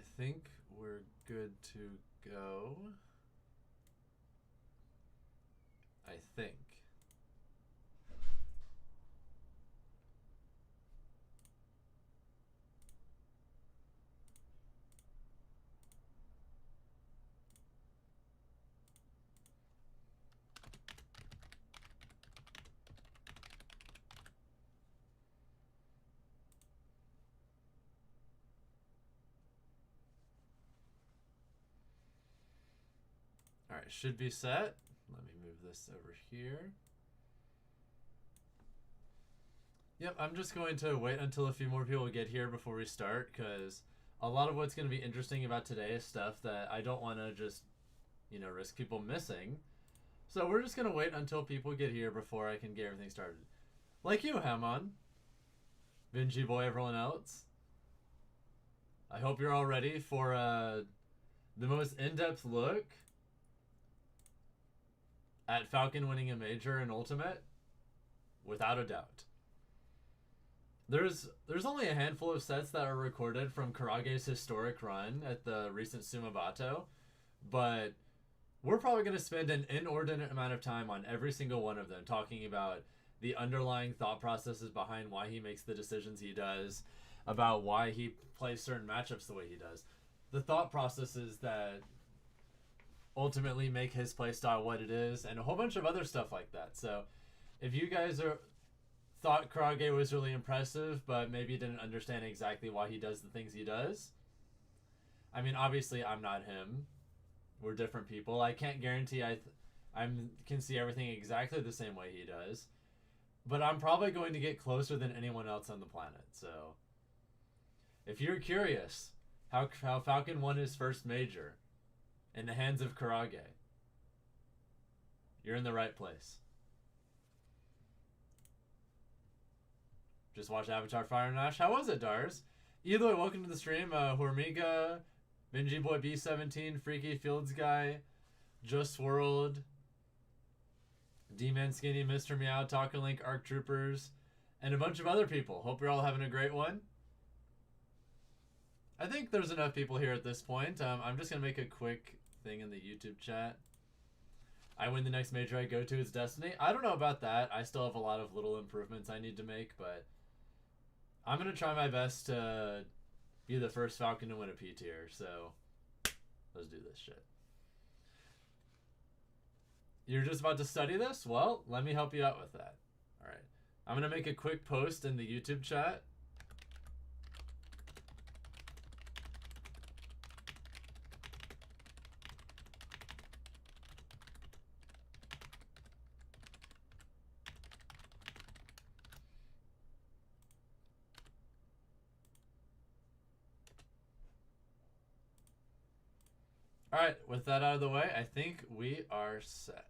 I think we're good to go. I think. All right, should be set. Let me move this over here. Yep, I'm just going to wait until a few more people get here before we start, because a lot of what's going to be interesting about today is stuff that I don't want to just, risk people missing. So we're just going to wait until people get here before I can get everything started. Like you, Hamon. Vinci Boy, everyone else. I hope you're all ready for the most in-depth look at Falcon winning a major in Ultimate, without a doubt. There's only a handful of sets that are recorded from Karage's historic run at the recent Sumabato, but we're probably going to spend an inordinate amount of time on every single one of them, talking about the underlying thought processes behind why he makes the decisions he does, about why he plays certain matchups the way he does, the thought processes that ultimately make his playstyle what it is, and a whole bunch of other stuff like that. So if you guys thought Karage was really impressive, but maybe didn't understand exactly why he does the things he does, I mean, obviously I'm not him. We're different people. I can't guarantee I can see everything exactly the same way he does, but I'm probably going to get closer than anyone else on the planet. So if you're curious how Falcon won his first major in the hands of Karage, you're in the right place. Just watch Avatar Fire and Ash. How was it, Dars? Either way, welcome to the stream. Hormiga, Benji Boy B17, Freaky Fields Guy, Just World, D-Man Skinny, Mr. Meow, Taco Link, Arc Troopers, and a bunch of other people. Hope you're all having a great one. I think there's enough people here at this point. I'm just going to make a quick thing in the YouTube chat. I win the next major I go to, it's Destiny. I don't know about that. I still have a lot of little improvements I need to make, but I'm going to try my best to be the first Falcon to win a P tier, so let's do this shit. You're just about to study this? Well, let me help you out with that. Alright. I'm going to make a quick post in the YouTube chat. Alright, with that out of the way, I think we are set.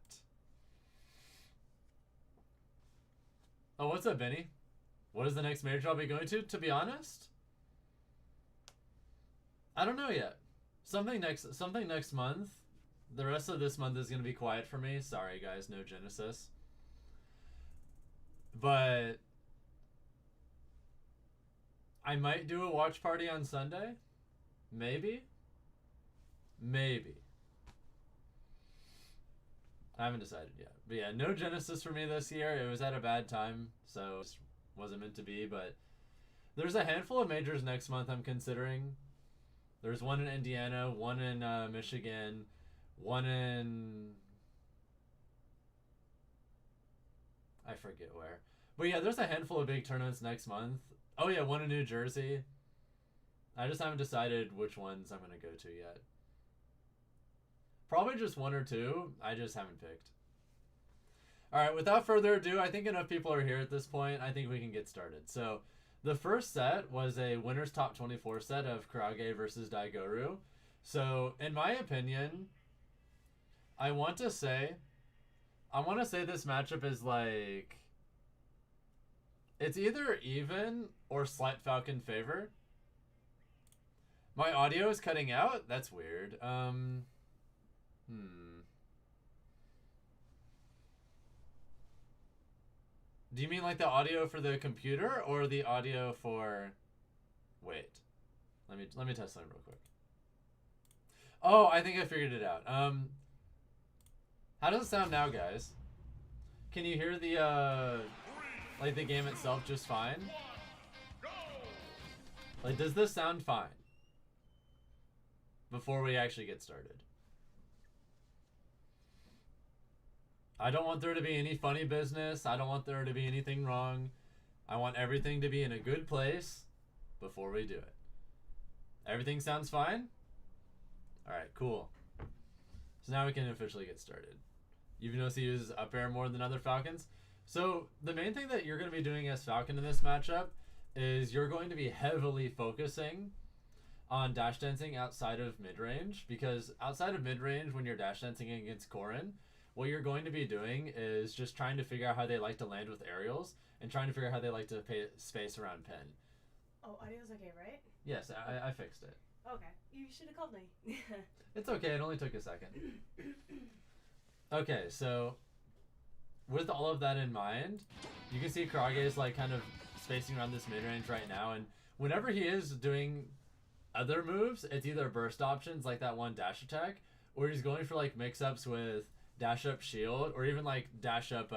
Oh, what's up, Benny? What is the next major I'll be going to? To be honest, I don't know yet. Something next month. The rest of this month is going to be quiet for me. Sorry, guys, no Genesis. But I might do a watch party on Sunday. Maybe. Maybe. I haven't decided yet. But yeah, no Genesis for me this year. It was at a bad time, so it wasn't meant to be. But there's a handful of majors next month I'm considering. There's one in Indiana, one in Michigan, one in... I forget where. But yeah, there's a handful of big tournaments next month. Oh yeah, one in New Jersey. I just haven't decided which ones I'm going to go to yet. Probably just one or two. I just haven't picked. Alright, without further ado, I think enough people are here at this point. I think we can get started. So, the first set was a winner's top 24 set of Karage versus Daigoru. So, in my opinion, I want to say this matchup is like... It's either even or slight Falcon favor. My audio is cutting out? That's weird. Do you mean like the audio for the computer or the audio for... Wait. Let me test something real quick. Oh, I think I figured it out. How does it sound now, guys? Can you hear the, like the game itself just fine? Like, does this sound fine? Before we actually get started. I don't want there to be any funny business. I don't want there to be anything wrong. I want everything to be in a good place before we do it. Everything sounds fine? Alright, cool. So now we can officially get started. You've noticed he uses up air more than other Falcons. So the main thing that you're going to be doing as Falcon in this matchup is you're going to be heavily focusing on dash dancing outside of mid-range, because outside of mid-range when you're dash dancing against Corrin, what you're going to be doing is just trying to figure out how they like to land with aerials and trying to figure out how they like to pay space around pin. Oh, audio's okay, right? Yes, I fixed it. Okay, you should have called me. It's okay, it only took a second. Okay, so with all of that in mind, you can see Karage is like kind of spacing around this mid-range right now, and whenever he is doing other moves, it's either burst options like that one dash attack, or he's going for like mix-ups with dash up shield, or even like dash up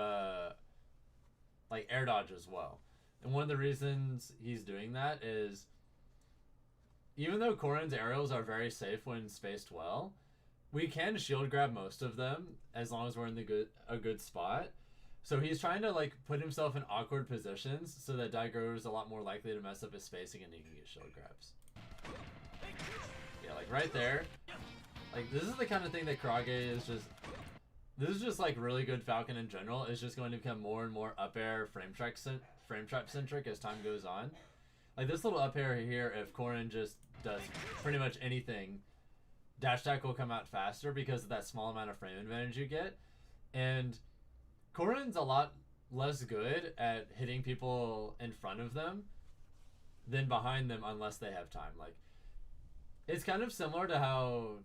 like air dodge as well. And one of the reasons he's doing that is, even though Corrin's aerials are very safe when spaced well, we can shield grab most of them as long as we're in a good spot. So he's trying to like put himself in awkward positions so that Daigoro is a lot more likely to mess up his spacing and he can get shield grabs. Yeah, like right there. Like this is the kind of thing that Karage is just... This is just like really good Falcon in general. It's just going to become more and more up air frame trap centric as time goes on. Like this little up air here, if Corrin just does pretty much anything, dash attack will come out faster because of that small amount of frame advantage you get. And Corrin's a lot less good at hitting people in front of them than behind them unless they have time. Like, it's kind of similar to how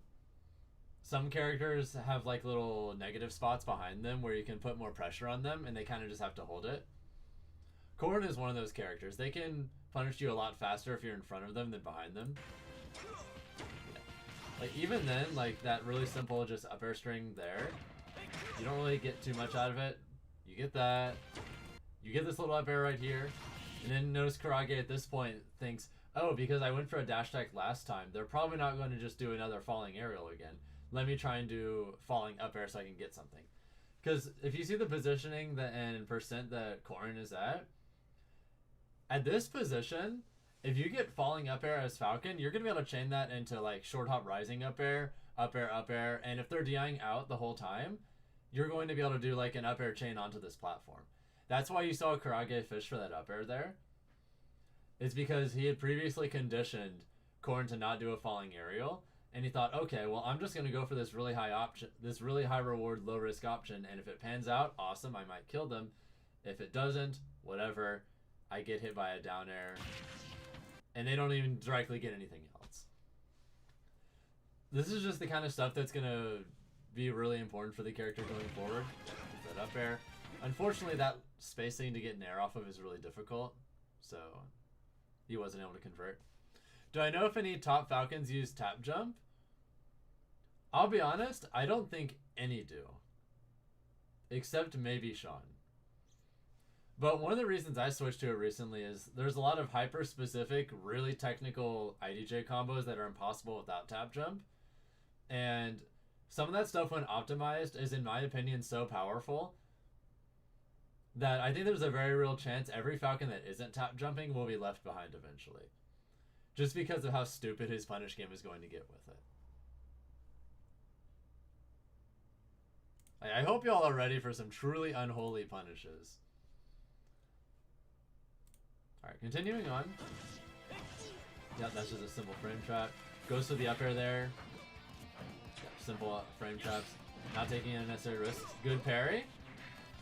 some characters have like little negative spots behind them where you can put more pressure on them and they kind of just have to hold it. Corrin is one of those characters. They can punish you a lot faster if you're in front of them than behind them. Like even then, like that really simple just up air string there, you don't really get too much out of it. You get that. You get this little up air right here. And then notice Karage at this point thinks, oh, because I went for a dash attack last time, they're probably not going to just do another falling aerial again. Let me try and do falling up air so I can get something. Because if you see the positioning that and percent that Corrin is at this position, if you get falling up air as Falcon, you're going to be able to chain that into like short hop rising up air, up air, up air. And if they're DIing out the whole time, you're going to be able to do like an up air chain onto this platform. That's why you saw Karage fish for that up air there. It's because he had previously conditioned Corrin to not do a falling aerial. And he thought, okay, well, I'm just going to go for this really high option, this really high reward, low risk option. And if it pans out, awesome, I might kill them. If it doesn't, whatever, I get hit by a down air. And they don't even directly get anything else. This is just the kind of stuff that's going to be really important for the character going forward. That up air. Unfortunately, that spacing to get an air off of is really difficult. So he wasn't able to convert. Do I know if any top Falcons use tap jump? I'll be honest, I don't think any do. Except maybe Sean. But one of the reasons I switched to it recently is there's a lot of hyper-specific, really technical IDJ combos that are impossible without tap jump. And some of that stuff when optimized is, in my opinion, so powerful that I think there's a very real chance every Falcon that isn't tap jumping will be left behind eventually. Just because of how stupid his punish game is going to get with it. I hope y'all are ready for some truly unholy punishes. Alright, continuing on. Yep, that's just a simple frame trap. Goes for the up air there. Yep, simple frame traps. Not taking unnecessary risks. Good parry.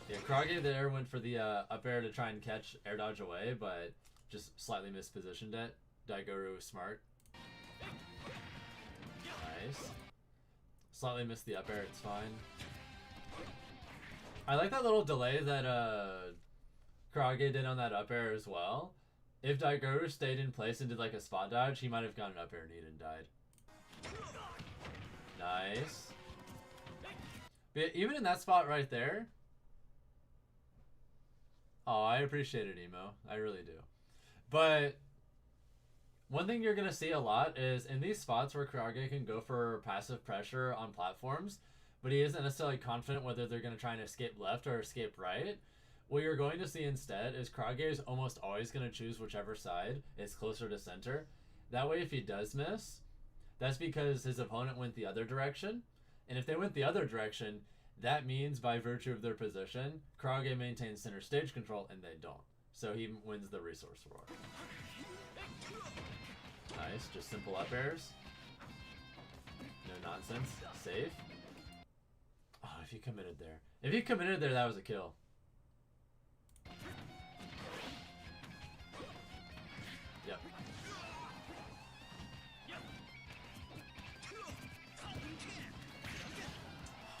Yeah, Karage there went for the up air to try and catch air dodge away, but just slightly mispositioned it. Daigoro smart. Nice. Slightly missed the up air, it's fine. I like that little delay that Karage did on that up air as well. If Daigoro stayed in place and did like a spot dodge, he might have gotten an up air need and died. Nice. But even in that spot right there. Oh, I appreciate it, Emo. I really do. But one thing you're going to see a lot is in these spots where Kurage can go for passive pressure on platforms, but he isn't necessarily confident whether they're going to try and escape left or escape right. What you're going to see instead is Kurage is almost always going to choose whichever side is closer to center. That way, if he does miss, that's because his opponent went the other direction. And if they went the other direction, that means by virtue of their position, Kurage maintains center stage control and they don't. So he wins the resource war. Nice, just simple up airs. No nonsense, safe. Oh, if he committed there. If he committed there, that was a kill. Yep.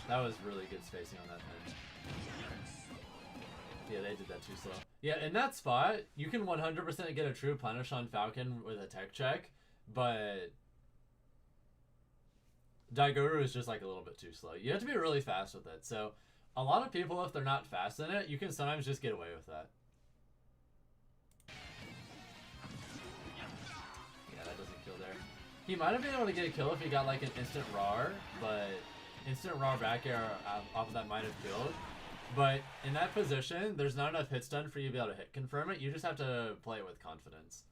That was really good spacing on that thing. Yeah, they did that too slow. Yeah, in that spot, you can 100% get a true punish on Falcon with a tech check, but Daigoro is just like a little bit too slow. You have to be really fast with it. So a lot of people, if they're not fast in it, you can sometimes just get away with that. Yeah, that doesn't kill there. He might have been able to get a kill if he got like an instant RAR, but instant RAR back air off of that might have killed. But in that position, there's not enough hit stun for you to be able to hit confirm it. You just have to play it with confidence.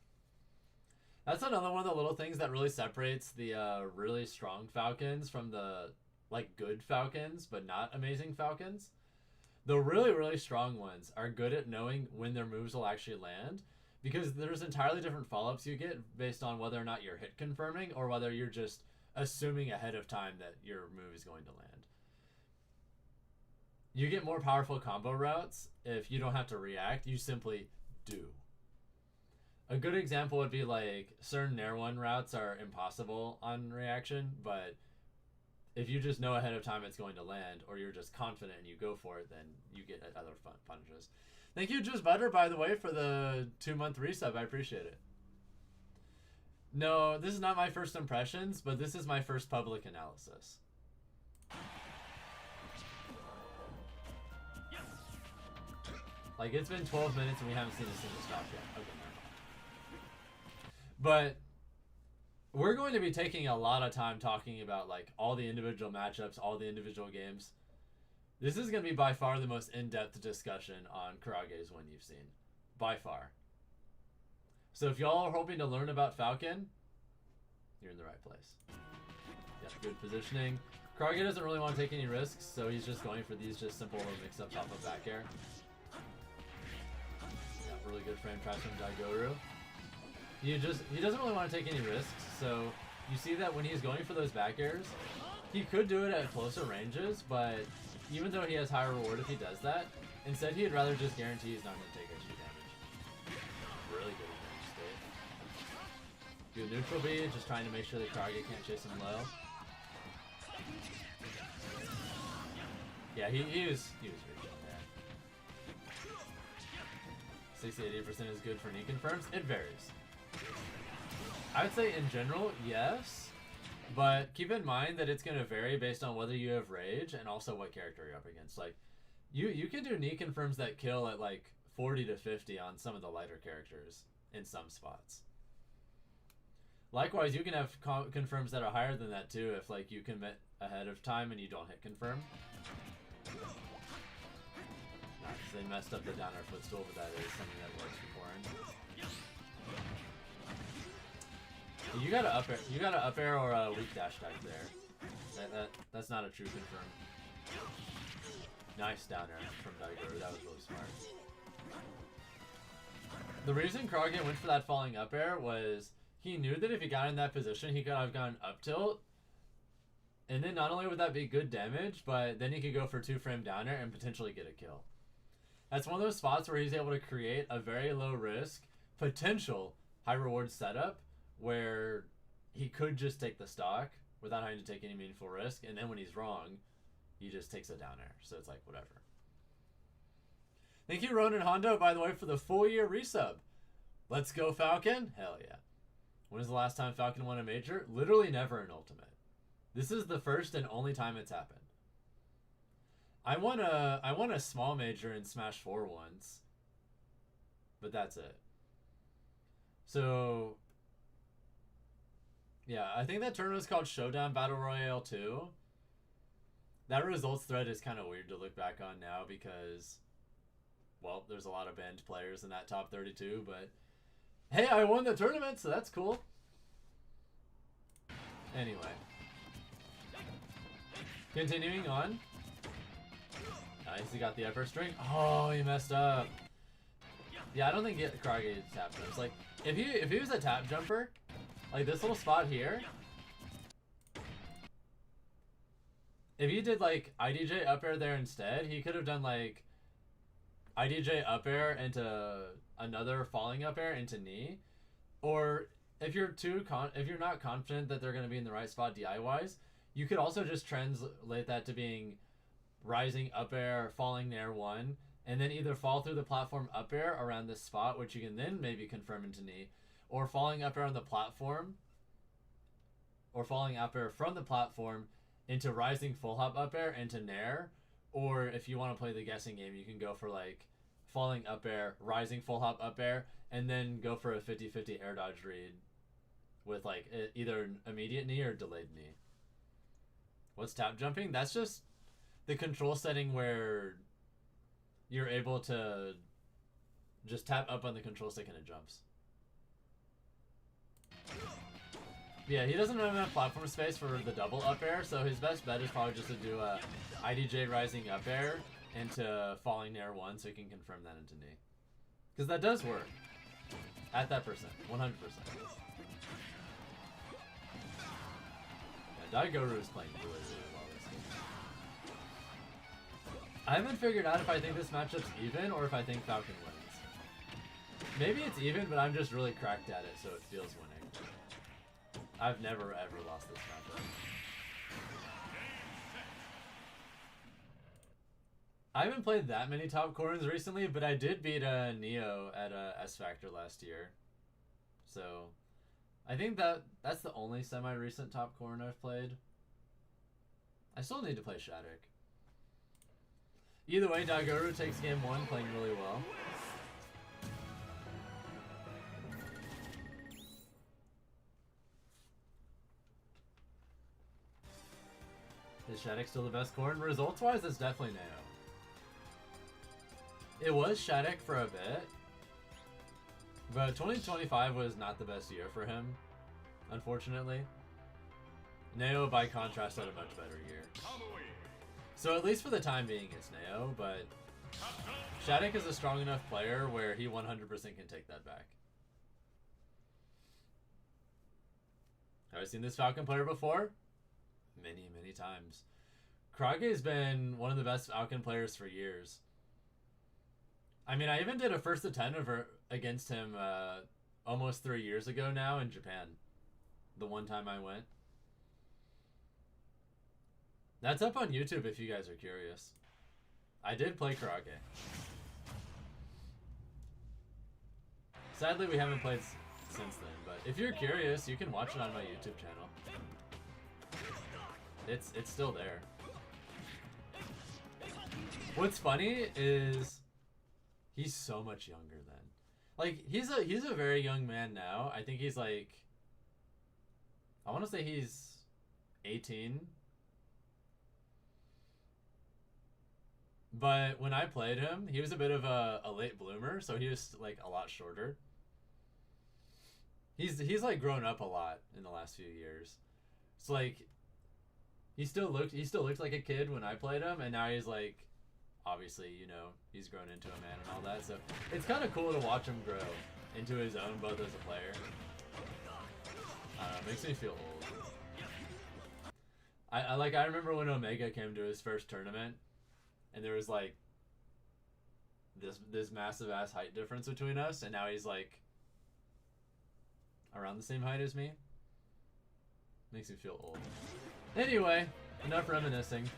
That's another one of the little things that really separates the really strong Falcons from the like good Falcons, but not amazing Falcons. The really, really strong ones are good at knowing when their moves will actually land, because there's entirely different follow-ups you get based on whether or not you're hit confirming or whether you're just assuming ahead of time that your move is going to land. You get more powerful combo routes if you don't have to react, you simply do. A good example would be like certain Nair 1 routes are impossible on reaction, but if you just know ahead of time it's going to land, or you're just confident and you go for it, then you get other fun punishes. Thank you, Just Butter, by the way, for the 2-month resub. I appreciate it. No, this is not my first impressions, but this is my first public analysis. Like, it's been 12 minutes and we haven't seen a single stop yet. Okay, never mind. But we're going to be taking a lot of time talking about, like, all the individual matchups, all the individual games. This is going to be by far the most in-depth discussion on Kurage's win you've seen. By far. So if y'all are hoping to learn about Falcon, you're in the right place. Yeah, good positioning. Kurage doesn't really want to take any risks, so he's just going for these just simple mix-ups off of back air. Really good frame traps from Daigoro. He doesn't really want to take any risks, so you see that when he's going for those back airs, he could do it at closer ranges, but even though he has higher reward if he does that, instead he'd rather just guarantee he's not going to take extra damage. Really good range state. Do a neutral B, just trying to make sure that Kurage can't chase him low. Yeah, he was reaching there. 60-80% is good for knee confirms. It varies. I would say in general, yes. But keep in mind that it's going to vary based on whether you have rage and also what character you're up against. Like, you can do knee confirms that kill at like 40 to 50 on some of the lighter characters in some spots. Likewise, you can have confirms that are higher than that too if like you commit ahead of time and you don't hit confirm. They messed up the down air footstool, but that is something that works for Korin. You got a up air or a weak dash type there. That's not a true confirm. Nice down air from Daigoro. That was really smart. The reason Kurage went for that falling up air was he knew that if he got in that position, he could have gone up tilt. And then not only would that be good damage, but then he could go for 2-frame down air and potentially get a kill. That's one of those spots where he's able to create a very low risk, potential high reward setup where he could just take the stock without having to take any meaningful risk. And then when he's wrong, he just takes a down air. So it's like, whatever. Thank you, Ronan Hondo, by the way, for the full year resub. Let's go, Falcon. Hell yeah. When was the last time Falcon won a major? Literally never in Ultimate. This is the first and only time it's happened. I won a small major in Smash 4 once, but that's it. So yeah, I think that tournament was called Showdown Battle Royale 2. That results thread is kind of weird to look back on now because, well, there's a lot of banned players in that top 32, but hey, I won the tournament, so that's cool. Anyway. Continuing on. Nice, he got the upper string. Oh, he messed up. Yeah, I don't think Karage tap jumps. Like, if he was a tap jumper, like this little spot here, if he did like IDJ up air there instead, he could have done like IDJ up air into another falling up air into knee. Or if you're not confident that they're going to be in the right spot DI wise, you could also just translate that to being rising up air, falling nair 1, and then either fall through the platform up air around this spot, which you can then maybe confirm into knee, or falling up air on the platform, or falling up air from the platform into rising full hop up air into nair, or if you want to play the guessing game, you can go for like falling up air, rising full hop up air, and then go for a 50-50 air dodge read with like either an immediate knee or delayed knee. What's tap jumping? That's just the control setting where you're able to just tap up on the control stick and it jumps. Yeah, he doesn't have enough platform space for the double up air, so his best bet is probably just to do a IDJ rising up air into falling nair 1 so he can confirm that into knee. Because that does work. At that percent. 100%. Yeah, Daigoru is playing really, really well this game. I haven't figured out if I think this matchup's even or if I think Falcon wins. Maybe it's even, but I'm just really cracked at it, so it feels winning. I've never ever lost this matchup. I haven't played that many top corners recently, but I did beat Neo at S Factor last year. So I think that's the only semi-recent top corner I've played. I still need to play Shattuck. Either way, Daigoru takes game 1 playing really well. Is Shattuck still the best corn? Results-wise, it's definitely Neo. It was Shattuck for a bit, but 2025 was not the best year for him, unfortunately. Neo, by contrast, had a much better year. So at least for the time being, it's Neo, but Shattuck is a strong enough player where he 100% can take that back. Have I seen this Falcon player before? Many, many times. Karage's been one of the best Falcon players for years. I mean, I even did a first to 10 against him almost 3 years ago now in Japan. The one time I went. That's up on YouTube if you guys are curious. I did play Karage. Sadly, we haven't played since then, but if you're curious, you can watch it on my YouTube channel. It's still there. What's funny is he's so much younger then. Like he's a very young man now. I think he's like, I want to say he's 18. But when I played him, he was a bit of a late bloomer, so he was like a lot shorter. He's like grown up a lot in the last few years. It's like he still looked like a kid when I played him, and now he's like, obviously, you know, he's grown into a man and all that. So it's kind of cool to watch him grow into his own, both as a player. I don't know, it makes me feel old. I remember when Omega came to his first tournament, and there was like this massive ass height difference between us, and now he's like around the same height as me. Makes me feel old. Anyway, enough reminiscing.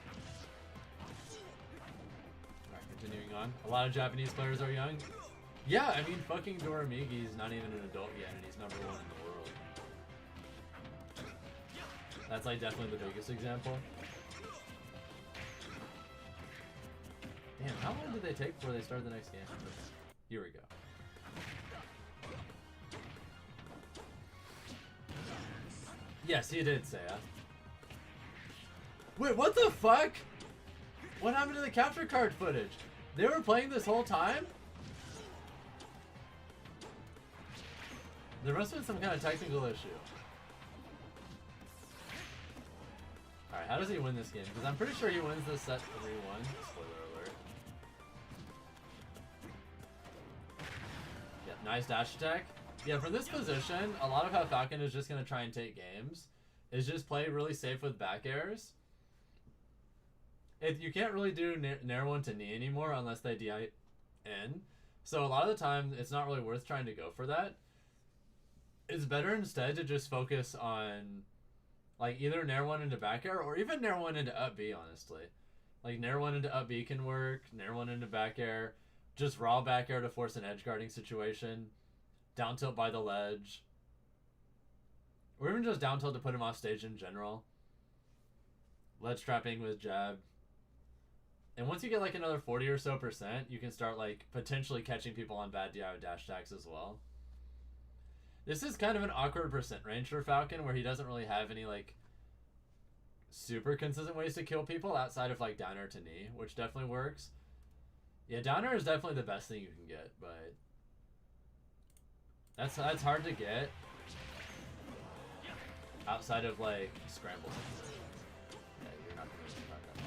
Alright, continuing on. A lot of Japanese players are young. Yeah, I mean, fucking Doramigi's not even an adult yet, and he's #1 in the world. That's like definitely the biggest example. Damn, how long did they take before they started the next game? Here we go. Yes, he did, Saya. Wait, what the fuck? What happened to the capture card footage? They were playing this whole time? There must have been some kind of technical issue. Alright, how does he win this game? Because I'm pretty sure he wins this set 3-1. Spoiler alert. Yeah, nice dash attack. Yeah, for this position, a lot of how Falcon is just going to try and take games is just play really safe with back airs. You can't really do Nair 1 to knee anymore unless they DI in. So a lot of the time, it's not really worth trying to go for that. It's better instead to just focus on like either Nair 1 into back air or even Nair 1 into up B, honestly. Like Nair 1 into up B can work, Nair 1 into back air, just raw back air to force an edge guarding situation, down tilt by the ledge, or even just down tilt to put him off stage in general. Ledge trapping with jab. And once you get like another 40 or so %, you can start like potentially catching people on bad DI with dash attacks as well. This is kind of an awkward % range for Falcon where he doesn't really have any like super consistent ways to kill people outside of like down air to knee, which definitely works. Yeah, down air is definitely the best thing you can get, but that's hard to get outside of like scrambles. Yeah, you're not gonna survive that.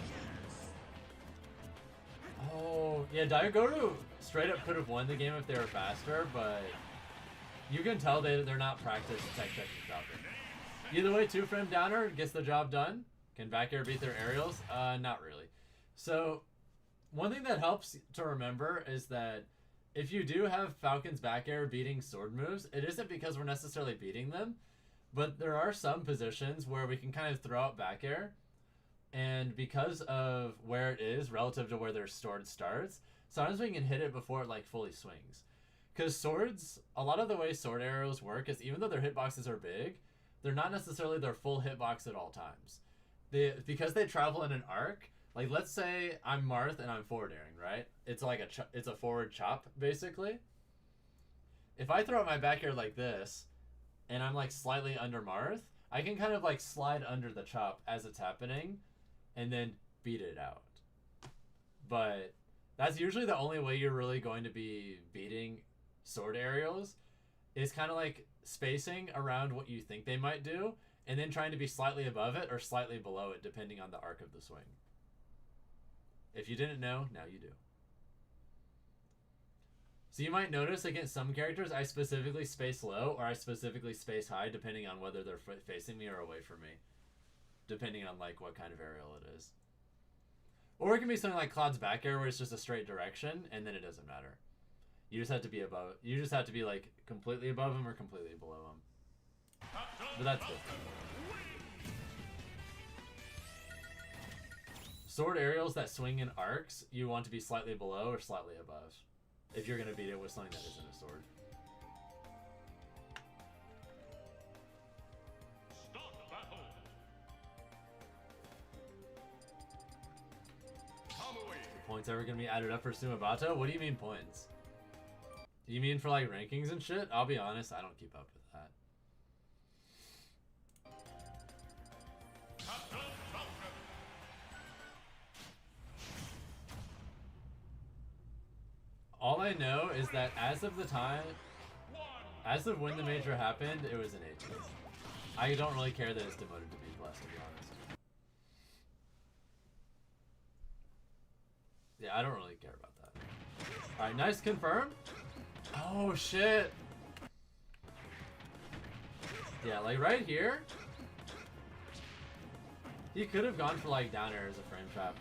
Oh, yeah, Daigoru straight up could have won the game if they were faster, but you can tell they're not practiced tech checking Falcon. Either way, 2-frame downer gets the job done. Can back air beat their aerials? Not really. So, one thing that helps to remember is that if you do have Falcon's back air beating sword moves, it isn't because we're necessarily beating them, but there are some positions where we can kind of throw out back air, and because of where it is relative to where their sword starts, sometimes we can hit it before it like fully swings. Because swords, a lot of the way sword arrows work is even though their hitboxes are big, they're not necessarily their full hitbox at all times. Because they travel in an arc, like let's say I'm Marth and I'm forward airing, right? It's like it's a forward chop, basically. If I throw out my back air like this, and I'm like slightly under Marth, I can kind of like slide under the chop as it's happening, and then beat it out. But that's usually the only way you're really going to be beating sword aerials, is kind of like spacing around what you think they might do, and then trying to be slightly above it or slightly below it, depending on the arc of the swing. If you didn't know, now you do. So you might notice against some characters, I specifically space low or I specifically space high, depending on whether they're facing me or away from me, depending on like what kind of aerial it is. Or it can be something like Cloud's back air, where it's just a straight direction, and then it doesn't matter. You just have to be above. You just have to be like completely above him or completely below him. But that's good. Sword aerials that swing in arcs, you want to be slightly below or slightly above, if you're gonna beat it with something that isn't a sword. Points ever gonna be added up for Sumabato? What do you mean points? Do you mean for like rankings and shit? I'll be honest, I don't keep up with that. All I know is that as of when the major happened, it was an 18. I don't really care that it's demoted to B+, to be honest. Yeah, I don't really care about that. Alright, nice confirm. Oh, shit. Yeah, like right here, he could have gone for like down air as a frame trap.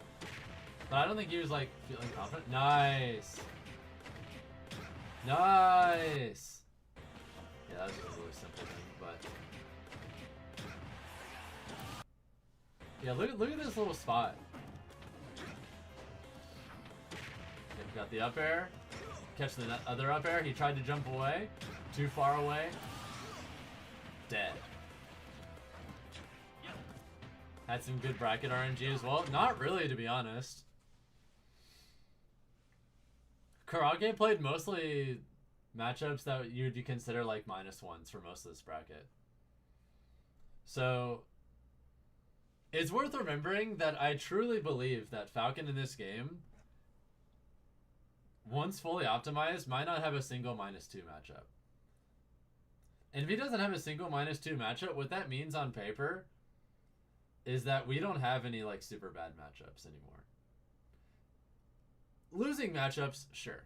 But I don't think he was like feeling confident. Nice. Nice. Yeah, that was a really simple thing, but yeah, look at this little spot. Got the up air, catch the other up air. He tried to jump away, too far away. Dead. Had some good bracket RNG as well. Not really, to be honest. Karage played mostly matchups that you'd consider like -1s for most of this bracket. So it's worth remembering that I truly believe that Falcon in this game, once fully optimized, might not have a single -2 matchup. And if he doesn't have a single -2 matchup, what that means on paper is that we don't have any like super bad matchups anymore. Losing matchups, sure.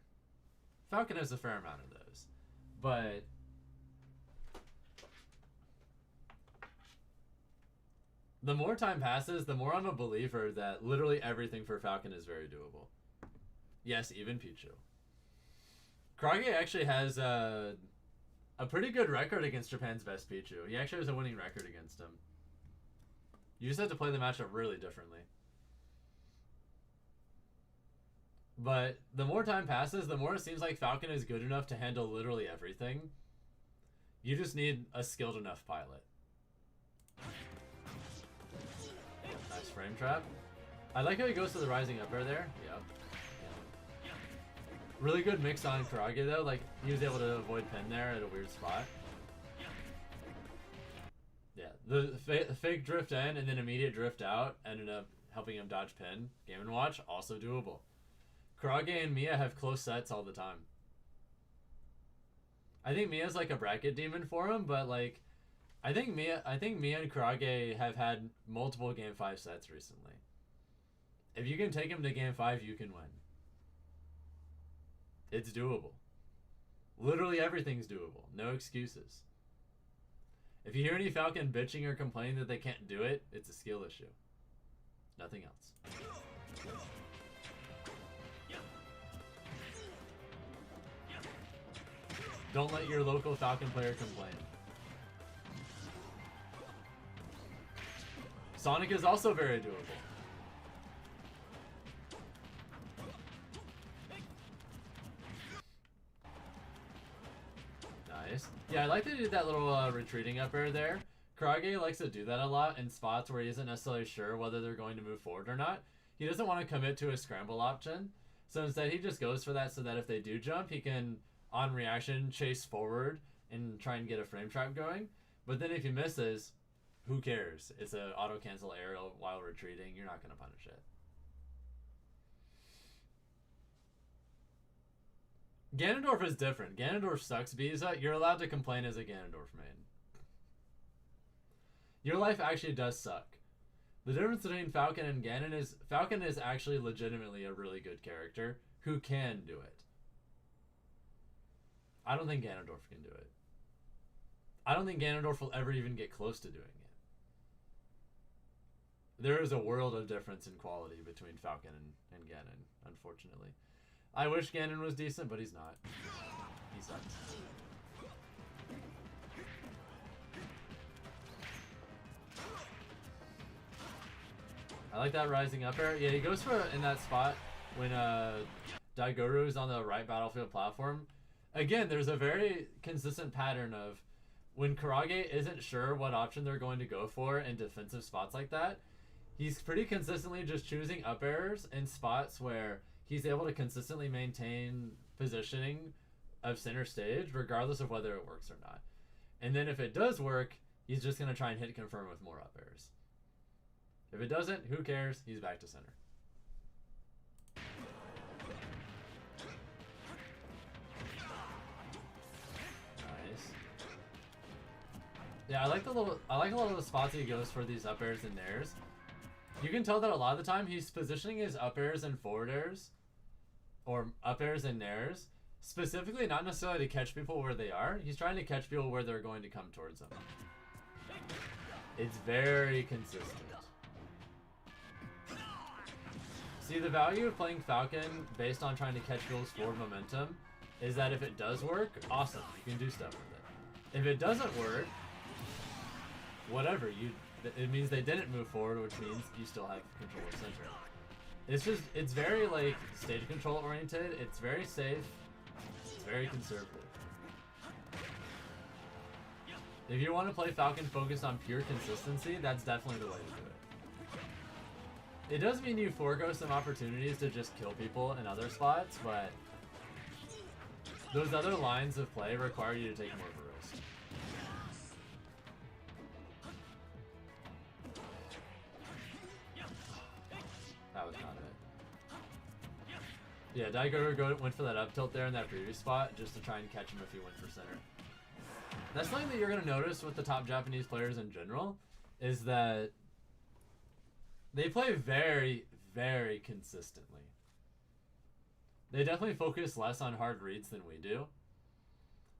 Falcon has a fair amount of those. But the more time passes, the more I'm a believer that literally everything for Falcon is very doable. Yes, even Pichu. Karage actually has a pretty good record against Japan's best Pichu. He actually has a winning record against him. You just have to play the matchup really differently. But the more time passes, the more it seems like Falcon is good enough to handle literally everything. You just need a skilled enough pilot. Nice frame trap. I like how he goes to the rising up air there. Yep. Really good mix on Karage though. Like, he was able to avoid pin there at a weird spot. Yeah, the fake drift in and then immediate drift out ended up helping him dodge pin. Game & Watch, also doable. Karage and Mia have close sets all the time. I think Mia's like a bracket demon for him, but like, I think Mia and Karage have had multiple Game 5 sets recently. If you can take him to Game 5, you can win. It's doable. Literally everything's doable. No excuses. If you hear any Falcon bitching or complaining that they can't do it, it's a skill issue. Nothing else. Don't let your local Falcon player complain. Sonic is also very doable. Nice. Yeah, I like that he did that little retreating up air there. Karage likes to do that a lot in spots where he isn't necessarily sure whether they're going to move forward or not. He doesn't want to commit to a scramble option, so instead he just goes for that so that if they do jump, he can, on reaction, chase forward and try and get a frame trap going. But then if he misses, who cares? It's an auto-cancel aerial while retreating. You're not going to punish it. Ganondorf is different. Ganondorf sucks, Visa. You're allowed to complain as a Ganondorf main. Your life actually does suck. The difference between Falcon and Ganon is Falcon is actually legitimately a really good character who can do it. I don't think Ganondorf can do it. I don't think Ganondorf will ever even get close to doing it. There is a world of difference in quality between Falcon and Ganon, unfortunately. I wish Ganon was decent, but he's not. He sucks. I like that rising up air. Yeah, he goes for in that spot when Daigoro is on the right battlefield platform. Again, there's a very consistent pattern of when Karage isn't sure what option they're going to go for in defensive spots like that, he's pretty consistently just choosing up airs in spots where he's able to consistently maintain positioning of center stage regardless of whether it works or not. And then if it does work, he's just going to try and hit confirm with more up airs. If it doesn't, who cares? He's back to center. Nice. Yeah, I like a lot of the spots he goes for these up airs and nairs. You can tell that a lot of the time he's positioning his up airs and forward airs, or up airs and nairs, specifically not necessarily to catch people where they are. He's trying to catch people where they're going to come towards him. It's very consistent. See, the value of playing Falcon based on trying to catch people's forward momentum is that if it does work, awesome, you can do stuff with it. If it doesn't work, whatever, it means they didn't move forward, which means you still have control of center. It's very like stage control oriented, it's very safe, it's very conservative. If you want to play Falcon focused on pure consistency, that's definitely the way to do it. It does mean you forego some opportunities to just kill people in other spots, but those other lines of play require you to take more of a risk. That was not it. Yeah, Daigo went for that up tilt there in that previous spot just to try and catch him if he went for center. That's something that you're going to notice with the top Japanese players in general, is that they play very, very consistently. They definitely focus less on hard reads than we do.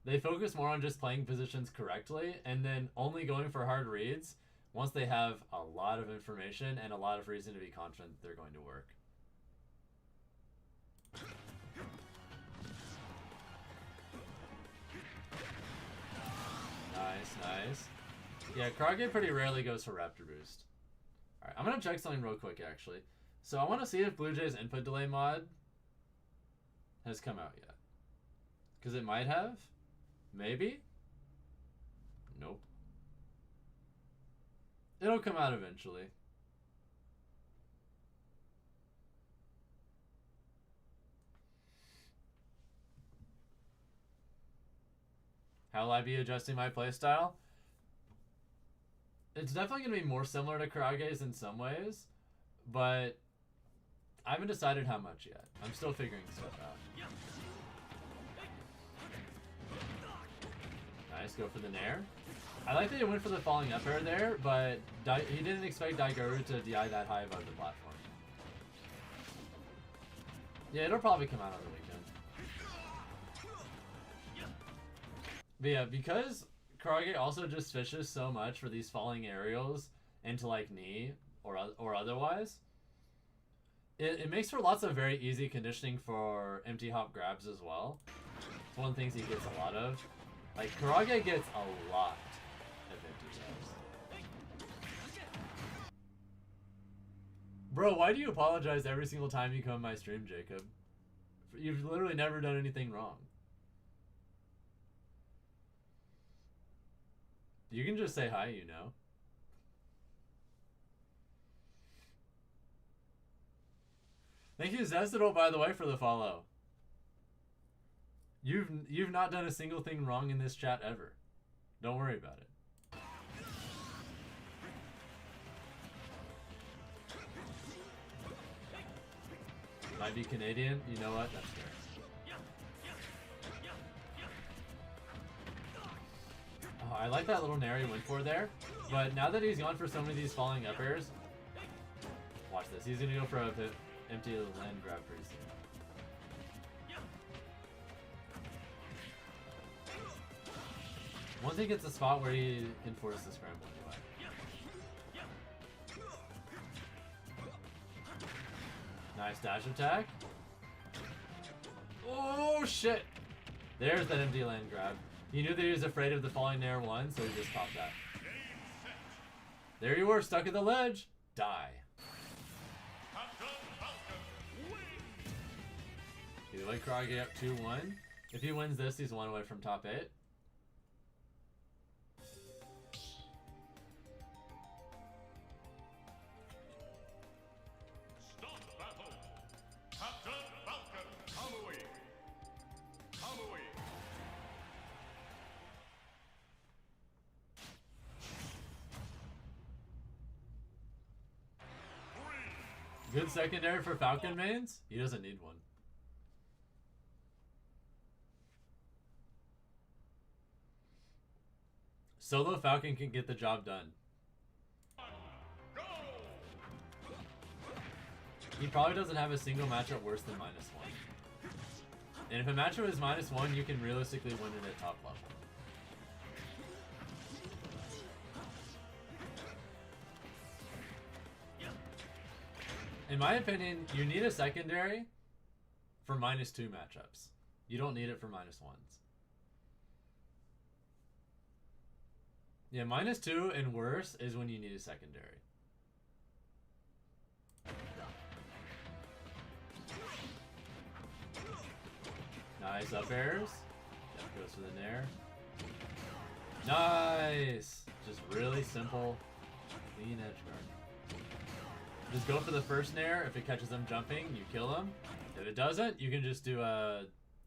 They focus more on just playing positions correctly and then only going for hard reads once they have a lot of information and a lot of reason to be confident they're going to work. Nice, nice. Yeah, Karage pretty rarely goes for Raptor Boost. Alright, I'm going to check something real quick, actually. So I want to see if Blue Jay's input delay mod has come out yet. Because it might have. Maybe. Nope. It'll come out eventually. How will I be adjusting my playstyle? It's definitely going to be more similar to Karage's in some ways, but I haven't decided how much yet. I'm still figuring stuff out. Nice, go for the nair. I like that he went for the falling up air there, but he didn't expect Daigaru to DI that high above the platform. Yeah, it'll probably come out on the weekend. But yeah, because Karage also just fishes so much for these falling aerials into like knee or otherwise, it makes for lots of very easy conditioning for empty hop grabs as well. It's one of the things he gets a lot of. Like, Karage gets a lot of empty grabs. Bro, why do you apologize every single time you come on my stream, Jacob? You've literally never done anything wrong. You can just say hi, you know. Thank you, Zestidol, by the way, for the follow. You've not done a single thing wrong in this chat ever. Don't worry about it. Might be Canadian. You know what? That's fair. Oh, I like that little nair he went for there. But now that he's gone for so many of these falling up airs, watch this. He's gonna go for a empty land grab pretty soon. Once he gets a spot where he can force the scramble anyway. Nice dash attack. Oh shit! There's that empty land grab. He knew that he was afraid of the falling nair one, so he just popped that. There you were, stuck at the ledge. Die. Either way, Karage up 2-1. If he wins this, he's one away from top 8. Good secondary for Falcon mains? He doesn't need one. Solo Falcon can get the job done. He probably doesn't have a single matchup worse than -1. And if a matchup is -1, you can realistically win it at top level. In my opinion, you need a secondary for -2 matchups. You don't need it for -1s. Yeah, -2 and worse is when you need a secondary. Nice up airs. Yep, goes for the nair. Nice! Just really simple, clean edge guard. Just go for the first nair. If it catches him jumping, you kill him. If it doesn't, you can just do a...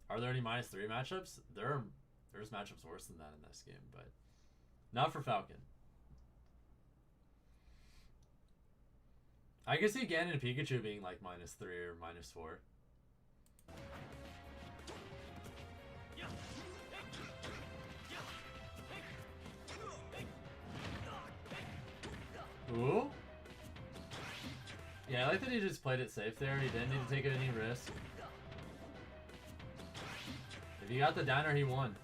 Are there any -3 matchups? There's matchups worse than that in this game, but not for Falcon. I can see Ganon and Pikachu being like -3 or -4. Ooh. Yeah, I like that he just played it safe there. He didn't need to take any risk. If he got the downer, he won.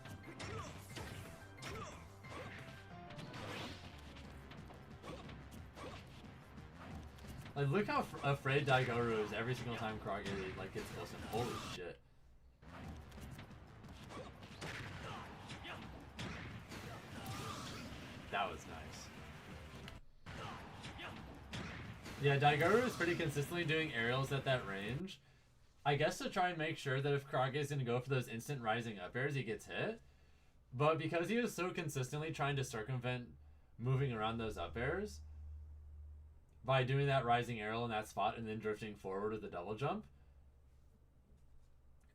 Like, look how afraid Daigoru is every single time Krage like gets close to him. Holy shit. That was nice. Yeah, Daigoru is pretty consistently doing aerials at that range. I guess to try and make sure that if Krage is going to go for those instant rising up airs, he gets hit. But because he was so consistently trying to circumvent moving around those up airs, by doing that rising aerial in that spot and then drifting forward with the double jump,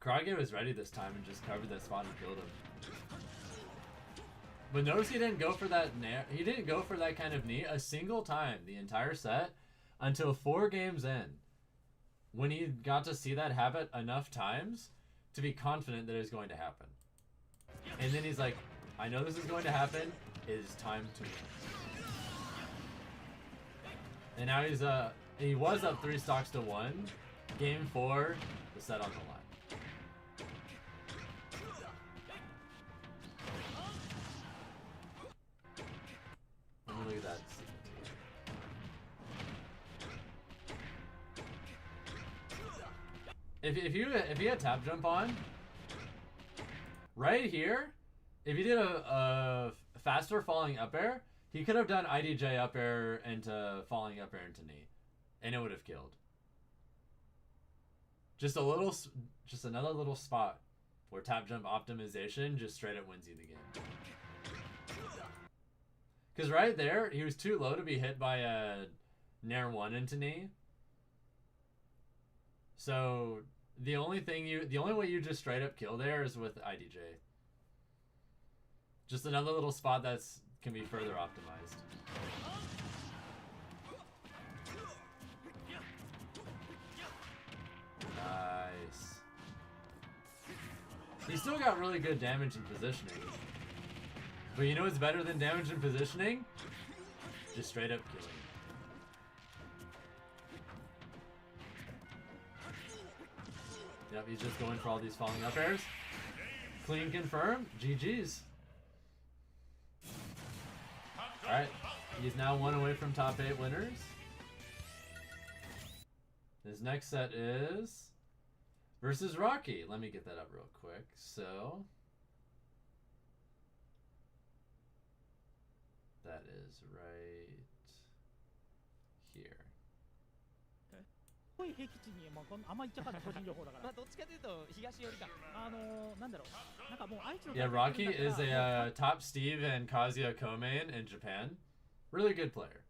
Krage was ready this time and just covered that spot and killed him. But notice he didn't go for that he didn't go for that kind of knee a single time the entire set until 4 games in, when he got to see that habit enough times to be confident that it was going to happen. And then he's like, I know this is going to happen, it is time to win. And now he was up 3 stocks to 1. Game 4, the set on the line. Look at that. If you had tap jump on right here, if you did a faster falling up air, he could have done IDJ up air into falling up air into knee, and it would have killed. Just another little spot where tap jump optimization just straight up wins you the game. Because right there, he was too low to be hit by a Nair 1 into knee. So the only way you just straight up kill there is with IDJ. Just another little spot that's can be further optimized. Nice. He still got really good damage and positioning. But you know what's better than damage and positioning? Just straight up killing. Yep, he's just going for all these falling up airs. Clean confirm. GG's. Alright, he's now 1 away from top 8 winners. His next set is versus Rocky. Let me get that up real quick. So that is right here. 平地にもあんま行っちゃった個人情報だから。まあどっちかというと東寄りか。なんだろう。なんかもう愛知の。Yeah, Rocky is a top Steve and Kazuya co-main in Japan. Really good player.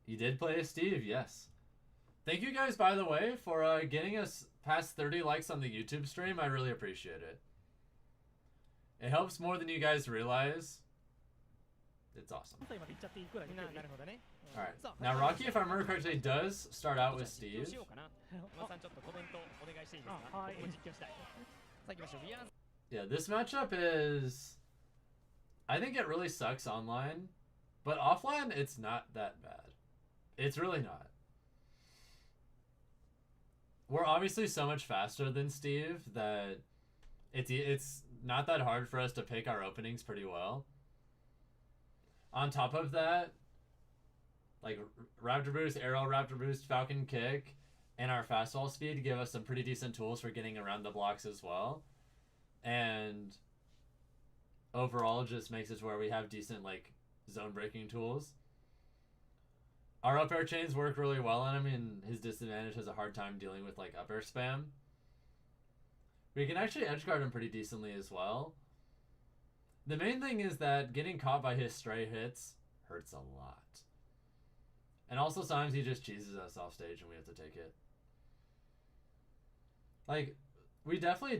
You did play as Steve, yes. Thank you guys, by the way, for getting us past 30 likes on the YouTube stream. I really appreciate it. It helps more than you guys realize. It's awesome. Alright. Now, Rocky, if I remember correctly, does start out with Steve. Yeah, this matchup is... I think it really sucks online. But offline, it's not that bad. It's really not. We're obviously so much faster than Steve that it's not that hard for us to pick our openings pretty well. On top of that, like Raptor Boost, Arrow, Raptor Boost, Falcon Kick, and our fastball speed give us some pretty decent tools for getting around the blocks as well. And overall just makes it to where we have decent like zone breaking tools. Our up air chains work really well on him, and his disadvantage has a hard time dealing with like up air spam. We can actually edgeguard him pretty decently as well. The main thing is that getting caught by his stray hits hurts a lot. And also sometimes he just cheeses us off stage and we have to take it. Like, we definitely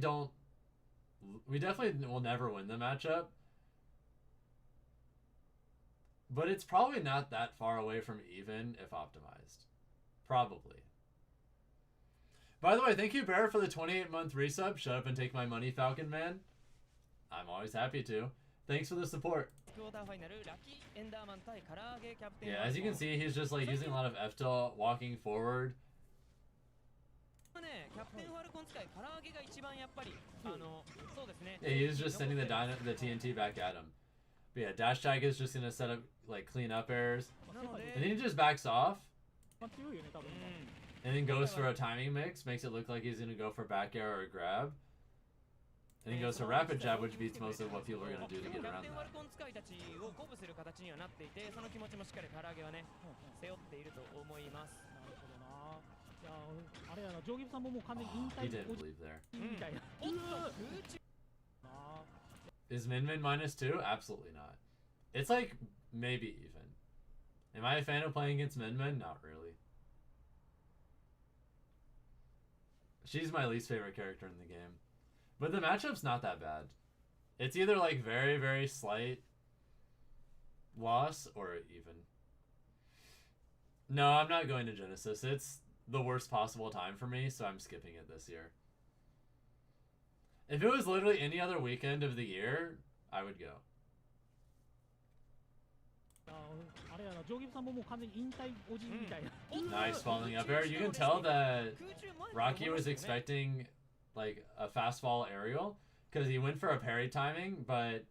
will never win the matchup. But it's probably not that far away from even if optimized. Probably. By the way, thank you, Bear, for the 28-month resub. Shut up and take my money, Falcon Man. I'm always happy to. Thanks for the support. Yeah, as you can see, he's just like using a lot of F-tilt, walking forward. Yeah, he's just sending the TNT back at him. But yeah, dash tag is just gonna set up like clean up airs, and then he just backs off, and then goes for a timing mix, makes it look like he's gonna go for back air or a grab, and then goes to rapid jab, which beats most of what people are gonna do to get around that. He didn't believe there. Is Min Min -2? Absolutely not. It's like maybe even. Am I a fan of playing against Min Min? Not really. She's my least favorite character in the game. But the matchup's not that bad. It's either like very, very slight loss or even. No, I'm not going to Genesis. It's the worst possible time for me, so I'm skipping it this year. If it was literally any other weekend of the year, I would go. Nice following up air. You can tell that Rocky was expecting like a fast fall aerial because he went for a parry timing, but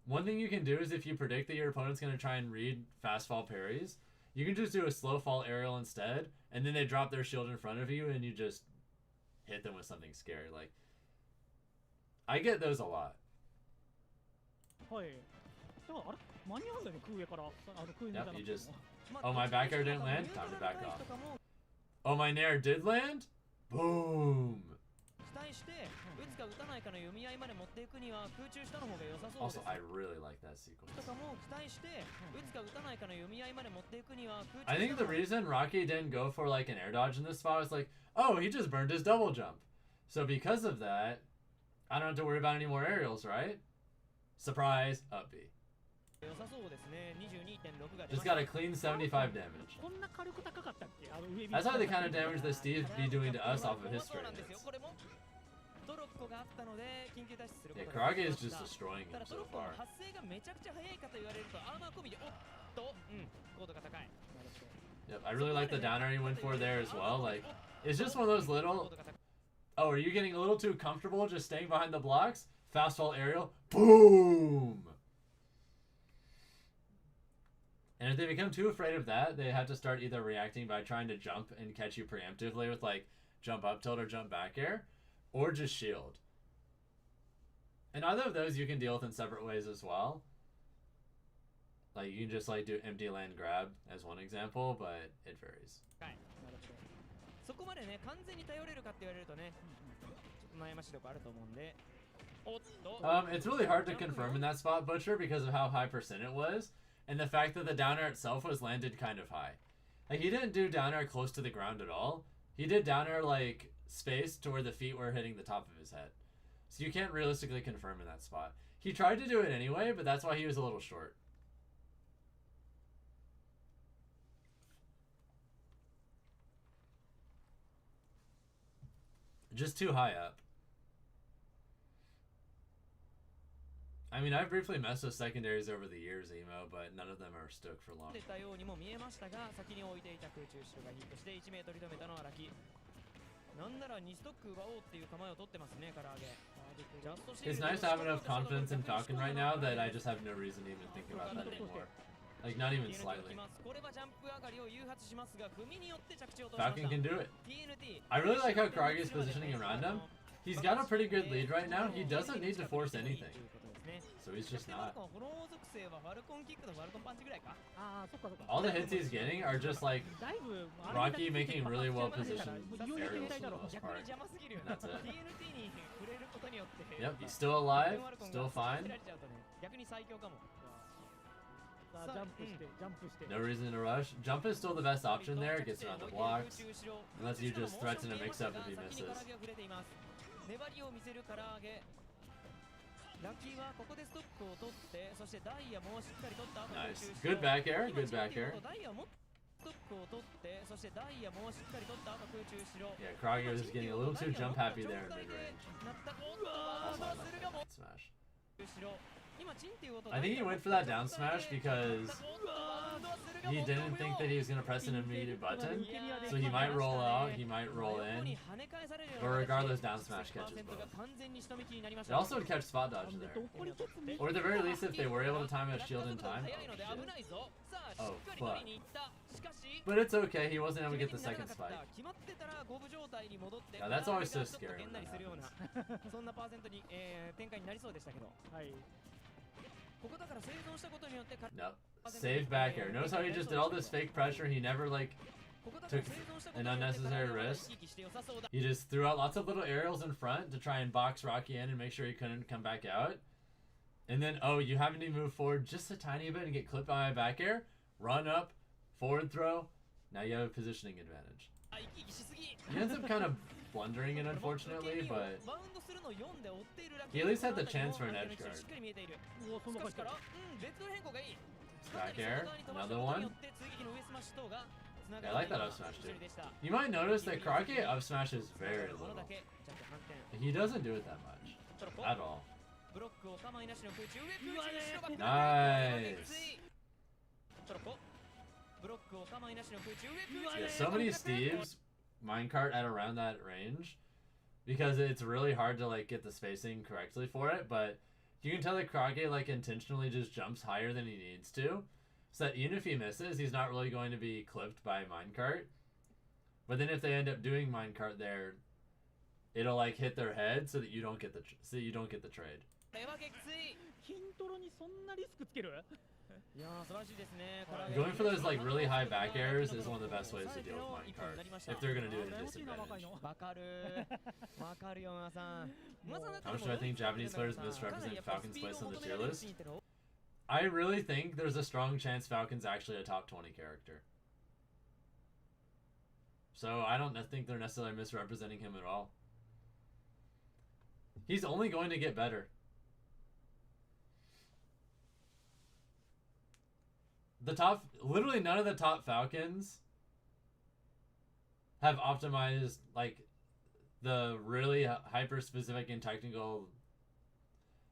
one thing you can do is if you predict that your opponent's going to try and read fast fall parries, you can just do a slow fall aerial instead, and then they drop their shield in front of you and you just hit them with something scary. Like, I get those a lot. Yep, you just... Oh, my back air didn't land? Time to back off. Oh, my nair did land? Boom! Also, I really like that sequence. I think the reason Rocky didn't go for like an air dodge in this spot is like, oh, he just burned his double jump. So because of that, I don't have to worry about any more aerials, right? Surprise, up B. Just got a clean 75 damage. That's not the kind of damage that Steve be doing to us off of his straight hits. Yeah, Karage is just destroying him so far. Yep, I really like the down air he went for there as well. Like, it's just one of those little... Oh, are you getting a little too comfortable just staying behind the blocks? Fast fall aerial. Boom! And if they become too afraid of that, they have to start either reacting by trying to jump and catch you preemptively with like jump up tilt or jump back air, or just shield. And either of those you can deal with in separate ways as well. Like you can just like do empty land grab as one example, but it varies. It's really hard to confirm in that spot, Butcher, because of how high percent it was, and the fact that the down air itself was landed kind of high. Like, he didn't do down air close to the ground at all. He did down air, like, spaced to where the feet were hitting the top of his head. So you can't realistically confirm in that spot. He tried to do it anyway, but that's why he was a little short. Just too high up. I mean, I've briefly messed with secondaries over the years, Emo, but none of them are stuck for long. It's nice to have enough confidence in Falcon right now that I just have no reason to even think about that anymore. Like, not even slightly. Falcon can do it. I really like how Karage is positioning around him. He's got a pretty good lead right now. He doesn't need to force anything. So he's just not. フォロー属性はファルコンキックとファルコンパンチぐらいか。ああ、そっかそっか。 All the hits he's getting are just like だいぶ Rocky making really well positioned aerials for the most 逆に part. 邪魔すぎるよね。 That's it. TNT に触れることによって。 Yep, he's still alive, still fine. 逆に最強かも。さあジャンプしてジャンプして。 No reason to rush. Jump is still the best option there. Gets around the blocks. Unless you just threaten a mix-up if he misses. 粘りを見せる唐揚げ。ラッキーはここでストックを取って、そしてダイヤもしっかり取った後に Nice. Good back air. Good back air. ダイヤもストックを取って、そしてダイヤもしっかり取った後空中後ろ。 Yeah, Krage was getting a little too jump happy there in mid-range. なった。 Also, I like that smash. 後ろ。今チンっていう音。 I think he went for that down smash because he didn't think that he was going to press an immediate button. So he might roll out, he might roll in. But regardless, down smash catches both. It also would catch spot dodge there. Or at the very least, if they were able to time a shield in time. Oh, shit. Oh, fuck. But it's okay, he wasn't able to get the second spike. Now that's always so scary when that happens. Nope. Save back air. Notice how he just did all this fake pressure. He never like took an unnecessary risk. He just threw out lots of little aerials in front to try and box Rocky in and make sure he couldn't come back out. And then, oh, you having to move forward just a tiny bit and get clipped by my back air. Run up, forward throw. Now you have a positioning advantage. He ends up kind of blundering it, unfortunately, but he at least had the chance for an edge guard. Back air, another one. Yeah, I like that up smash too. You might notice that Krage up smash is very little. He doesn't do it that much. At all. Nice. Yeah, so many Steves minecart at around that range because it's really hard to like get the spacing correctly for it, but you can tell that Krage like intentionally just jumps higher than he needs to, so that even if he misses, he's not really going to be clipped by minecart. But then if they end up doing minecart there, it'll like hit their head so that you don't get the trade. Going for those like really high back airs is one of the best ways to deal with minecart if they're gonna do it at a disadvantage. How much do I think Japanese players misrepresent Falcon's place on the tier list? I really think there's a strong chance Falcon's actually a top 20 character. So I don't think they're necessarily misrepresenting him at all. He's only going to get better. Literally none of the top Falcons have optimized like the really hyper specific and technical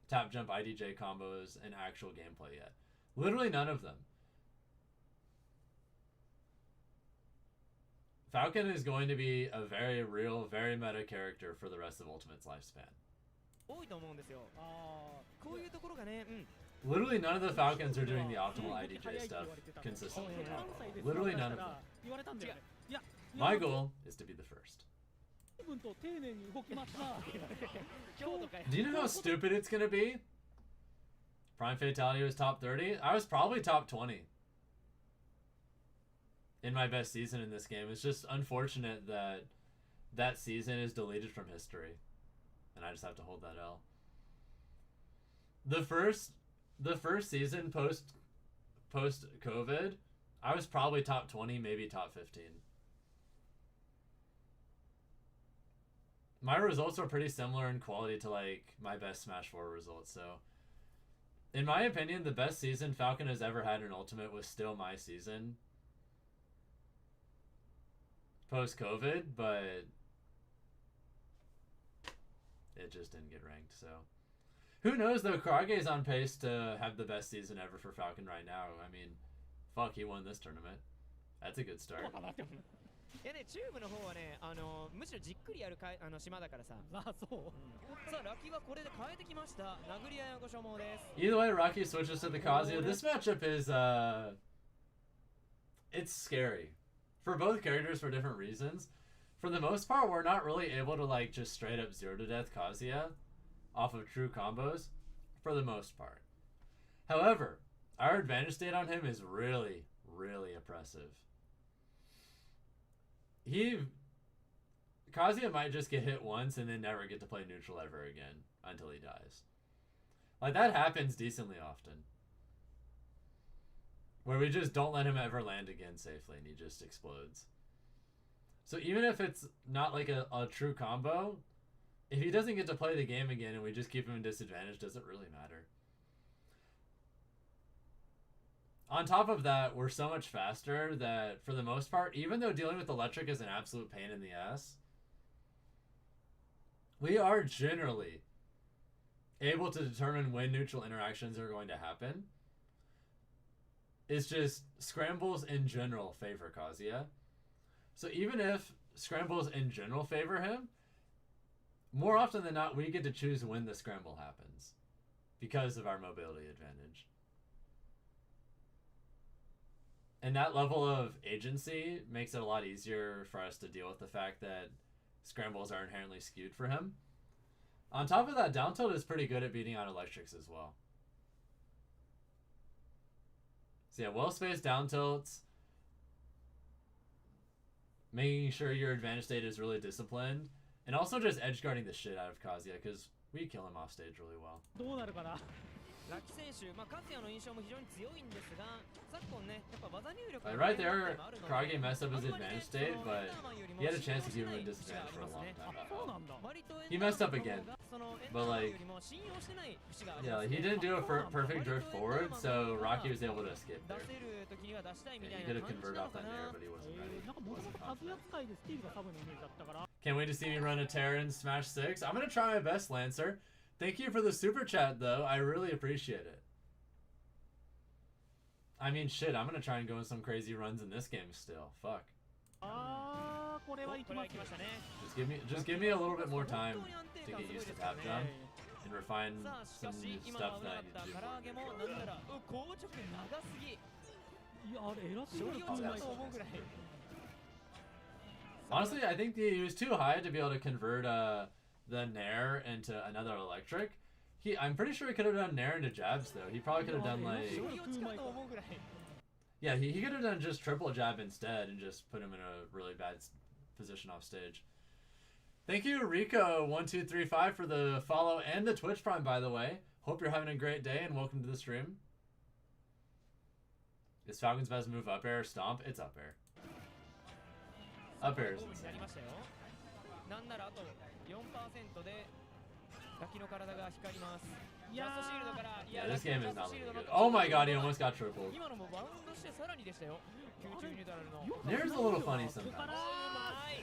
tap jump IDJ combos in actual gameplay yet. Literally none of them. Falcon is going to be a very real, very meta character for the rest of Ultimate's lifespan. Literally none of the Falcons are doing the optimal IDJ stuff consistently. Literally none of them. My goal is to be the first. Do you know how stupid it's gonna be? Prime Fatality was top 30. I was probably top 20 in my best season in this game. It's just unfortunate that that season is deleted from history, and I just have to hold that L. The first season post COVID, I was probably top 20, maybe top 15. My results are pretty similar in quality to like my best Smash 4 results, so in my opinion, the best season Falcon has ever had in Ultimate was still my season post COVID, but it just didn't get ranked, so who knows though. Krage is on pace to have the best season ever for Falcon right now. I mean, fuck, he won this tournament. That's a good start. Either way, Rocky switches to the Kazuya. This matchup is it's scary for both characters for different reasons. For the most part, we're not really able to like just straight up 0 to death Kazuya off of true combos. for the most part. However, our advantage state on him is really, really oppressive. Kazuya might just get hit once and then never get to play neutral ever again until he dies. Like, that happens decently often. Where we just don't let him ever land again safely and he just explodes. So even if it's not like a true combo, if he doesn't get to play the game again and we just keep him in disadvantage, doesn't really matter. On top of that, we're so much faster that, for the most part, even though dealing with electric is an absolute pain in the ass, we are generally able to determine when neutral interactions are going to happen. It's just scrambles in general favor Kazuya. So even if scrambles in general favor him, more often than not, we get to choose when the scramble happens because of our mobility advantage. And that level of agency makes it a lot easier for us to deal with the fact that scrambles are inherently skewed for him. On top of that, down tilt is pretty good at beating out electrics as well. So yeah, well-spaced down tilts, making sure your advantage state is really disciplined, and also just edge guarding the shit out of Kazuya because we kill him off stage really well. ラッキ選手、まあ、カズヤの印象も非常に強いんですが、昨今ね、やっぱ技入力 Right there, Karage messed up his advantage state, but he had a chance to keep him in disadvantage for a long time. He messed up again, but like, yeah, he didn't do a perfect drift forward, so Rocky was able to escape there. Yeah, he could have converted off that nair, but he wasn't ready. Can't wait to see me run a Terran Smash 6. I'm gonna try my best, Lancer. Thank you for the super chat, though. I really appreciate it. I mean, shit, I'm gonna try and go in some crazy runs in this game still. Fuck. Just give me a little bit more time to get used to tap jump and refine some stuff that I need to do. Honestly, I think he was too high to be able to convert the nair into another electric. I'm pretty sure he could have done nair into jabs though. He probably could have done like, yeah, he could have done just triple jab instead and just put him in a really bad position off stage. Thank you, Rico1235, for the follow and the Twitch Prime, by the way. Hope you're having a great day and welcome to the stream. Is Falcon's best move up air or stomp? It's up air. Up air is insane. Yeah, this game is not looking good. Oh my god, he almost got tripled. Nair's a little funny sometimes.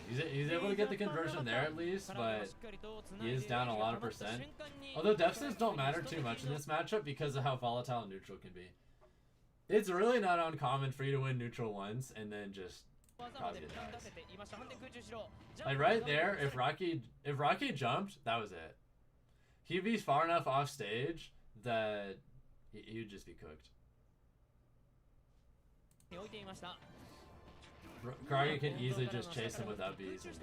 He's able to get the conversion there at least, but he is down a lot of percent. Although deficits don't matter too much in this matchup because of how volatile neutral can be. It's really not uncommon for you to win neutral once and then just Kazuya dies. Like right there, if Rocky jumped, that was it. He'd be far enough off stage that he'd just be cooked. Karage could easily just chase him with up Bs and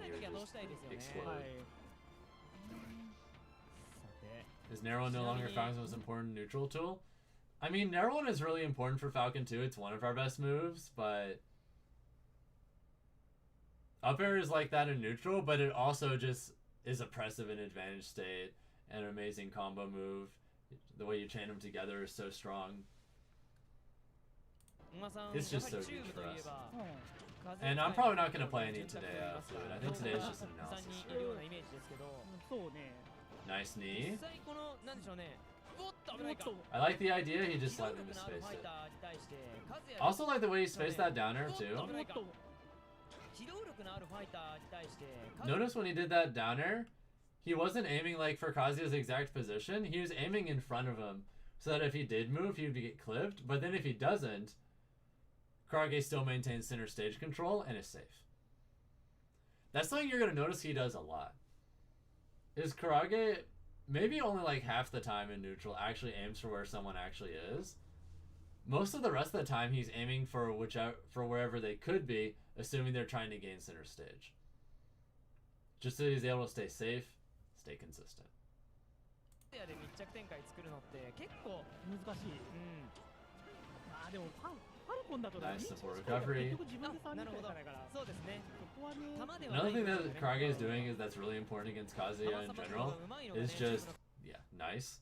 he would just explode. Is Nair 1 no longer Falcon's most important neutral tool? I mean, Nair 1 is really important for Falcon too. It's one of our best moves, but up air is like that in neutral, but it also just is oppressive in advantage state. An amazing combo move. The way you chain them together is so strong. It's just so huge for us. And I'm probably not going to play any today, Fluid. I think today is just an analysis stream. Nice knee. I like the idea, he just slightly misspaced it. Also like the way he spaced that down air too. Notice when he did that down air, he wasn't aiming like for Kazuya's exact position. He was aiming in front of him so that if he did move, he would get clipped. But then if he doesn't, Karage still maintains center stage control and is safe. That's something you're going to notice he does a lot. Is Karage, maybe only like half the time in neutral, actually aims for where someone actually is. Most of the rest of the time, he's aiming for wherever they could be, assuming they're trying to gain center stage. Just so he's able to stay safe, stay consistent. アで密着展開作るのって結構難しい。まあでもファルコンだと Nice リーチ support 自分 recovery. で3人しかいかないからそうですね。そこはね Another thing that Karage is doing is that's really important against Kazuya in general is just, yeah, nice.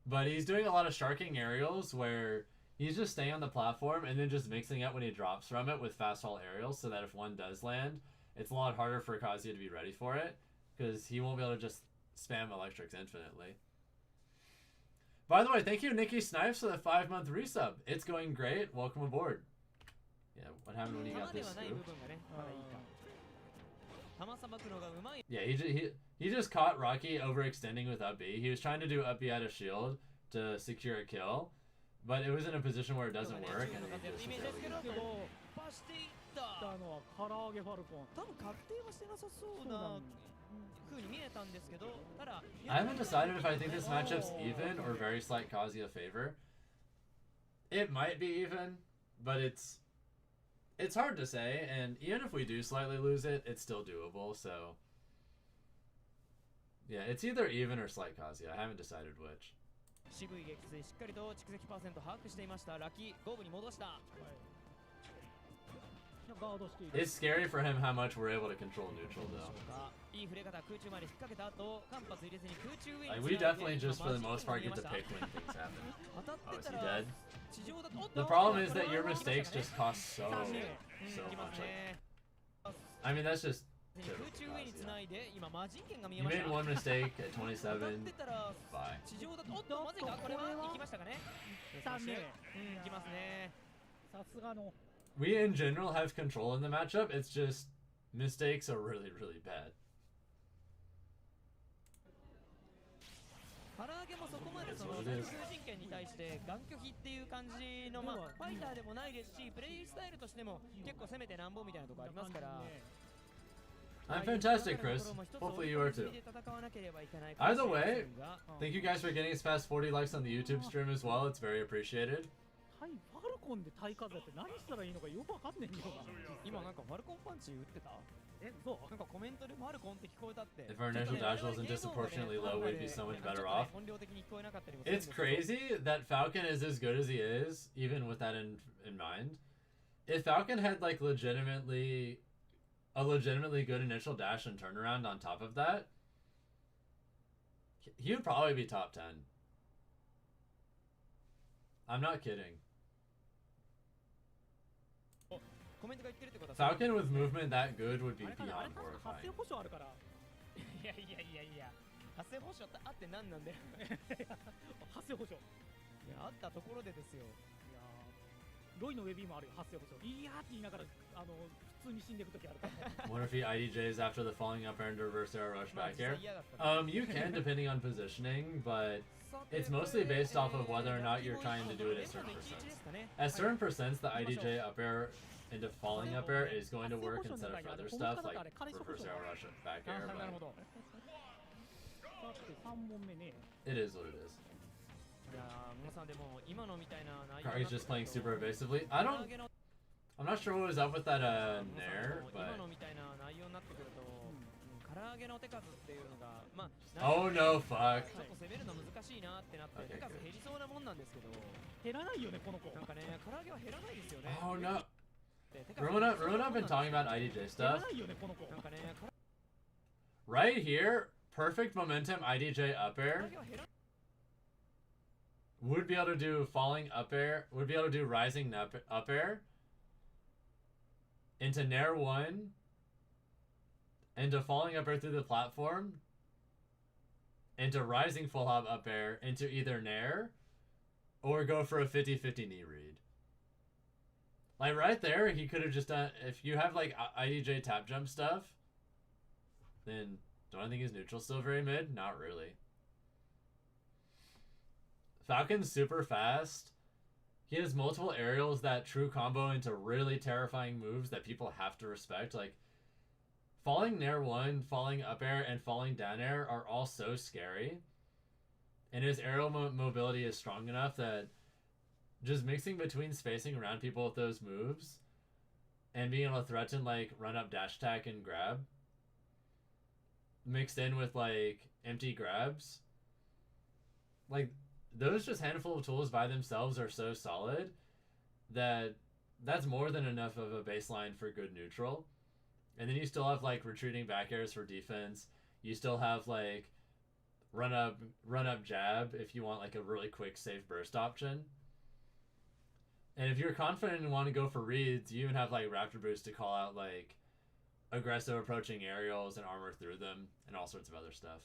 But he's doing a lot of sharking aerials where he's just staying on the platform and then just mixing up when he drops from it with fast fall aerials so that if one does land, it's a lot harder for Kazuya to be ready for it because he won't be able to just spam electrics infinitely. By the way, thank you Nikki Snipes for the 5-month resub. It's going great. Welcome aboard. Yeah, what happened when you got this scoop? Yeah, he just caught Rocky overextending with up B. He was trying to do up B out of shield to secure a kill, but it was in a position where it doesn't work, and he just was able to cover. たのは唐揚げファルコン多分確定はしてなさそうな風に見えたんですけど、ただ I haven't decided if I think this matchup's even or very slight Kazuya favor. It might be even, but it's hard to say, and even if we do slightly lose it, it's still doable, so yeah, it's either even or slight Kazuya. I haven't decided which. 渋い撃墜しっかりと蓄積パーセント把握していましたラッキーゴーブに戻した It's scary for him how much we're able to control neutral though. いい触れ方空中まで引っ掛けた後間髪入れずに空中上 Like, we definitely just for the most part get to pick when things happen. Oh, is he dead? The problem is that your mistakes just cost so much. Like, I mean, that's just typical Kazuya. You made one mistake at 27. Bye. 地上だとおっとまずいかこれは行きましたかね3名行きますね さすがの We in general have control in the matchup. It's just mistakes are really, really bad. 唐揚げもそこまでその最終人権に対して眼拒否っていう感じのまあファイターでもないですしプレイスタイルとしても結構攻めてなんぼみたいなとこありますから I'm fantastic, Chris. Hopefully you are too. Either way, thank you guys for getting us past 40 likes on the YouTube stream as well. It's very appreciated. 対ファルコンで対風って何したらいいのかよくわかんねえんだよな今なんかファルコンパンチ打ってたそうなんかコメントでファルコンって聞こえたって If our initial dash wasn't disproportionately low, we'd be so much better off. It's crazy that Falcon is as good as he is, even with that in mind. If Falcon had like legitimately good initial dash and turnaround on top of that, he would probably be top 10. I'm not kidding. Falcon with movement that good would be beyond horrifying. 発生保証あるからいや発生保証ってあって何なんだよ発生保証いやあったところでですよやロイのウェビーもあるよ発生保証いやーって言いながら普通に死んでいく時あるから Wonder if he IDJs after the falling up air and reverse air rush back air. You can depending on positioning, but it's mostly based off of whether or not you're trying to do it at certain percents. At certain percents, the IDJ up air into falling up air is going to work instead of other stuff like reverse air rush back air, but it is what it is. Karagi's just playing super evasively. I'm not sure what was up with that Nair, but oh no, fuck. Oh no. Runa been talking about IDJ stuff. Right here, perfect momentum IDJ up air. Would be able to do falling up air, would be able to do rising up air. Into Nair 1. Into falling up air through the platform. Into rising full hop up air. Into either Nair. Or go for a 50-50 knee read. Like right there, he could have just done... If you have like IDJ tap jump stuff. Then don't I think his neutral still very mid? Not really. Falcon's super fast. He has multiple aerials that true combo into really terrifying moves that people have to respect. Like, falling Nair 1, falling up air, and falling down air are all so scary. And his aerial mobility is strong enough that just mixing between spacing around people with those moves and being able to threaten, like, run up dash attack and grab mixed in with, like, empty grabs like those just handful of tools by themselves are so solid that that's more than enough of a baseline for good neutral. And then you still have like retreating back airs for defense. You still have like run up jab if you want like a really quick safe burst option. And if you're confident and want to go for reads, you even have like Raptor Boost to call out like aggressive approaching aerials and armor through them and all sorts of other stuff.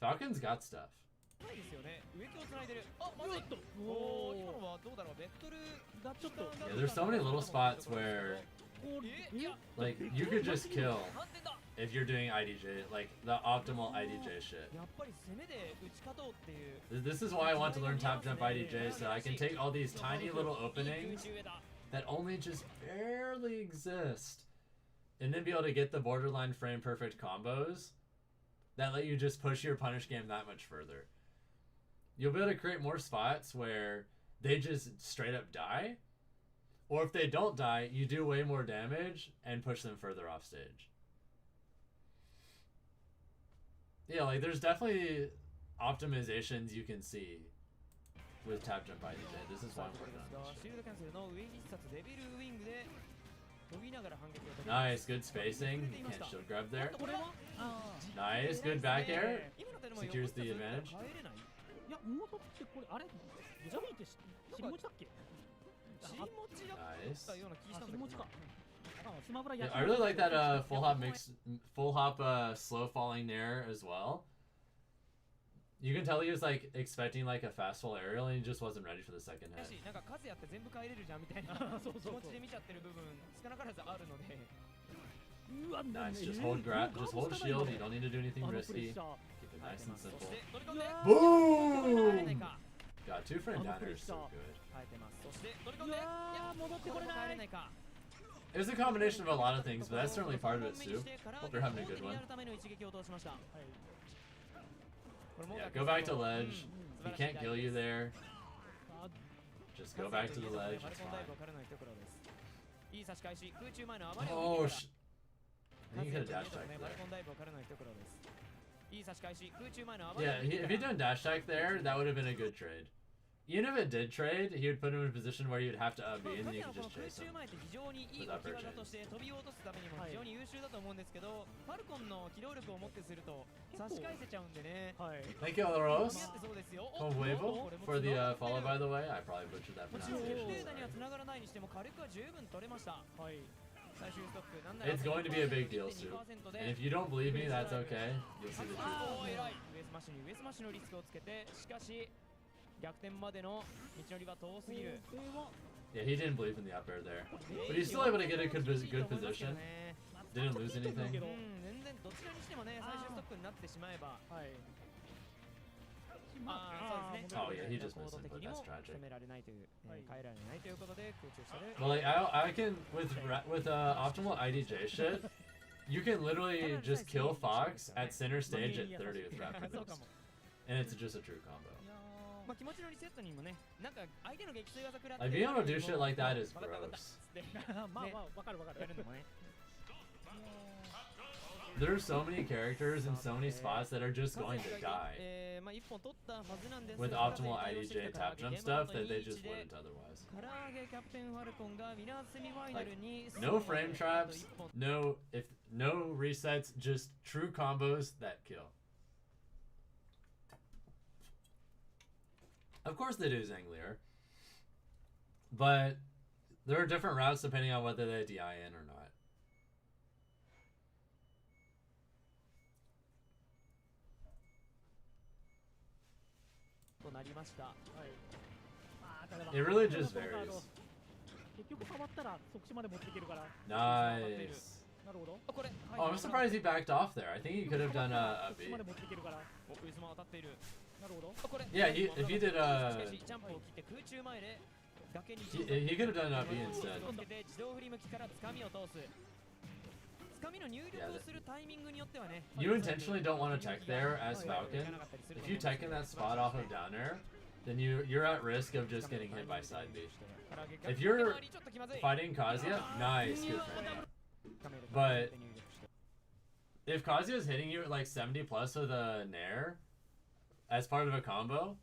Falcon's got stuff. Yeah, there's so many little spots where like you could just kill if you're doing IDJ, like the optimal IDJ shit. This is why I want to learn top jump IDJ, so I can take all these tiny little openings that only just barely exist and then be able to get the borderline frame perfect combos that let you just push your punish game that much further. You'll be able to create more spots where they just straight up die, or if they don't die, you do way more damage and push them further off stage. Yeah, like there's definitely optimizations you can see with tap jump IDJ. This is why I'm working on this shit. Nice, good spacing. You can't shield grab there. Nice, good back air. Secures the advantage. Nice. Yeah, I really like that full hop slow falling nair as well. You can tell he was like expecting like a fast fall aerial and he just wasn't ready for the second hit. Nice, just hold shield, you don't need to do anything risky. Keep it nice and simple. Boom! God, 2-frame downer is so good. It was a combination of a lot of things, but that's certainly part of it too. Hope you're having a good one. Yeah, go back to ledge. He can't kill you there. Just go back to the ledge, it's fine. Oh, I think you could have dash attack there. Yeah, if he'd done dash attack there, that would have been a good trade. Even if it did trade, he would put him in a position where you'd have to up B and then you could just chase him with upper chains. Thank you, Alaros. Convuevo for the follow, by the way. I probably butchered that pronunciation. It's going to be a big deal, Sue. And if you don't believe me, that's okay. You'll see the truth. Yeah, he didn't believe in the up air there. But he's still able to get a good position. Didn't lose anything. Oh yeah, he just missed him, but that's tragic. Well, like I can with optimal IDJ shit, you can literally just kill Fox at center stage at 30 with Raptor Boost. And it's just a true combo. Like being able to do shit like that is gross. There's so many characters and so many spots that are just going to die with optimal IDJ tap jump stuff that they just wouldn't otherwise. Like, no frame traps, no resets, just true combos that kill. Of course they do Zanglier, but there are different routes depending on whether they DI in or not. It really just varies. Nice. Oh, I'm surprised he backed off there. I think he could have done a B. Yeah, if he did he could have done a B instead. Yeah, you intentionally don't want to tech there as Falcon. If you tech in that spot off of down air, then you're at risk of just getting hit by side B. If you're fighting Kazuya, nice, good frame. But if Kazuya's hitting you at like 70 plus with a nair, as part of a combo,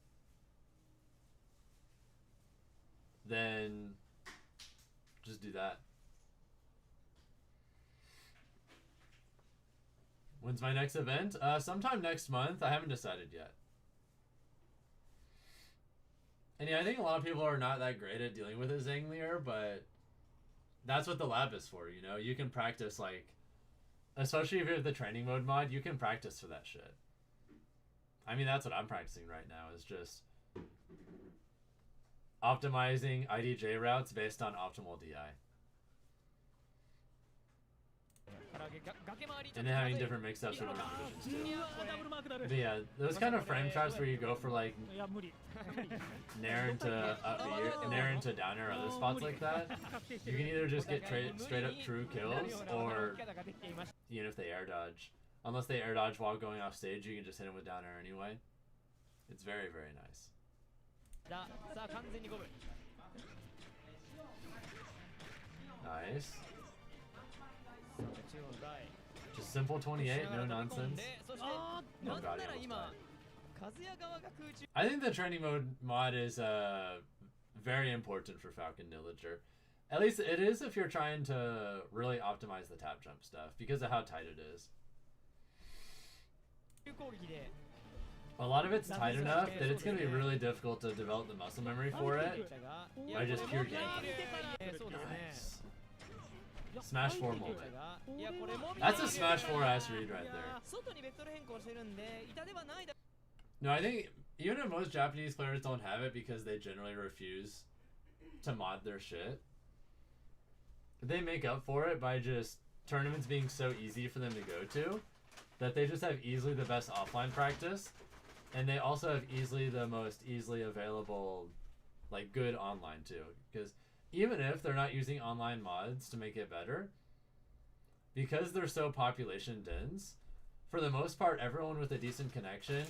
then just do that. When's my next event? Sometime next month. I haven't decided yet. And yeah, I think a lot of people are not that great at dealing with a Zanglier, but that's what the lab is for, you know? You can practice, like, especially if you have the training mode mod, you can practice for that shit. I mean, that's what I'm practicing right now, is just optimizing IDJ routes based on optimal DI. And then having different mix-ups for different divisions too. But yeah, those kind of frame traps where you go for like Nair into Nair into down air or other spots like that, you can either just get straight up true kills, or even if they air dodge. Unless they air dodge while going off stage, you can just hit them with down air anyway. It's very, very nice. Nice. Just simple 28, no nonsense. Oh god, he almost died. I think the training mode mod is very important for Falcon Nillager. At least it is if you're trying to really optimize the tap jump stuff because of how tight it is. A lot of it's tight enough that it's going to be really difficult to develop the muscle memory for it by just pure gameplay. Nice. Smash 4 moment. That's a Smash 4 ass read right there. No, I think even if most Japanese players don't have it because they generally refuse to mod their shit, they make up for it by just tournaments being so easy for them to go to that they just have easily the best offline practice, and they also have easily the most easily available, like, good online too. Because even if they're not using online mods to make it better, because they're so population dense, for the most part, everyone with a decent connection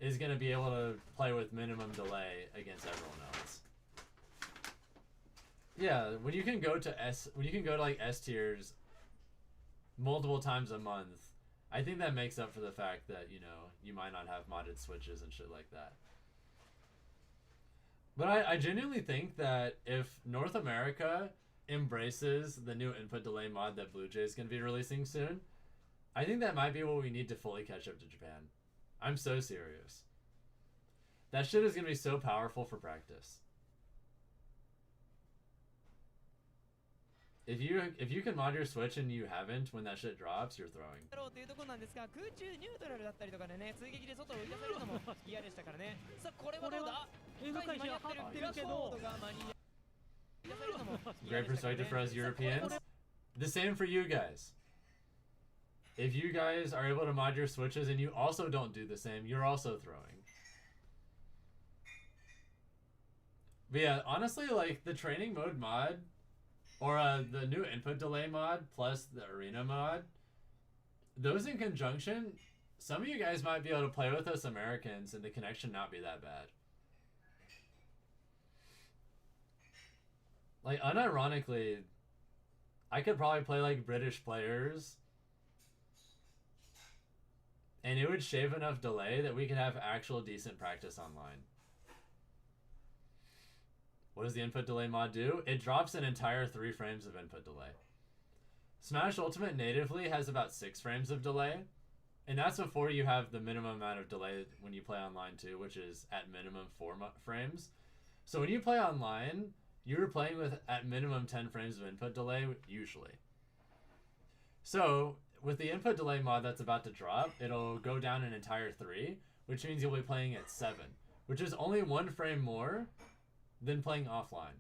is going to be able to play with minimum delay against everyone else. Yeah, when you can go to like S tiers multiple times a month, I think that makes up for the fact that, you know, you might not have modded switches and shit like that. But I genuinely think that if North America embraces the new input delay mod that Blue Jay is going to be releasing soon, I think that might be what we need to fully catch up to Japan. I'm so serious. That shit is going to be so powerful for practice. If you can mod your Switch and you haven't when that shit drops, you're throwing. Great perspective for us Europeans. The same for you guys. If you guys are able to mod your Switches and you also don't do the same, you're also throwing. But yeah, honestly, like the training mode mod, or the new input delay mod plus the arena mod, those in conjunction, some of you guys might be able to play with us Americans and the connection not be that bad. Like, unironically, I could probably play like British players and it would shave enough delay that we could have actual decent practice online. What does the input delay mod do? It drops an entire 3 frames of input delay. Smash Ultimate natively has about 6 frames of delay, and that's before you have the minimum amount of delay when you play online too, which is at minimum 4 frames. So when you play online, you're playing with at minimum 10 frames of input delay, usually. So with the input delay mod that's about to drop, it'll go down an entire 3, which means you'll be playing at 7, which is only 1 frame more than playing offline,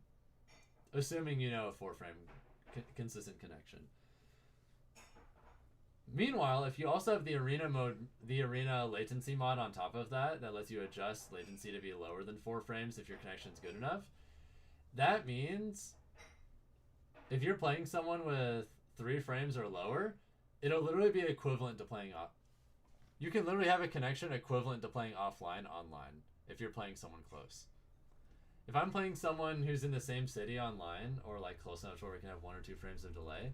assuming you know a 4 frame consistent connection. Meanwhile, if you also have the arena mode, the arena latency mod on top of that, that lets you adjust latency to be lower than 4 frames if your connection's good enough, that means if you're playing someone with 3 frames or lower, it'll literally be equivalent to playing off. You can literally have a connection equivalent to playing offline online if you're playing someone close. If I'm playing someone who's in the same city online, or like close enough where we can have 1 or 2 frames of delay,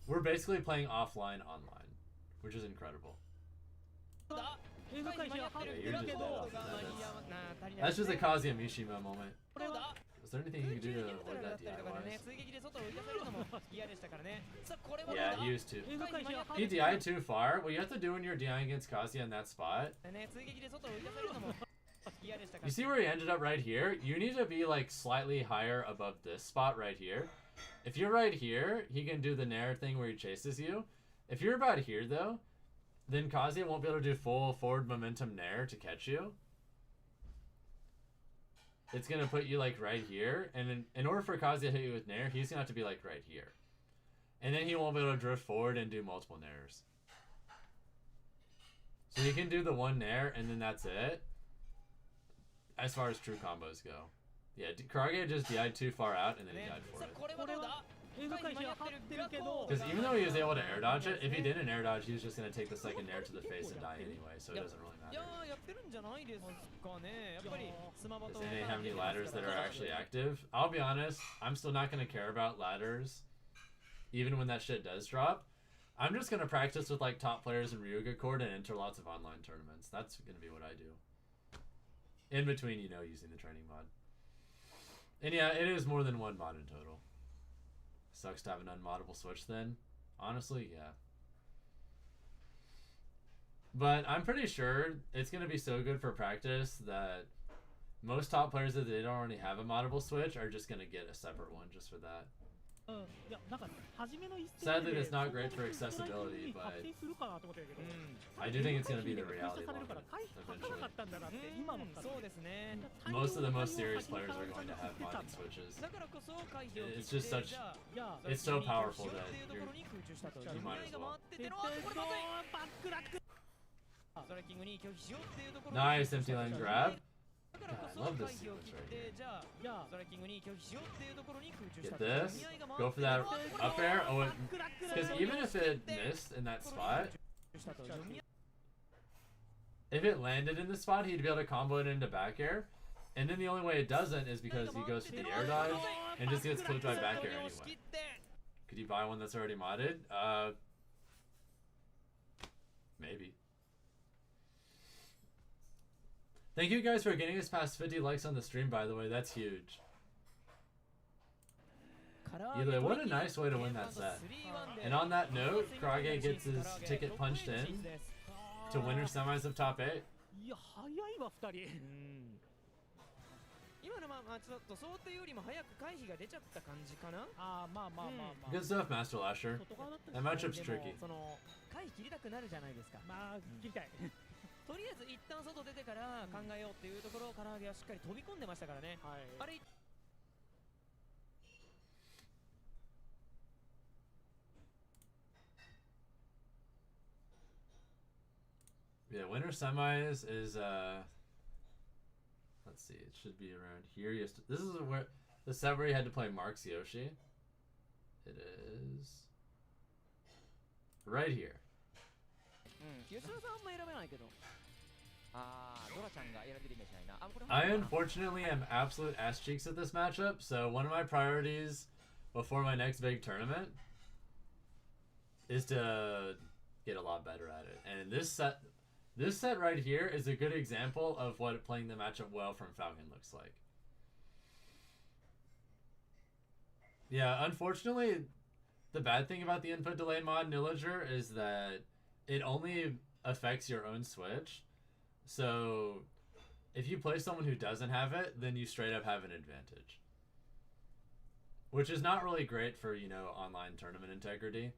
we're basically playing offline online, which is incredible. 映像開始は入って Yeah, るけ you're ど just- 足りない That's just a Kazuya Mishima moment. これは Is there anything you can do 空中で to ニュート avoid ラルだ that ったりとかでね DI wise? 追撃で外を追い出されるのも嫌でしたからねさあこれは Yeah, he used to. 映像開始は He DI'd too far. What you have to do when you're DIing against Kazuya in that spot, ね追撃で外を追い出されるのも嫌でしたから you see where he ended up right here? You need to be like slightly higher above this spot right here. If you're right here, he can do the Nair thing where he chases you. If you're about here though, then Kazuya won't be able to do full forward momentum Nair to catch you. It's gonna put you like right here, and in order for Kazuya to hit you with Nair, he's gonna have to be like right here. And then he won't be able to drift forward and do multiple Nairs. So he can do the one Nair, and then that's it. As far as true combos go. Yeah, Karage just died too far out, and then he ね died for さあ it. これはどうだ 映像開始は入ってるけど Because even though he was able to air dodge it, if he didn't air dodge, he was just gonna take the second Nair to the face and die anyway, so it doesn't really いや matter. やってるんじゃないですかねやっぱりスマバ Does と anyone have any ladders that are actually active? I'll be honest, I'm still not gonna care about ladders, even when that shit does drop. I'm just gonna practice with like top players in Ryuga Court and enter lots of online tournaments. That's gonna be what I do. In between, you know, using the training mod. And yeah, it is more than one mod in total. Sucks to have an unmoddable switch then. Honestly, yeah. But I'm pretty sure it's going to be so good for practice that most top players that they don't already have a moddable switch are just going to get a separate one just for that. うんいやなんか初めの一戦 Sadly, で that's not great そ for んなにストライク accessibility, に発展するかなと思ったけど I do think it's going to be the 回避 reality で封鎖され long るから回避書かな eventually. かったんだなって今のそうですね Most of the most serious players are going to have modded switches. だからこそ回避を It's just such- じゃあ Yeah. It's so powerful っ that ていうところに空中したという you might as 意味合いが well. 回っててのあこれまずいバックラックストライキングに拒否しようっていうところ Nice empty lane grab. だからこそ God, I love this 回避を切 sequence って right here. じゃあいやストライキングに拒否しようっていうところに空中し Get たという this. 意味合いが回 Go って for that ての up air. Oh, it, バックラック because even if it missed in that spot, したという意味合い if it landed in the spot, he'd be able to combo it into back air. And then the only way it doesn't is because he goes to the air dodge and just gets clipped by back air を仕切 anyway. って Could you buy one that's already modded? Maybe. Thank you guys for getting us past 50 likes on the stream, by the way. That's huge. Either what a nice way to win that set. And on that note, Karage gets his ticket punched in to winner semis of top 8. いや早いわ2人今のまあちょっとそうというよりも早く回避が出ちゃった感じかなあーまあまあまあまあ Good stuff, Master Lasher. 外側だった That ら matchup's でも tricky. その回避切りたくなるじゃないですかまあ切りたいとりあえず一旦外出てから考えようっていうところを唐揚げはしっかり飛び込んでましたからねはいあれ Yeah, winner semis is let's see, it should be around here. This is where the set where you had to play Mark's Yoshi. It is right here. 吉田さんあんま選べないけどあードラちゃんが選んでるイメージないなあこれ I unfortunately am absolute ass cheeks at this matchup, so one of my priorities before my next big tournament is to get a lot better at it. And this set right here is a good example of what playing the matchup well from Falcon looks like. Yeah, unfortunately, the bad thing about the input delay mod Nillager is that it only affects your own switch. So if you play someone who doesn't have it, then you straight up have an advantage. Which is not really great for, you know, online tournament integrity.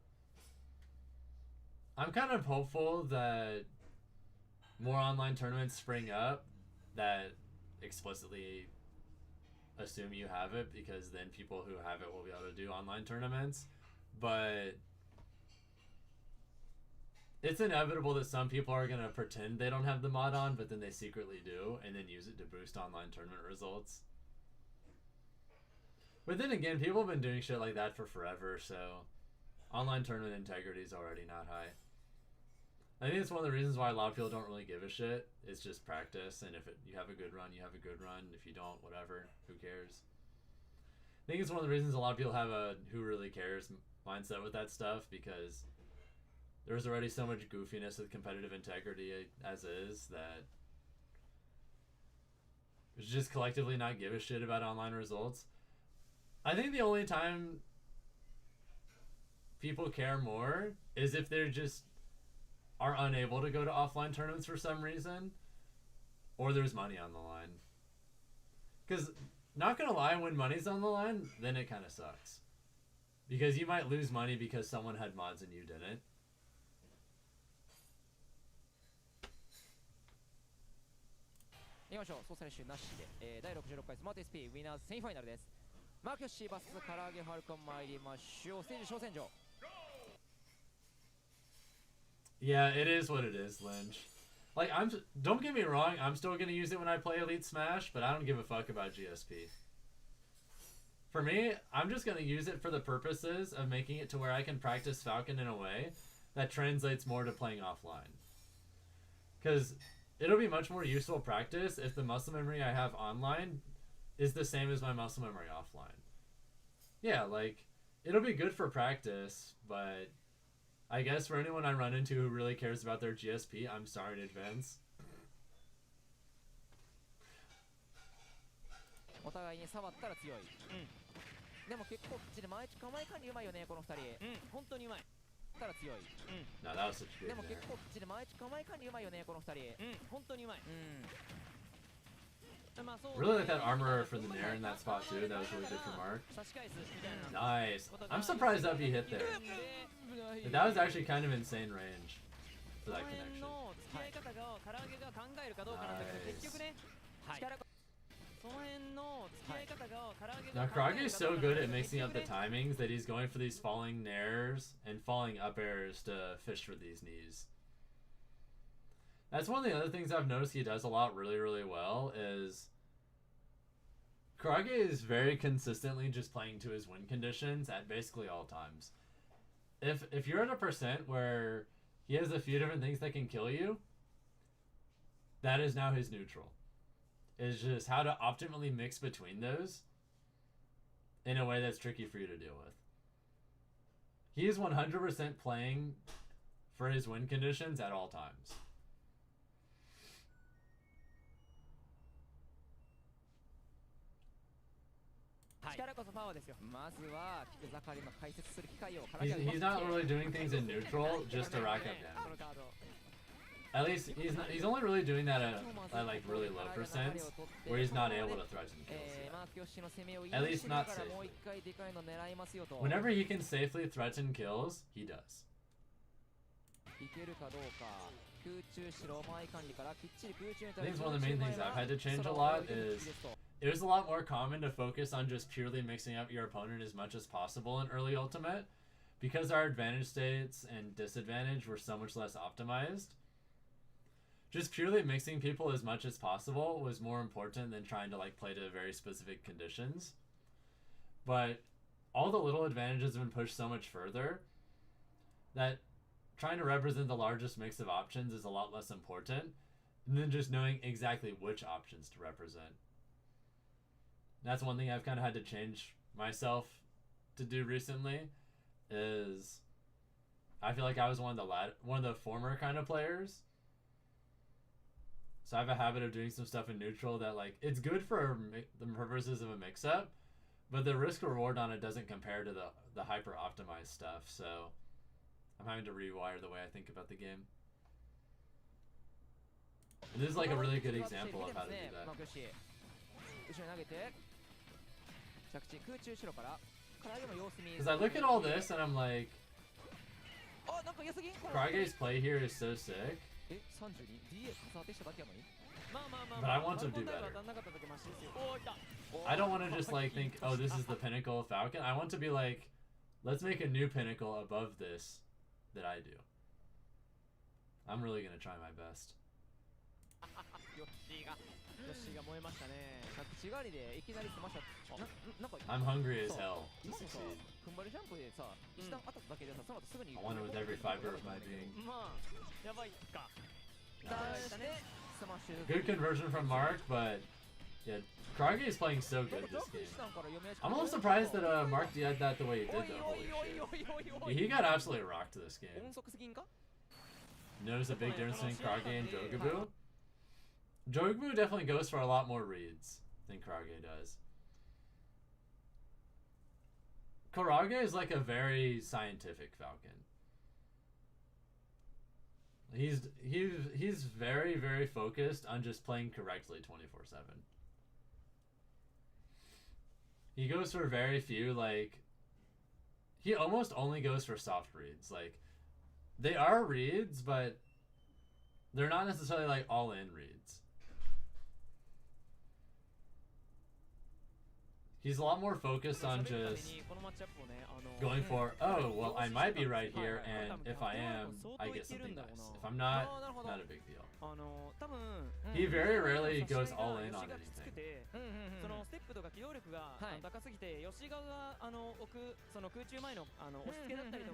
I'm kind of hopeful that more online tournaments spring up that explicitly assume you have it, because then people who have it will be able to do online tournaments. But it's inevitable that some people are going to pretend they don't have the mod on, but then they secretly do, and then use it to boost online tournament results. But then again, people have been doing shit like that for forever, so online tournament integrity is already not high. I think it's one of the reasons why a lot of people don't really give a shit. It's just practice, and if you have a good run, you have a good run. If you don't, whatever, who cares? I think it's one of the reasons a lot of people have a who really cares mindset with that stuff, because there's already so much goofiness with competitive integrity as is that we should just collectively not give a shit about online results. I think the only time people care more is if they're just are unable to go to offline tournaments for some reason, or there's money on the line. Because, not gonna lie, when money's on the line, then it kind of sucks. Because you might lose money because someone had mods and you didn't. いきましょう、操作練習なしで、第66回スマート SP ウィナーズセミファイナルです。マーキョッシー VS 唐揚げファルコン参りましょう。ステージ小戦場。Yeah, it is what it is, Lynch. Like, don't get me wrong, I'm still gonna use it when I play Elite Smash, but I don't give a fuck about GSP. For me, I'm just gonna use it for the purposes of making it to where I can practice Falcon in a way that translates more to playing offline. Because it'll be much more useful practice if the muscle memory I have online is the same as my muscle memory offline. Yeah, like, it'll be good for practice, but I guess for anyone I run into who really cares about their GSP, I'm sorry in advance. お互いに触ったら強い。でも結構こっちで前構え管理うまいよね、この二人。本当にうまい。たら強い。No, that was such a good でも結構こっちで前構え管理うまいよね、この二人。本当にうまい。Really like that armor for the Nair in that spot too. That was really good for Mark. Nice. I'm surprised that he hit there. That was actually kind of insane range for that connection. Nice. Now Karage is so good at mixing up the timings that he's going for these falling nairs and falling up airs to fish for these knees. That's one of the other things I've noticed he does a lot really, really well is Karage is very consistently just playing to his win conditions at basically all times. If you're at a percent where he has a few different things that can kill you, that is now his neutral. It's just how to optimally mix between those in a way that's tricky for you to deal with. He is 100% playing for his win conditions at all times. He's not really doing things in neutral just to rack up damage. At least he's only really doing that at like really low percents where he's not able to threaten kills. At least not safely. Whenever he can safely threaten kills, he does. I think it's one of the main things I've had to change a lot is it was a lot more common to focus on just purely mixing up your opponent as much as possible in early Ultimate because our advantage states and disadvantage were so much less optimized. Just purely mixing people as much as possible was more important than trying to like play to very specific conditions. But all the little advantages have been pushed so much further that trying to represent the largest mix of options is a lot less important than just knowing exactly which options to represent. That's one thing I've kind of had to change myself to do recently is I feel like I was one of the former kind of players. So I have a habit of doing some stuff in neutral that like it's good for the purposes of a mix-up, but the risk reward on it doesn't compare to the hyper optimized stuff. So I'm having to rewire the way I think about the game. And this is like a really good example of how to do that. Because I look at all this and I'm like, Karage's play here is so sick. But I want to do better. I don't want to just like think, oh, this is the pinnacle of Falcon. I want to be like, let's make a new pinnacle above this that I do. I'm really going to try my best. I'm hungry as hell to succeed. I want it with every fiber of my being. Nice. Good conversion from Mark, but Yeah, Karage is playing so good this game. I'm a little surprised that Mark did that the way he did though. Holy shit. Yeah, he got absolutely rocked this game. Notice a big difference between Karage and Jogabu. Jogabu definitely goes for a lot more reads than Karage does. Karage is like a very scientific Falcon. He's very, very focused on just playing correctly 24/7. He goes for very few, like, he almost only goes for soft reads. Like, they are reads, but they're not necessarily like all-in reads. He's a lot more focused on just going for, oh, well, I might be right here, and if I am, I get something nice. If I'm not a big deal. He very rarely goes all in on anything.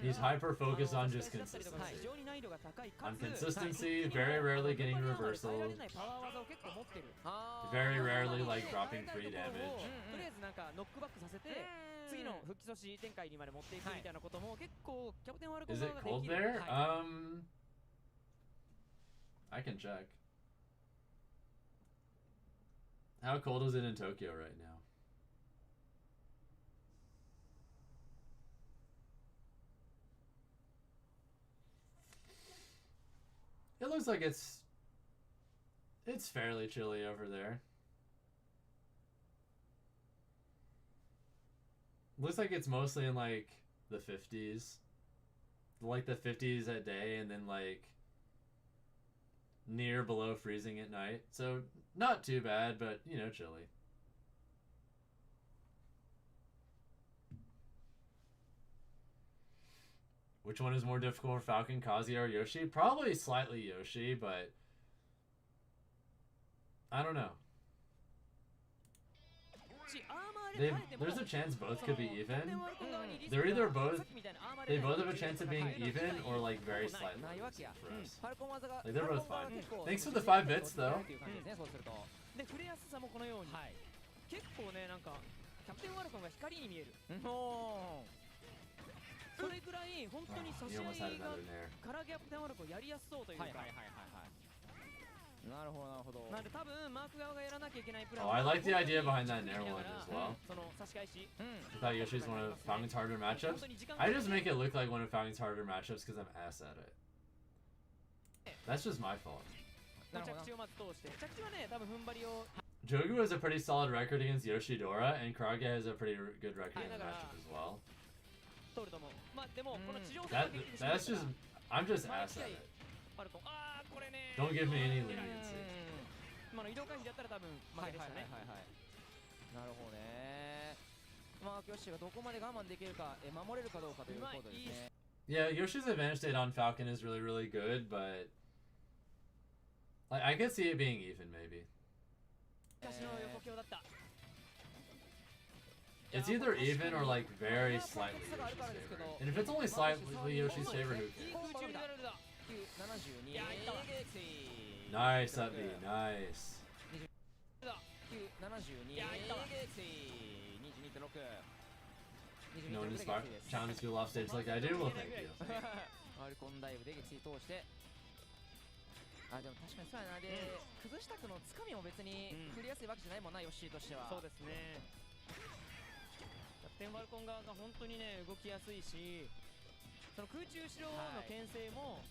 He's hyper focused on just consistency. On consistency, very rarely getting reversals. Very rarely like dropping free damage. Is it cold there? I can check. How cold is it in Tokyo right now? It looks like it's fairly chilly over there. Looks like it's mostly in like the 50s. Like the 50s at day and then like near below freezing at night. So not too bad, but you know, chilly. Which one is more difficult for Falcon, Kazuya, or Yoshi? Probably slightly Yoshi, but I don't know. There's a chance both could be even. They're either both, they both have a chance of being even or like very slightly for us. Like they're both fine. Thanks for the 5 bits though. You almost had another nair. Oh, I like the idea behind that nair one as well. I thought Yoshi's one of Falcon's harder matchups. I just make it look like one of Falcon's harder matchups because I'm ass at it. That's just my fault. Jogu has a pretty solid record against Yoshidora, and Karage has a pretty good record in the matchup as well. That's just, I'm just ass at it. Don't give me any leniency. Yeah, Yoshi's advantage state on Falcon is really, really good, but like I could see it being even maybe. It's either even or like very slightly Yoshi's favor. And if it's only slightly Yoshi's favor, who cares? Nice, up B, nice. No one is challenged to off stage like I do? Well, thank you. あでも確かにそうやなで、崩したくのつかみも別に振りやすいわけじゃないもんな、ヨッシーとしては。そうですね。キャプテンファルコン側が本当にね動きやすいし、その空中後ろの牽制も、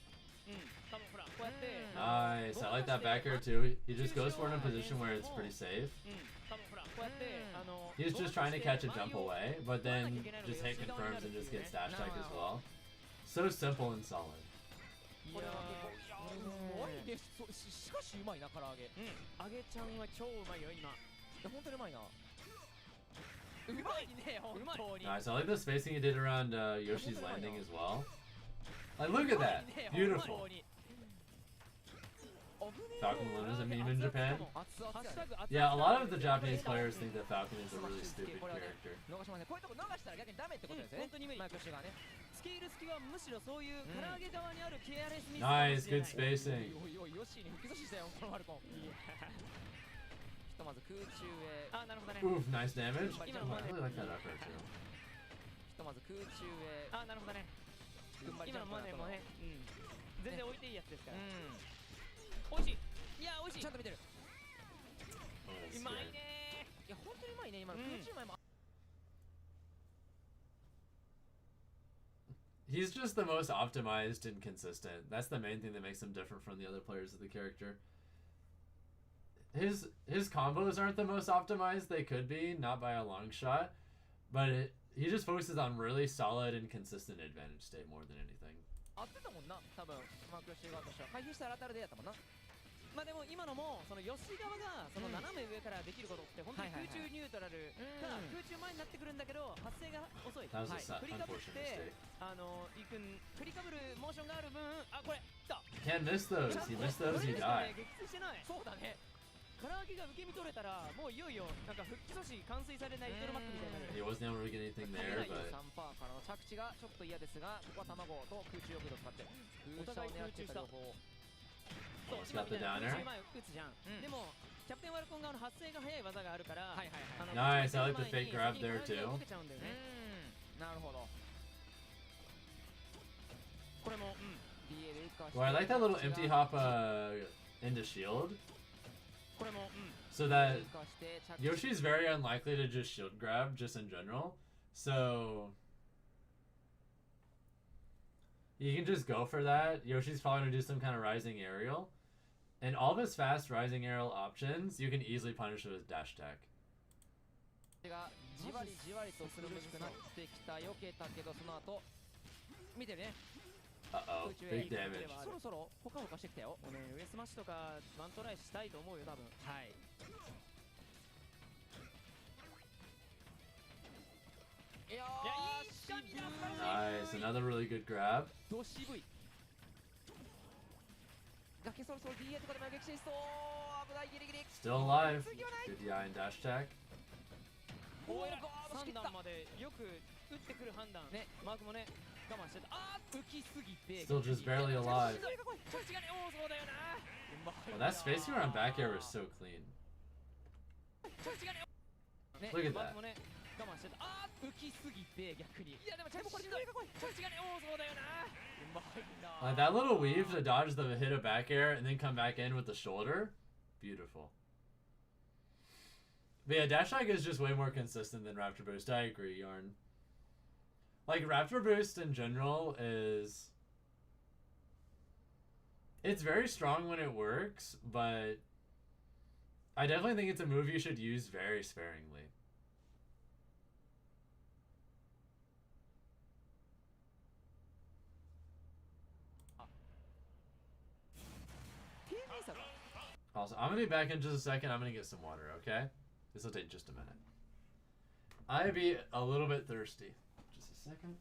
多分ほらこうやって。Nice, I like that back air too. He just goes for it in a position where it's pretty safe. He's just trying to catch a jump away, but then just hit confirms and just gets dash attack as well. So simple and solid. しかしうまいな、唐揚げ。揚げちゃんは超うまいよ、今。本当にうまいな。うまいね、本当に。Nice, I like the spacing he did around Yoshi's landing as well. Like, look at that. Beautiful. Falcon Luna is a meme in Japan. Yeah, a lot of the Japanese players think that Falcon is a really stupid character. Nice, good spacing. とまず空中へ、あ、なるほどね。 Oof, nice damage. I 今のまで really like that up air too. ひとまず空中へ、あ、なるほどね。踏ん張りジャ今のンプの後のマネもね、全然置いていいやつですから。う美味しい。いや、美味しん、い。ちゃんと見てる。 Oh, that's うまい great. ねいや本当にうまいね今の空中前も。 He's just the most optimized and consistent. That's the main thing that makes him different from the other players of the character. His combos aren't the most optimized they could be, not by a long shot, but he just focuses on really solid and consistent advantage state more than anything. 合ってたもんな多分マークしてる側としては回避したら当たるでやったもんな。まあでも今のもその吉側がその斜め上からできることって本当に空中ニュートラルが空中前になってくるんだけど発生が遅い。 That was a sad, 振りかぶっ unfortunate て mistake. 振りかぶるモーションがある分、あこれ来た。 Can't miss those. He missed those, he これでしかね died. 撃墜してない。そうだね。唐揚げが受け身取れたらもういよいよなんか復帰阻止完遂されないリトルマックみたいになる。 He wasn't able to get anything there, but 3%からの着地がちょっと嫌ですが、ここは卵と空中翼を使って空射を狙ってた両方。 almost got the 空 downer. 中前打つじゃん、でもキャプテンワルコン側の発生が早い技があるから、はいはいはい、 Nice, I like the fake grab there too. 受けちゃうんだよね。なるほど。これも、DA で生かして。 Well, I like that little empty hop into shield. これも、So that Yoshi's very unlikely to just shield grab, just in general. So you can just go for that. Yoshi's probably gonna do some kind of rising aerial. And all of his fast rising aerial options, you can easily punish with his dash tech. がじわりじわりと苦しくなってきた。避けたけどその後見てるね。 Uh-oh, big damage. そろそろほかほかしてきたよ。上スマッシュとかワントライしたいと思うよ多分。はい。 Nice, another really good grab. ど渋い。崖そろそろ DA とかでも激しそう。危ないギリギリ。 Still alive. Good DI and dash tech. 3段までよく打ってくる判断。ね、マークもね我慢してた。あー浮きすぎて。 Still just barely alive. 着地がね、おおそうだよな。 Well, that space around back air was so clean. 着地がね。 Look at マー that. クもね我慢してた。あー浮きすぎて逆に。いやでも着地これしんどい。着地がね、おおそうだよな。うまいな。 That little weave to dodge the hit of back air and then come back in with the shoulder. Beautiful. But yeah, dash tag is just way more consistent than Raptor Boost. I agree, Yarn. Like, Raptor Boost in general is... It's very strong when it works, but... I definitely think it's a move you should use very sparingly. Also, I'm going to be back in just a second. I'm going to get some water, okay? This will take just a minute. I be a little bit thirsty. Just a second.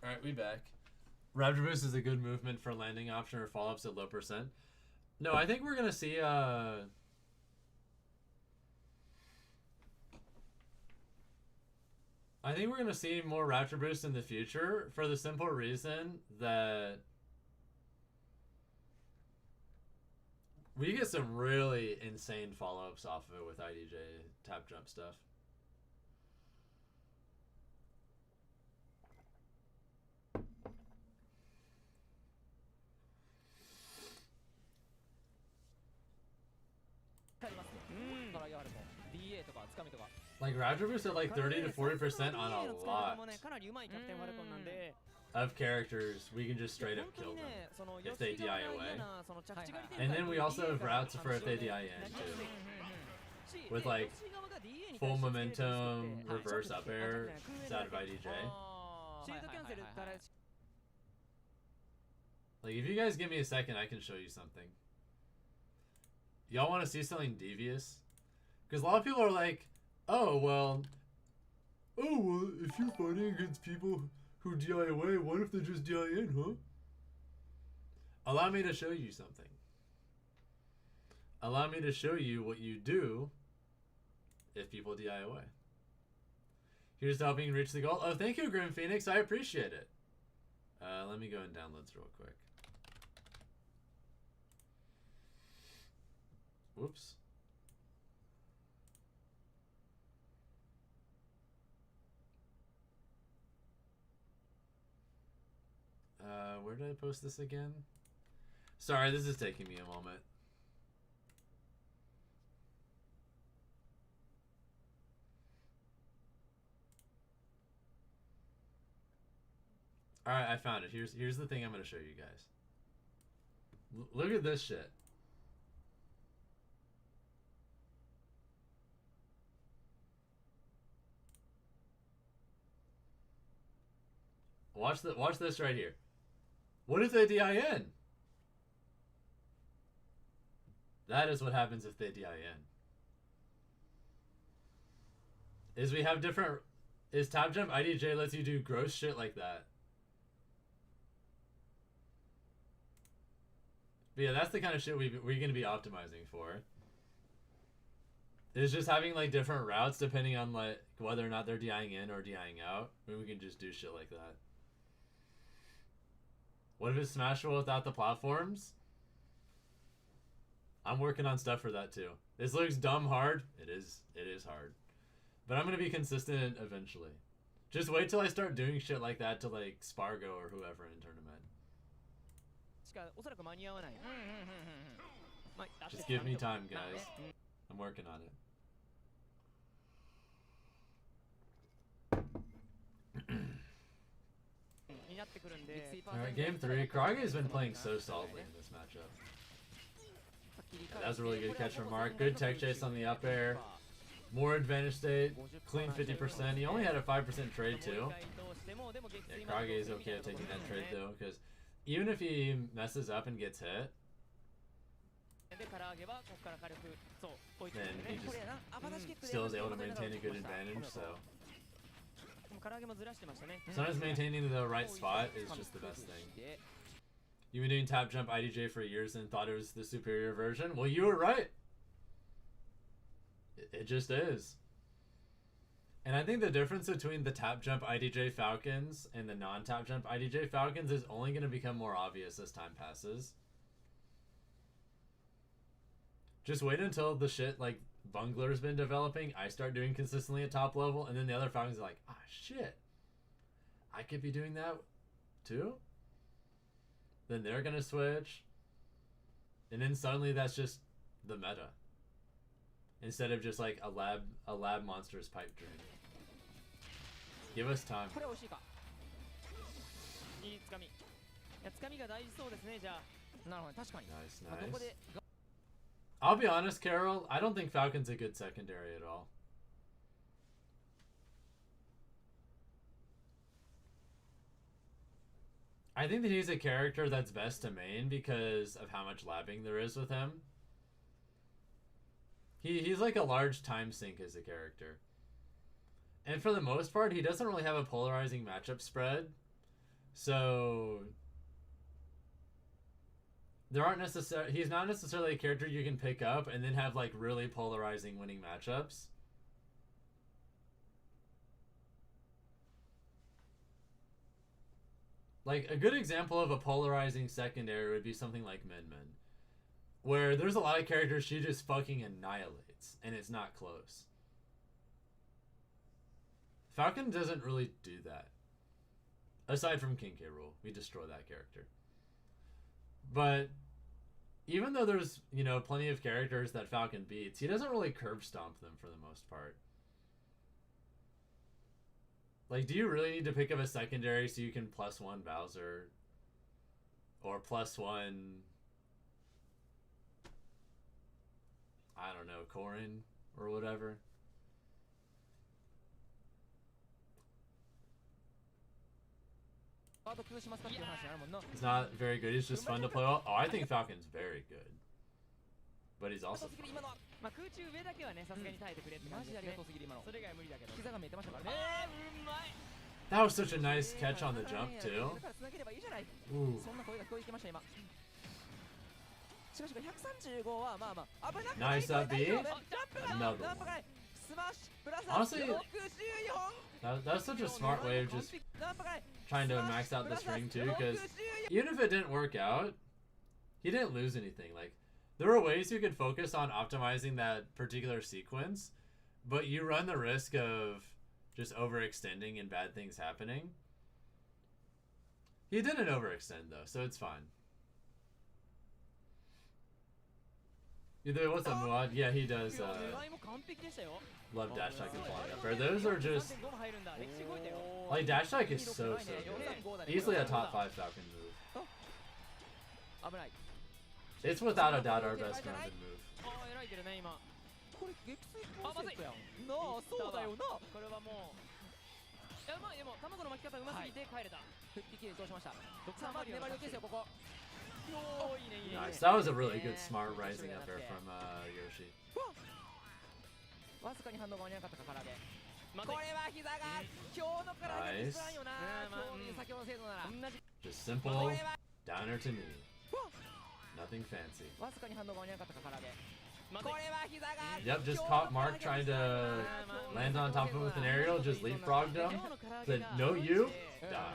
Alright, we back. Raptor Boost is a good movement for landing option or follow-ups at low percent. No, I think we're going to see... I think we're going to see more Raptor Boost in the future for the simple reason that... We get some really insane follow-ups off of it with IDJ tap jump stuff. Like Roger boost at like 30 to 40% on a lot of characters. We can just straight up kill them if they DI away. And then we also have routes for if they DI in too. With like full momentum, reverse up air, out of IDJ. Like if you guys give me a second, I can show you something. Y'all want to see something devious? Because a lot of people are like, oh well, if you're fighting against people who DI away, what if they just DI in, huh? Allow me to show you something. Allow me to show you what you do if people DI away. Here's to helping reach the goal. Oh, thank you, Grim Phoenix. I appreciate it. Let me go in downloads real quick. Whoops. Where did I post this again? Sorry, this is taking me a moment. All right, I found it. Here's the thing I'm going to show you guys. Look at this shit. Watch this right here. What if they DI in? That is what happens if they DI in. Is we have different... Is Tap Jump IDJ lets you do gross shit like that. But yeah, that's the kind of shit we're going to be optimizing for. It's just having like different routes depending on like whether or not they're DIing in or DIing out. I mean, we can just do shit like that. What if it's smashable without the platforms? I'm working on stuff for that too. This looks dumb hard. It is hard. But I'm going to be consistent eventually. Just wait till I start doing shit like that to like Spargo or whoever in tournament. Just give me time, guys. I'm working on it. Alright, game 3. Karage's been playing so solidly in this matchup. That was a really good catch from Mark. Good tech chase on the up air. More advantage state. Clean 50%. He only had a 5% trade too. Yeah, Karage is okay at taking that trade though, because even if he messes up and gets hit, then he just still is able to maintain a good advantage, so... Sometimes maintaining the right spot is just the best thing. You've been doing Tap Jump IDJ for years and thought it was the superior version? Well, you were right. It just is. And I think the difference between the Tap Jump IDJ Falcons and the non-Tap Jump IDJ Falcons is only going to become more obvious as time passes. Just wait until the shit like Bungler's been developing, I start doing consistently at top level, and then the other Falcons are like, ah, shit. I could be doing that too? Then they're going to switch. And then suddenly that's just the meta. Instead of just like a lab monster's pipe dream. Give us time. Nice, nice. I'll be honest, Carol, I don't think Falcon's a good secondary at all. I think that he's a character that's best to main because of how much labbing there is with him. He's like a large time sink as a character. And for the most part, he doesn't really have a polarizing matchup spread. So... he's not necessarily a character you can pick up and then have like really polarizing winning matchups. Like a good example of a polarizing secondary would be something like Min Min. where there's a lot of characters she just fucking annihilates, and it's not close. Falcon doesn't really do that. Aside from King K. Rool, we destroy that character. But even though there's, you know, plenty of characters that Falcon beats, he doesn't really curb stomp them for the most part. Like, do you really need to pick up a secondary so you can +1 Bowser? Or +1... I don't know, Corrin? Or whatever? It's not very good, he's just fun to play. Oh, I think Falcon's very good. But he's also fun. That was such a nice catch on the jump, too. Ooh. Nice up B. Another one. Honestly, that's such a smart way of just trying to max out this ring too, because even if it didn't work out, he didn't lose anything. Like, there are ways you could focus on optimizing that particular sequence, but you run the risk of just overextending and bad things happening. He didn't overextend though, so it's fine. Either what's up, Muad? Yeah, he does love dash attack and flying up air. Those are just like dash attack is so good. Easily a top 5 Falcon move. It's without a doubt our best grounded move. Nice. That was a really good smart rising up air from Yoshi. Nice. Just simple downer to knee. Nothing fancy. Yep, just caught Mark trying to land on top of him with an aerial, just leapfrogged him. Said, no you, die.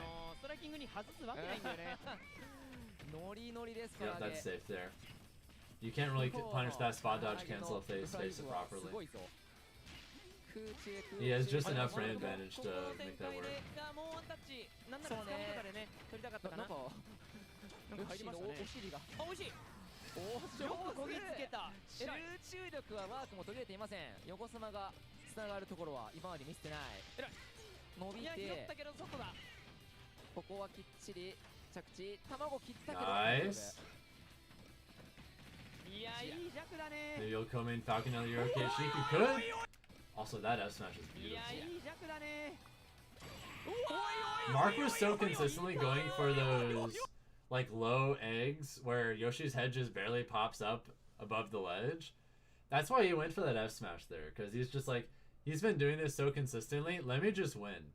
Yep, that's safe there. You can't really punish that spot dodge cancel if they space it properly. He has just enough frame advantage to make that work. Nice. Maybe you'll come in Falcon out of your okay Sheik, you could. Also, that F smash is beautiful. Mark was so consistently going for those like low eggs where Yoshi's head just barely pops up above the ledge. That's why he went for that F smash there, because he's just like, he's been doing this so consistently, let me just win.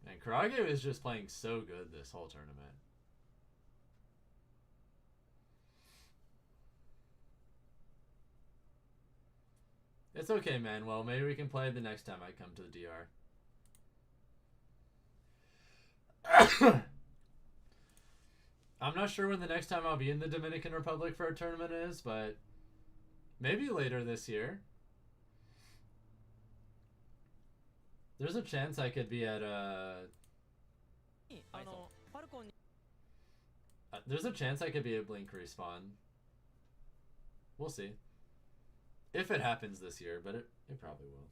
And Karage is just playing so good this whole tournament. It's okay, man. Well, maybe we can play the next time I come to the DR. I'm not sure when the next time I'll be in the Dominican Republic for a tournament is, but maybe later this year. There's a chance I could be at there's a chance I could be at Blink Respawn. We'll see. If it happens this year, but it probably will.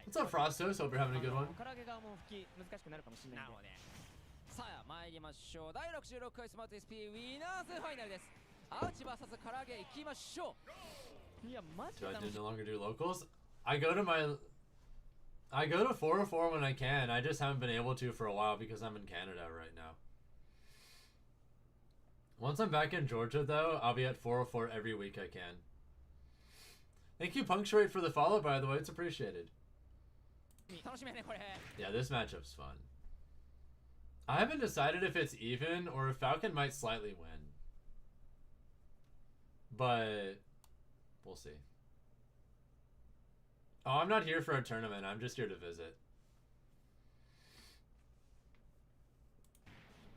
What's up, Frostos? Hope you're having a good one. Do I no longer do locals? I go to 404 when I can. I just haven't been able to for a while because I'm in Canada right now. Once I'm back in Georgia, though, I'll be at 404 every week I can. Thank you, Punctuate, for the follow, by the way. It's appreciated. Yeah, this matchup's fun. I haven't decided if it's even or if Falcon might slightly win. But we'll see. Oh, I'm not here for a tournament. I'm just here to visit.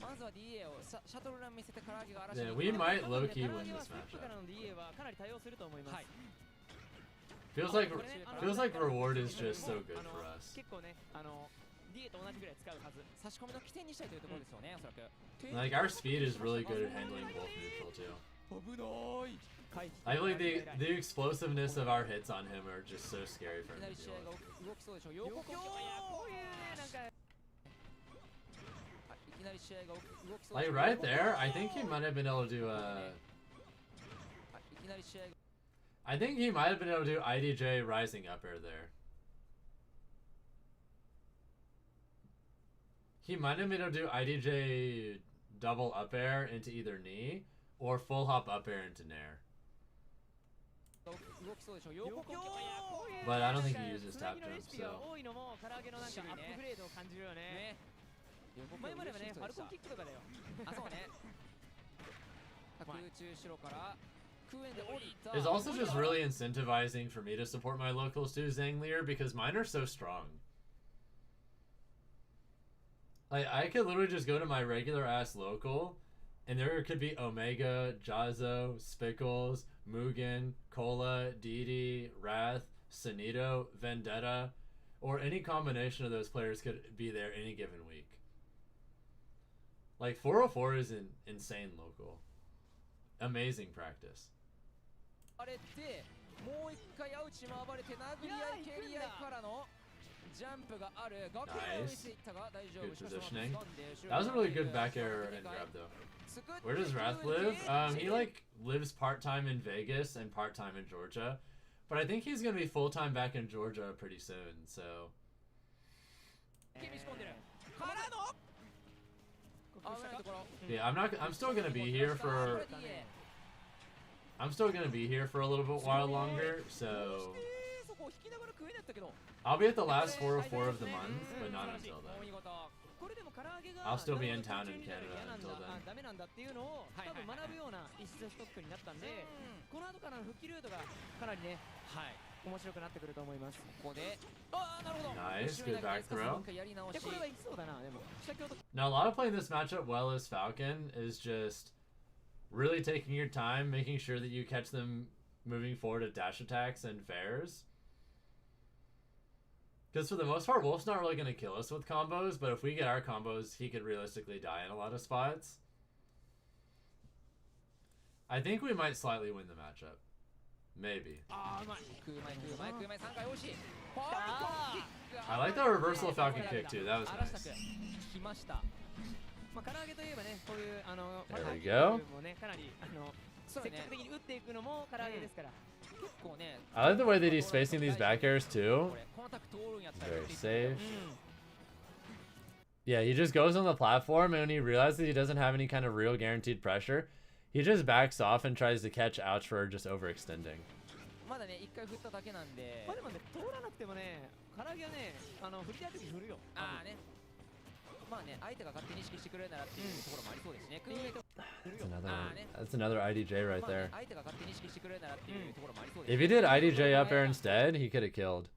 まずは DA をシャトルラン見せて唐揚げが荒らし Yeah, に we might low key 唐揚 win げは this ステップ matchup. からの DA はかなり対応すると思います。Feels like reward is just so good for us. 結構ね、DA と同じぐらい使うはず。差し込みの起点にしたいというところですよね、おそらく。 Like our speed is really good at handling both neutral too. 危ない。 I feel like the explosiveness of our hits on him are just so scary for いき him な to り試 deal 合が with. 動きそうでしょ。横強。いや、こういうね、なんか。いきなり試合が動きそうでし Like ょ。 right there, I think he might have been able to do いきなり試合が I think he might have been able to do IDJ rising up air there. He might have been able to do IDJ double up air into either knee or full hop up air into nair. 動きそうでしょ。横強。 But I don't think he uses tap jump, so 多いのも唐揚げのなんかアップグレードを感じるよね。前まではね、ファルコンキックとかだよ。あ、そうね。空中後ろから空円で降りた。 it's also just really incentivizing for me to support my locals too, Zanglier, because mine are so strong. Like I could literally just go to my regular ass local and there could be Omega, Jazzo, Spickles, Mugen, Cola, Didi, Wrath, Sanito, Vendetta, or any combination of those players could be there any given week. Like 404 is an insane local. Amazing practice. あれでもう一回アウチも暴れて殴り合い蹴り合いからのジャンプがある。崖を見せていったが大丈夫。 Good positioning. That was a really good back air and grab though. 作って Where does Wrath live? He like lives part-time in Vegas and part-time in Georgia. But I think he's gonna be full-time back in Georgia pretty soon, so 厳し込んでるからの危ないところ yeah, I'm still gonna be here for a little bit while longer, so そこを引きながら食えなったけど I'll be at the last 404 of the month, but not until お then. 見事これでも唐揚げが I'll still be in town in Canada until then. ダメなんだっていうのを多分学ぶような一ストックになったんでこの後からの復帰ルートがかなりね面白くなってくると思います。ここでああなるほど Nice, good back throw. やり直しこれはいきそうだなでも先ほど Now, a lot of playing this matchup well as Falcon is just really taking your time, making sure that you catch them moving forward at dash attacks and fairs. Because for the most part, Wolf's not really going to kill us with combos, but if we get our combos, he could realistically die in a lot of spots. I think we might slightly win the matchup. Maybe. ああうまい食うまい食うまい食うまい3回惜しいファルコンキック I like that reversal Falcon kick too. That was 荒下 nice. く来ましたまあ唐揚げといえばねこういう There we go. もねかなり積極的に打っていくのも唐揚げですから結構ね I like the way that he's spacing these back airs too. これコンタクト通るんやったら Very safe. Yeah, he just goes on the platform, and when he realizes he doesn't have any kind of real guaranteed pressure, he just backs off and tries to catch ouch for just overextending. まだね一回振っただけなんでまあでもね通らなくてもね唐揚げはね振りたい時振るよああねまあね相手が勝手に意識してくれるならっていうところもありそうですね That's another IDJ right there. 相手が勝手に意識してくれるならっていうところもありそう If です he did IDJ up air instead, he could have killed.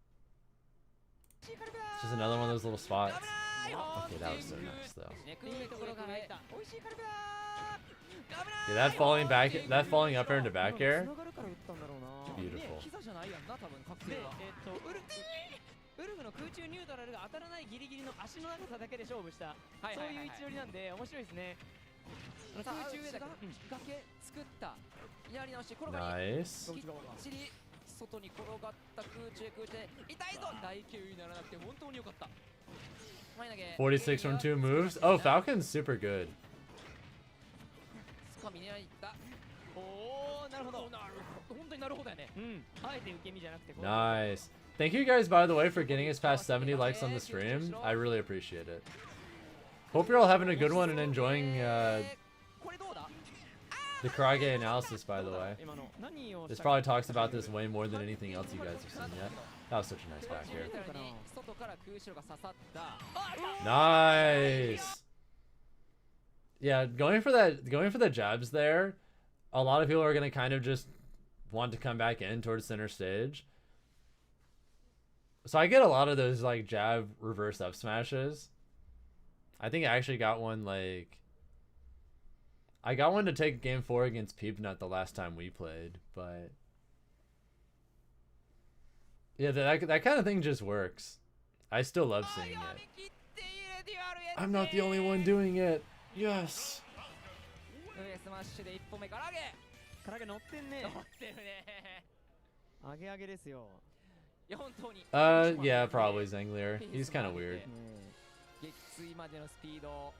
It's just another one of those little spots. Okay, that was so nice though. ね食うところが入った美味しいカルビだ Yeah, that falling up air into back air. 繋がるから打ったんだろうな Beautiful. ね膝じゃないやんな多分確定はウルフの空中ニュートラルが当たらないギリギリの足の長さだけで勝負したそういう位置取りなんで面白いですね空中上だけ崖作ったやり直し転がり Nice. きっちり外に転がった空中で痛いぞ大球にならなくて本当に良かった前投げ46 from 2 moves. Oh, Falcon's super good. つかみに入ったおーなるほど本当になるほどやねあえて受け身じゃなくて Nice. Thank you guys, by the way, for getting us past 70 likes on the stream. I really appreciate it. Hope you're all having a good one and enjoying the Karage analysis, by the way. This probably talks about this way more than anything else you guys have seen yet. That was such a nice back here. Nice. Yeah, going for the jabs there. A lot of people are gonna kind of just want to come back in towards center stage. So I get a lot of those like jab reverse up smashes. I think I actually got one like I got one to take game 4 against Peepnut the last time we played, but yeah, that kind of thing just works. I still love seeing it. I'm not the only one doing it. Yes. 上スマッシュで1本目から揚げ唐揚げ乗ってんね。乗ってるね。揚げ揚げですよ。いや本当に。Yeah, probably Zanglier. He's kind of weird. 撃墜までのスピード。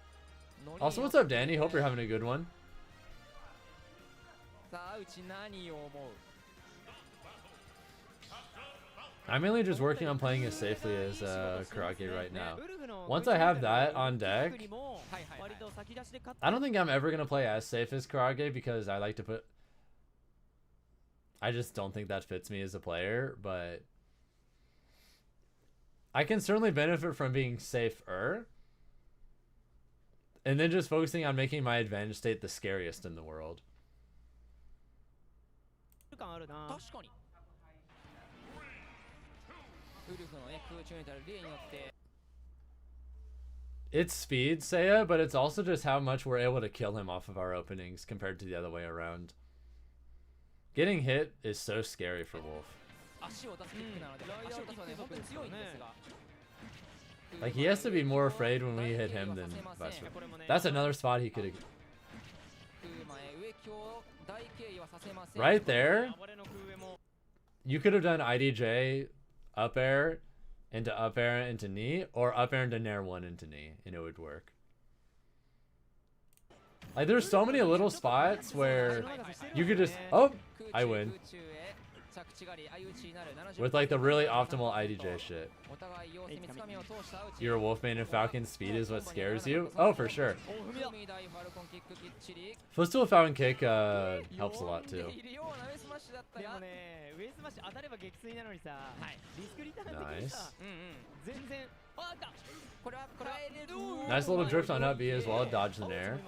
Also, what's up, Danny? Hope you're having a good one. さあうち何を思う I'm mainly just working on playing as safely as Karage right now. Once I have that on deck, I don't think I'm ever going to play as safe as Karage because I like to put... I just don't think that fits me as a player, but... I can certainly benefit from being safer. And then just focusing on making my advantage state the scariest in the world. 確かにウルフのね空中に至る例によって It's speed, Seiya, but it's also just how much we're able to kill him off of our openings compared to the other way around. Getting hit is so scary for Wolf. 足を出すキックなので足を出すのはね本当に強いんですが Like, he has to be more afraid when we hit him than vice versa. That's another spot he could have... Right there, you could have done IDJ up air into knee, or up air into nair 1 into knee, and it would work. Like, there's so many little spots where you could just... Oh, I win. With like the really optimal IDJ shit. Your Wolfman and Falcon speed is what scares you? Oh, for sure. Footstool Falcon kick helps a lot too. Nice. Nice little drift on up B as well, dodge the nair.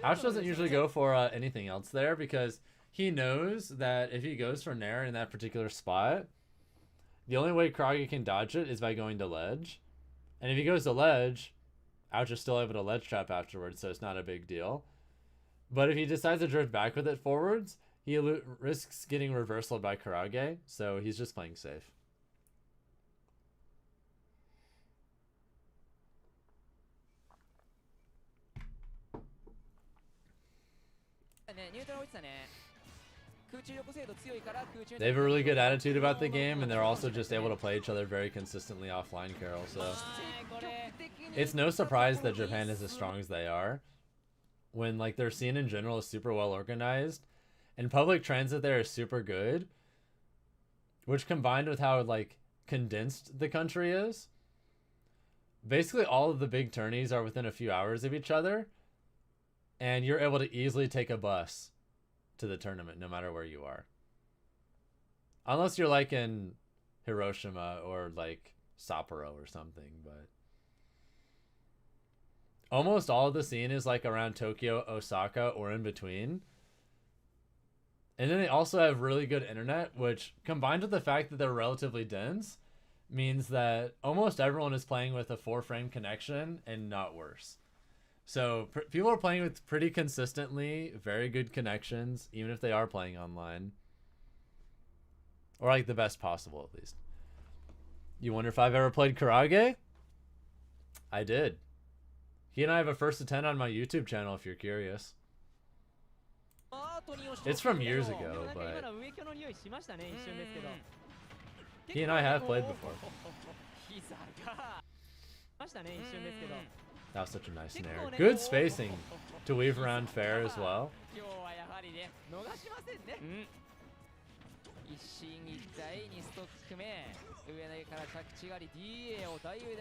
Ash doesn't usually go for anything else there because he knows that if he goes for nair in that particular spot, the only way Karage can dodge it is by going to ledge. And if he goes to ledge, Ouch is still able to ledge trap afterwards, so it's not a big deal. But if he decides to drift back with it forwards, he risks getting reversal by Karage, so he's just playing safe. They have a really good attitude about the game, and they're also just able to play each other very consistently offline, Carol, so it's no surprise that Japan is as strong as they are. When like their scene in general is super well organized, and public transit there is super good, which combined with how like condensed the country is, basically all of the big tourneys are within a few hours of each other, and you're able to easily take a bus to the tournament no matter where you are. Unless you're like in Hiroshima or like Sapporo or something, but almost all of the scene is like around Tokyo, Osaka, or in between. And then they also have really good internet, which combined with the fact that they're relatively dense means that almost everyone is playing with a 4-frame connection and not worse. So people are playing with pretty consistently very good connections, even if they are playing online. Or like the best possible, at least. You wonder if I've ever played Karage? I did. He and I have a first to 10 on my YouTube channel, if you're curious. It's from years ago, but he and I have played before. That was such a nice snare. Good spacing to weave around fair as well.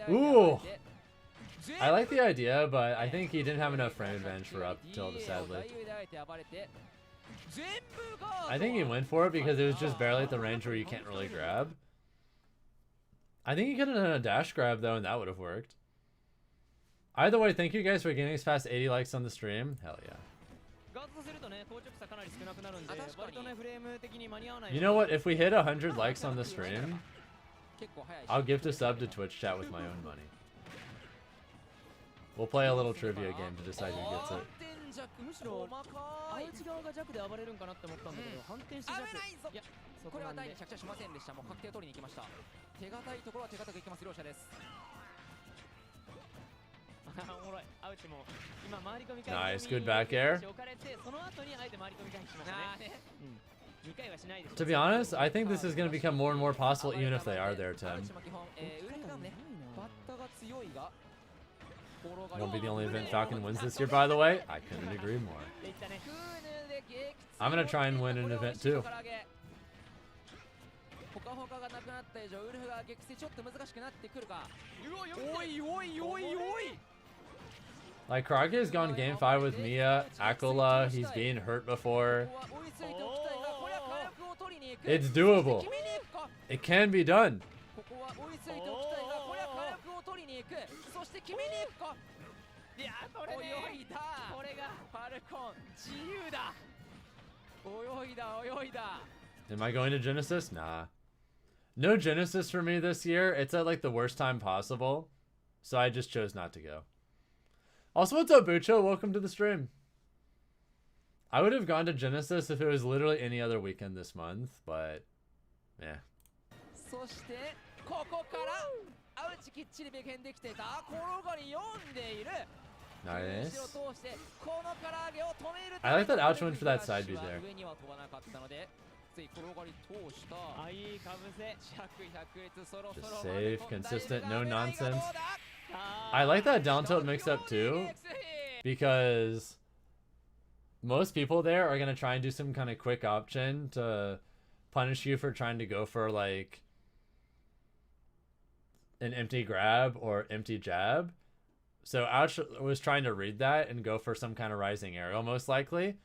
Ooh! I like the idea, but I think he didn't have enough frame advantage for up tilde, sadly. I think he went for it because it was just barely at the range where you can't really grab. I think he could have done a dash grab though, and that would have worked. Either way, thank you guys for getting us past 80 likes on the stream. Hell yeah. You know what? If we hit 100 likes on the stream, I'll gift a sub to Twitch chat with my own money. We'll play a little trivia game to decide who gets it. 弱むしろ細かい内側が弱で暴れるんかなって思ったんだけど、反転して弱。危ないぞ。いやこれは台に着地しませんでした。もう確定取りに行きました。手堅いところは手堅くいきます両者です。おもろい。アウチも今回り込み返 Nice, good back air. 置かれてその後にあえて回り込み返しましたね。2回はしないでしょ。 To be honest, I think this is going to become more and more possible even if they are there, Tim. アウチも基本上がねバッタが強いが Won't be the only event Falcon wins this year, by the way. I couldn't agree more. I'm going to try and win an event too. Like, Karage has gone game 5 with Mia, Akola, he's been hurt before. It's doable. It can be done. そして決めに行くか。いやこれね泳いだ。これがファルコン自由だ。泳いだ。Am I going to Genesis? Nah. No Genesis for me this year. It's at like the worst time possible. So I just chose not to go. Also, what's up, Bucho? Welcome to the stream. I would have gone to Genesis if it was literally any other weekend this month, but yeah. そしてここからアウチきっちりベケンできてた。転がり読んでいる。 Nice. 後ろ通してこの唐揚げを止める。 I like that Ouch went for that side B there. 上には飛ばなかったのでつい転がり通した。あいいかぶせ。100率そろそろ Just safe, consistent, no nonsense. I like that down tilt mix up too, because most people there are going to try and do some kind of quick option to punish you for trying to go for like an empty grab or empty jab. So Ouch was trying to read that and go for some kind of rising aerial most likely.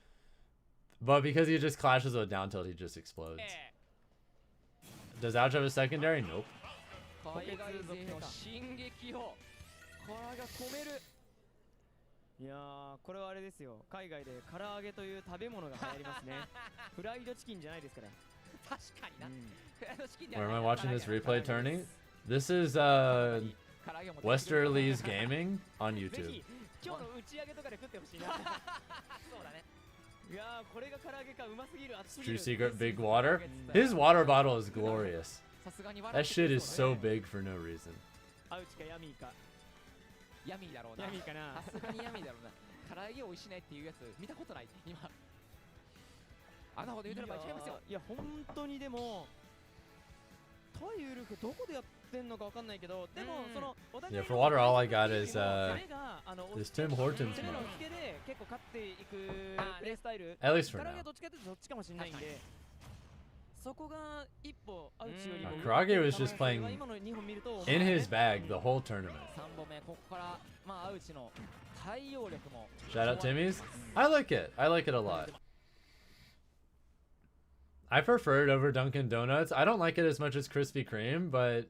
But because he just clashes with down tilt, he just explodes. Does Ouch have a secondary? Nope. いやーこれはあれですよ。海外で唐揚げという食べ物が流行りますね。フライドチキンじゃないですから。確かにな。フライドチキンじゃない。 Where am I watching this replay turning? This is Westerly's Gaming on YouTube. 今日の打ち上げとかで食ってほしいな。そうだね。いやーこれが唐揚げかうますぎる。 True secret, big water. His water bottle is glorious. That shit is so big for no reason. アウチかヤミーか。ヤミーだろうな。ヤミーかな。さすがにヤミーだろうな。唐揚げ美味しないっていうやつ見たことない今。あんなこと言うてれば違いますよ。いや本当にでもタイウルフどこでやってんのかわかんないけど、でもその Yeah, for water, all I got is this Tim Hortons mug. 結構勝っていくプレースタイル。 At least for 唐揚げ now. どっちかっていうとそっちかもしれないんで。そこが一歩アウチよりも。Karage was just playing in his bag the whole tournament. 3本目ここからまあアウチの対応力も。 Shout out Timmy's. I like it. I like it a lot. I prefer it over Dunkin' Donuts. I don't like it as much as Krispy Kreme, but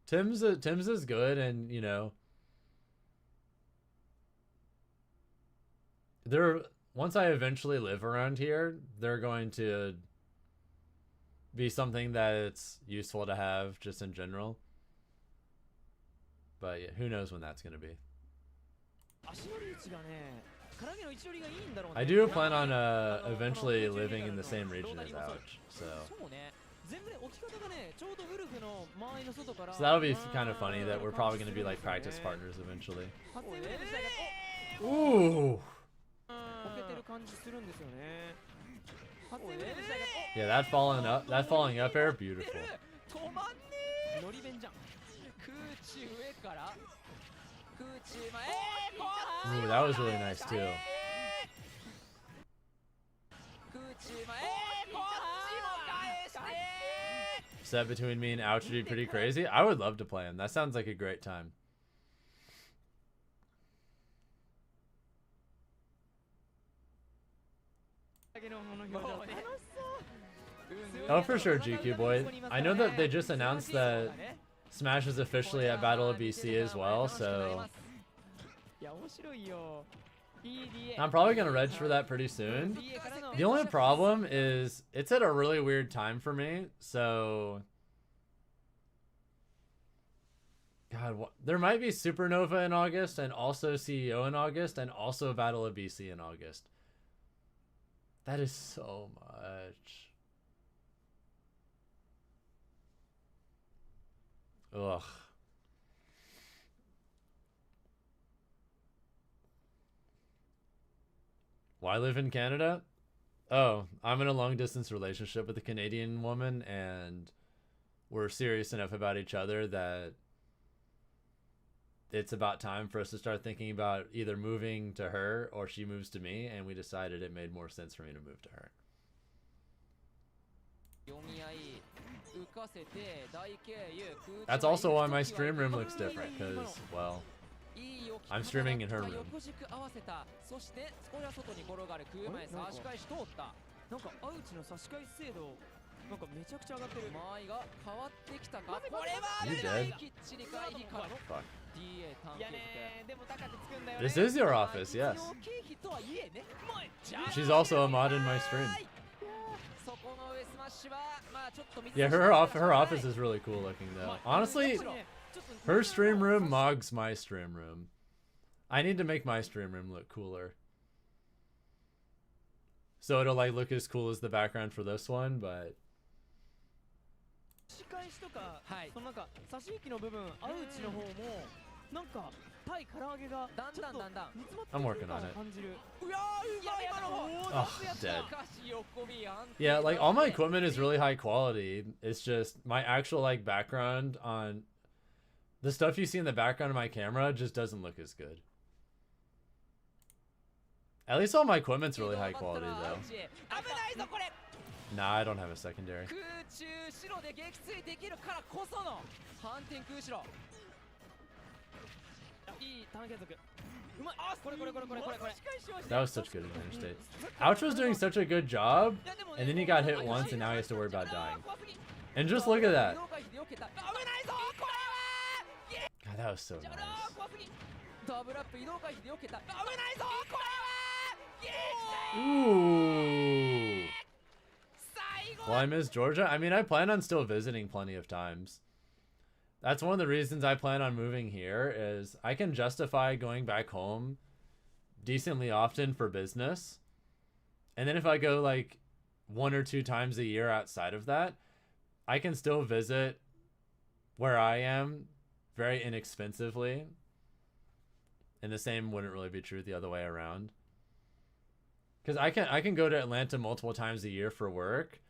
Tim's is good, and you know, once I eventually live around here, they're going to be something that it's useful to have just in general. But yeah, who knows when that's going to be. I do plan on eventually living in the same region as Ouch, so that'll be kind of funny that we're probably going to be like practice partners eventually. Ooh. Yeah, that falling up air, beautiful. Ooh, that was really nice too. Set between me and Ouch would be pretty crazy. I would love to play him. That sounds like a great time. Oh, for sure, GQ boy. I know that they just announced that Smash is officially at Battle of BC as well, so I'm probably gonna reg for that pretty soon. The only problem is it's at a really weird time for me, so God, God, there might be Supernova in August, and also CEO in August, and also Battle of BC in August. That is so much. Ugh. Why live in Canada? Oh, I'm in a long distance relationship with a Canadian woman, and we're serious enough about each other that it's about time for us to start thinking about either moving to her or she moves to me, and we decided it made more sense for me to move to her. That's also why my stream room looks different, because, well, I'm streaming in her room. なんかめちゃくちゃ上がってる。間合いが変わってきたか。これは危ない。きっちり回避か。DA 探検で。でも高くつくんだよね。This is your office, yes. She's also a mod in my stream. Yeah, her office is really cool looking though. Honestly, her stream room mugs my stream room. I need to make my stream room look cooler. So it'll like look as cool as the background for this one, but 仕返しとか、そのなんか差し引きの部分、アウチの方もなんか対唐揚げがだんだんだんだん煮詰まってる感じる。うわー、今の方。Oh, dead. Yeah, like all my equipment is really high quality. It's just my actual like background on the stuff you see in the background of my camera just doesn't look as good. At least all my equipment's really high quality though. Nah, I don't have a secondary. That was such good advantage state. Ouch was doing such a good job, and then he got hit once, and now he has to worry about dying. And just look at that. God, that was so nice. Ooh. Well, I miss Georgia. I mean, I plan on still visiting plenty of times. That's one of the reasons I plan on moving here, is I can justify going back home decently often for business. And then if I go like 1 or 2 times a year outside of that, I can still visit where I am very inexpensively. And the same wouldn't really be true the other way around. Because I can go to Atlanta multiple times a year for work,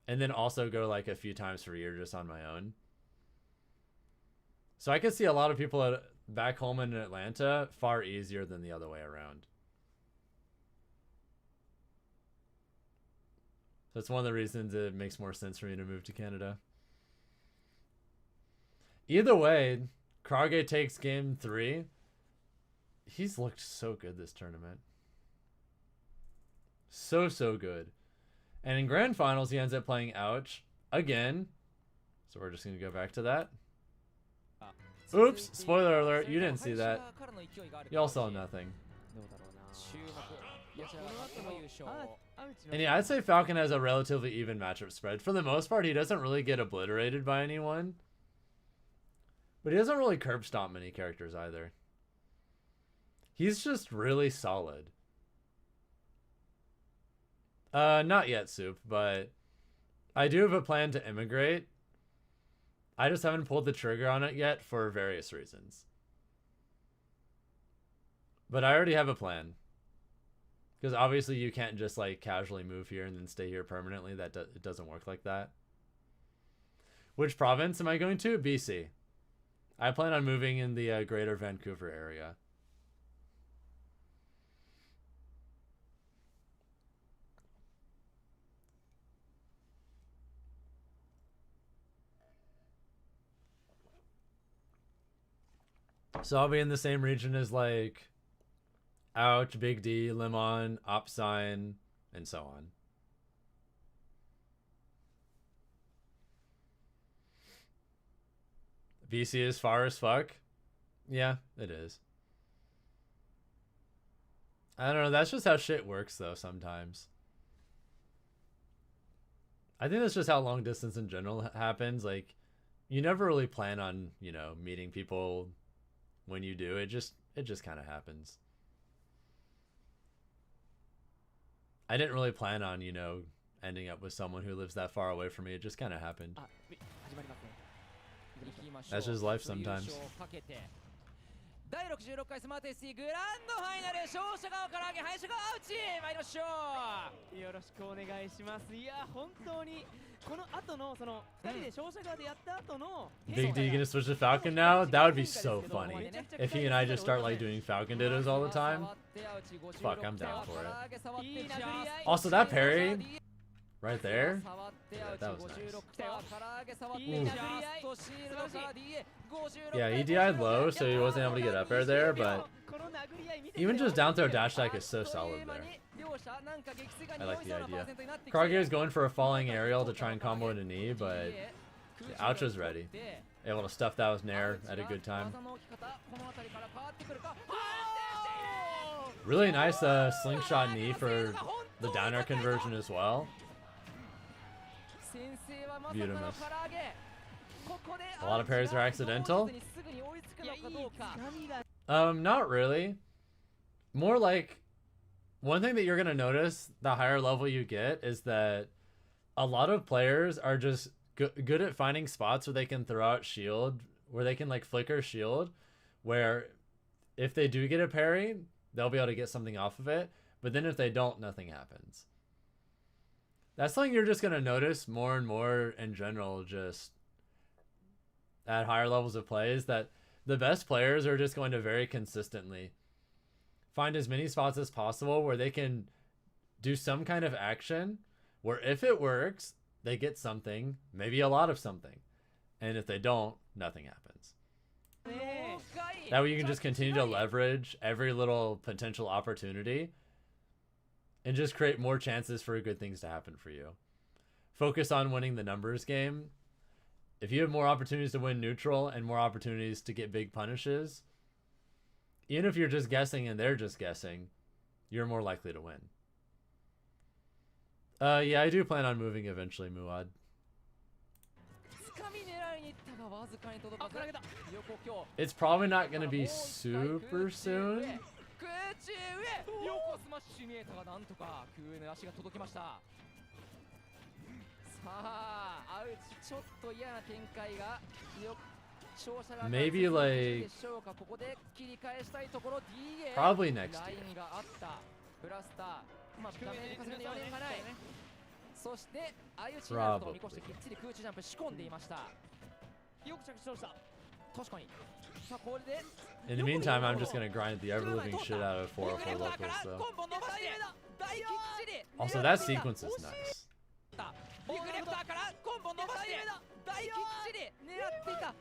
and then also go like a few times per year just on my own. So I can see a lot of people back home in Atlanta far easier than the other way around. That's one of the reasons it makes more sense for me to move to Canada. Either way, Krage takes game 3. He's looked so good this tournament. So good. And in grand finals, he ends up playing Ouch again. So we're just going to go back to that. Oops, spoiler alert, you didn't see that. Y'all saw nothing. And yeah, I'd say Falcon has a relatively even matchup spread. For the most part, he doesn't really get obliterated by anyone. But he doesn't really curb stomp many characters either. He's just really solid. Not yet, Soup, but I do have a plan to immigrate. I just haven't pulled the trigger on it yet for various reasons. But I already have a plan. Because obviously you can't just like casually move here and then stay here permanently. It doesn't work like that. Which province am I going to? BC. I plan on moving in the greater Vancouver area. So I'll be in the same region as like Ouch, Big D, Lemon, Opsign, and so on. BC is far as fuck. Yeah, it is. I don't know, that's just how shit works though sometimes. I think that's just how long distance in general happens. Like, you never really plan on, you know, meeting people when you do. It just kind of happens. I didn't really plan on, you know, ending up with someone who lives that far away from me. It just kind of happened. That's just life sometimes. 第66回スマート SC グランドファイナル勝者側から揚げ敗者側アウチ参りましょう。よろしくお願いします。いや本当にこの後のその2人で勝者側でやった後の Big D gonna switch to Falcon now? That would be so funny. If he and I just start like doing Falcon dittos all the time. Fuck, I'm down for it. Also, that parry right there. Yeah, that was nice. Yeah, he DI'd low, so he wasn't able to get up air there, but even just down throw dash attack is so solid there. I like the idea. Karage is going for a falling aerial to try and combo into knee, but yeah, Ouch was ready. Able to stuff that with Nair at a good time. Really nice slingshot knee for the down air conversion as well. Beautiful. A lot of parries are accidental. Not really. More like, one thing that you're gonna notice the higher level you get is that a lot of players are just good at finding spots where they can throw out shield, where they can like flicker shield, where if they do get a parry, they'll be able to get something off of it, but then if they don't, nothing happens. That's something you're just going to notice more and more in general, just at higher levels of play, is that the best players are just going to very consistently find as many spots as possible where they can do some kind of action where if it works, they get something, maybe a lot of something. And if they don't, nothing happens. That way you can just continue to leverage every little potential opportunity and just create more chances for good things to happen for you. Focus on winning the numbers game. If you have more opportunities to win neutral and more opportunities to get big punishes, even if you're just guessing and they're just guessing, you're more likely to win. Yeah, I do plan on moving eventually, Muad. It's probably not going to be super soon. Maybe like probably next year. Probably. In the meantime, I'm just gonna grind the ever-living shit out of 404 locals, so. Also, that sequence is nice.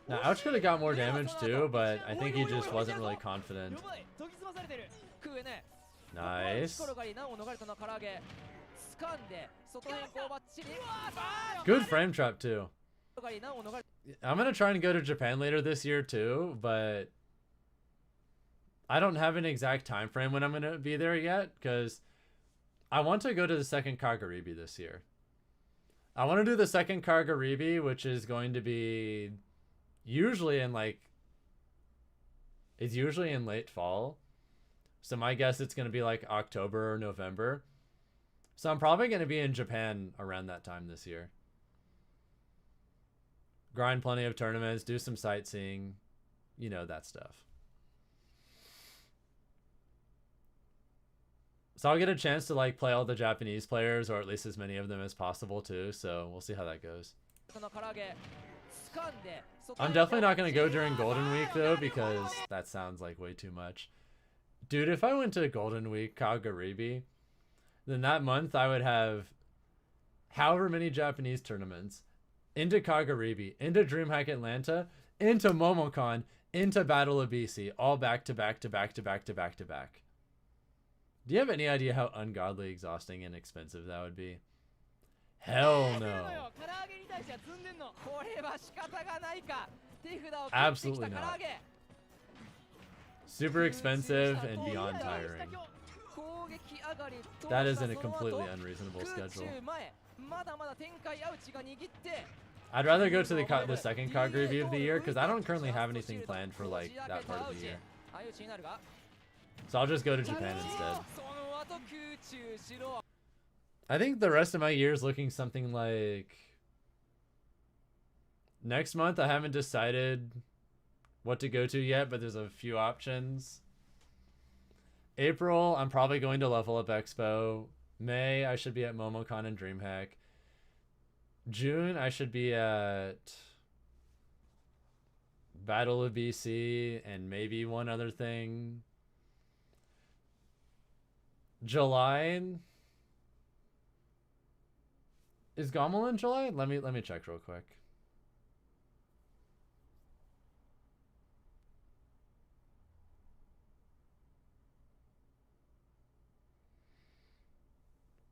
Now, Ouch could have got more damage too, but I think he just wasn't really confident. Nice. Good frame trap too. I'm gonna try and go to Japan later this year too, but I don't have an exact time frame when I'm gonna be there yet, because I want to go to the second Kagaribi this year. I want to do the second Kagaribi, which is going to be usually in like, it's usually in late fall. So my guess it's going to be like October or November. So I'm probably going to be in Japan around that time this year. Grind plenty of tournaments, do some sightseeing, you know, that stuff. So I'll get a chance to like play all the Japanese players, or at least as many of them as possible too, so we'll see how that goes. I'm definitely not going to go during Golden Week though, because that sounds like way too much. Dude, if I went to Golden Week Kagaribi, then that month I would have however many Japanese tournaments, into Kagaribi, into DreamHack Atlanta, into Momocon, into Battle of BC, all back to back to back to back to back to back. Do you have any idea how ungodly exhausting and expensive that would be? Hell no. Absolutely not. Super expensive and beyond tiring. That is in a completely unreasonable schedule. I'd rather go to the second COG review of the year because I don't currently have anything planned for like that part of the year. So I'll just go to Japan instead. I think the rest of my year is looking something like next month. I haven't decided what to go to yet, but there's a few options. April, I'm probably going to Level Up Expo. May, I should be at MomoCon and DreamHack. June, I should be at Battle of BC and maybe one other thing. July, is Gommel in July? Let me check real quick.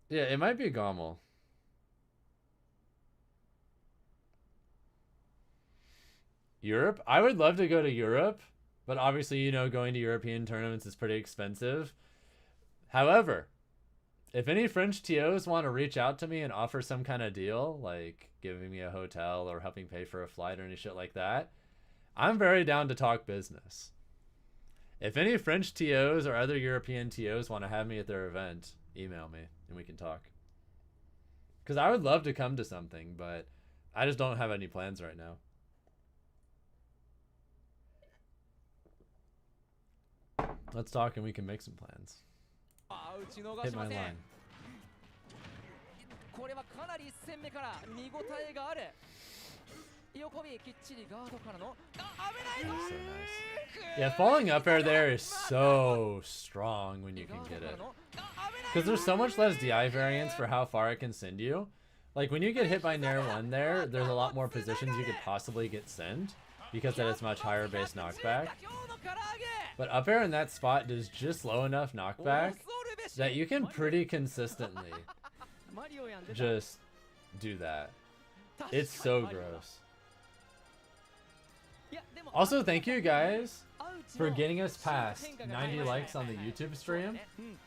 Yeah, it might be Gommel. Europe? I would love to go to Europe, but obviously, you know, going to European tournaments is pretty expensive. However, if any French TOs want to reach out to me and offer some kind of deal, like giving me a hotel or helping pay for a flight or any shit like that, I'm very down to talk business. If any French TOs or other European TOs want to have me at their event, email me and we can talk. Because I would love to come to something, but I just don't have any plans right now. Let's talk and we can make some plans. Hit my line. So nice. Yeah, falling up air there is so strong when you can get it. Because there's so much less DI variance for how far it can send you. Like when you get hit by Nair 1 there, there's a lot more positions you could possibly get sent because that is much higher base knockback. But up air in that spot does just low enough knockback that you can pretty consistently just do that. It's so gross. Also, thank you guys for getting us past 90 likes on the YouTube stream.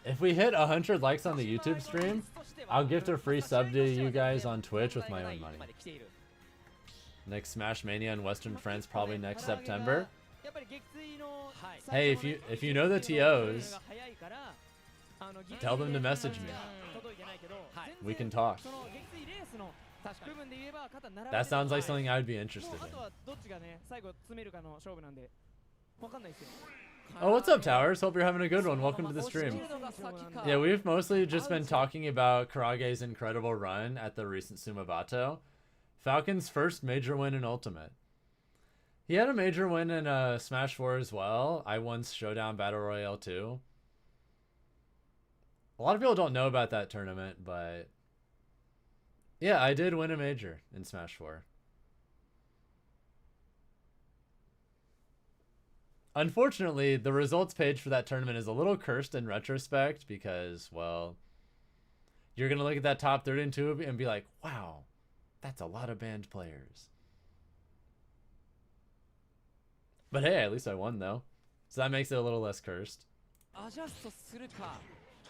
If we hit 100 likes on the YouTube stream, I'll gift a free sub to you guys on Twitch with my own money. Next Smash Mania in Western France probably next September. Hey, if you know the TOs, tell them to message me. We can talk. That sounds like something I would be interested in. Oh, what's up, Towers? Hope you're having a good one. Welcome to the stream. Yeah, we've mostly just been talking about Karage's incredible run at the recent Sumabato. Falcon's first major win in Ultimate. He had a major win in Smash 4 as well. I won Showdown Battle Royale 2. A lot of people don't know about that tournament, but yeah, I did win a major in Smash 4. Unfortunately, the results page for that tournament is a little cursed in retrospect because, well, you're going to look at that top 32 and be like, wow, that's a lot of banned players. But hey, at least I won though. So that makes it a little less cursed.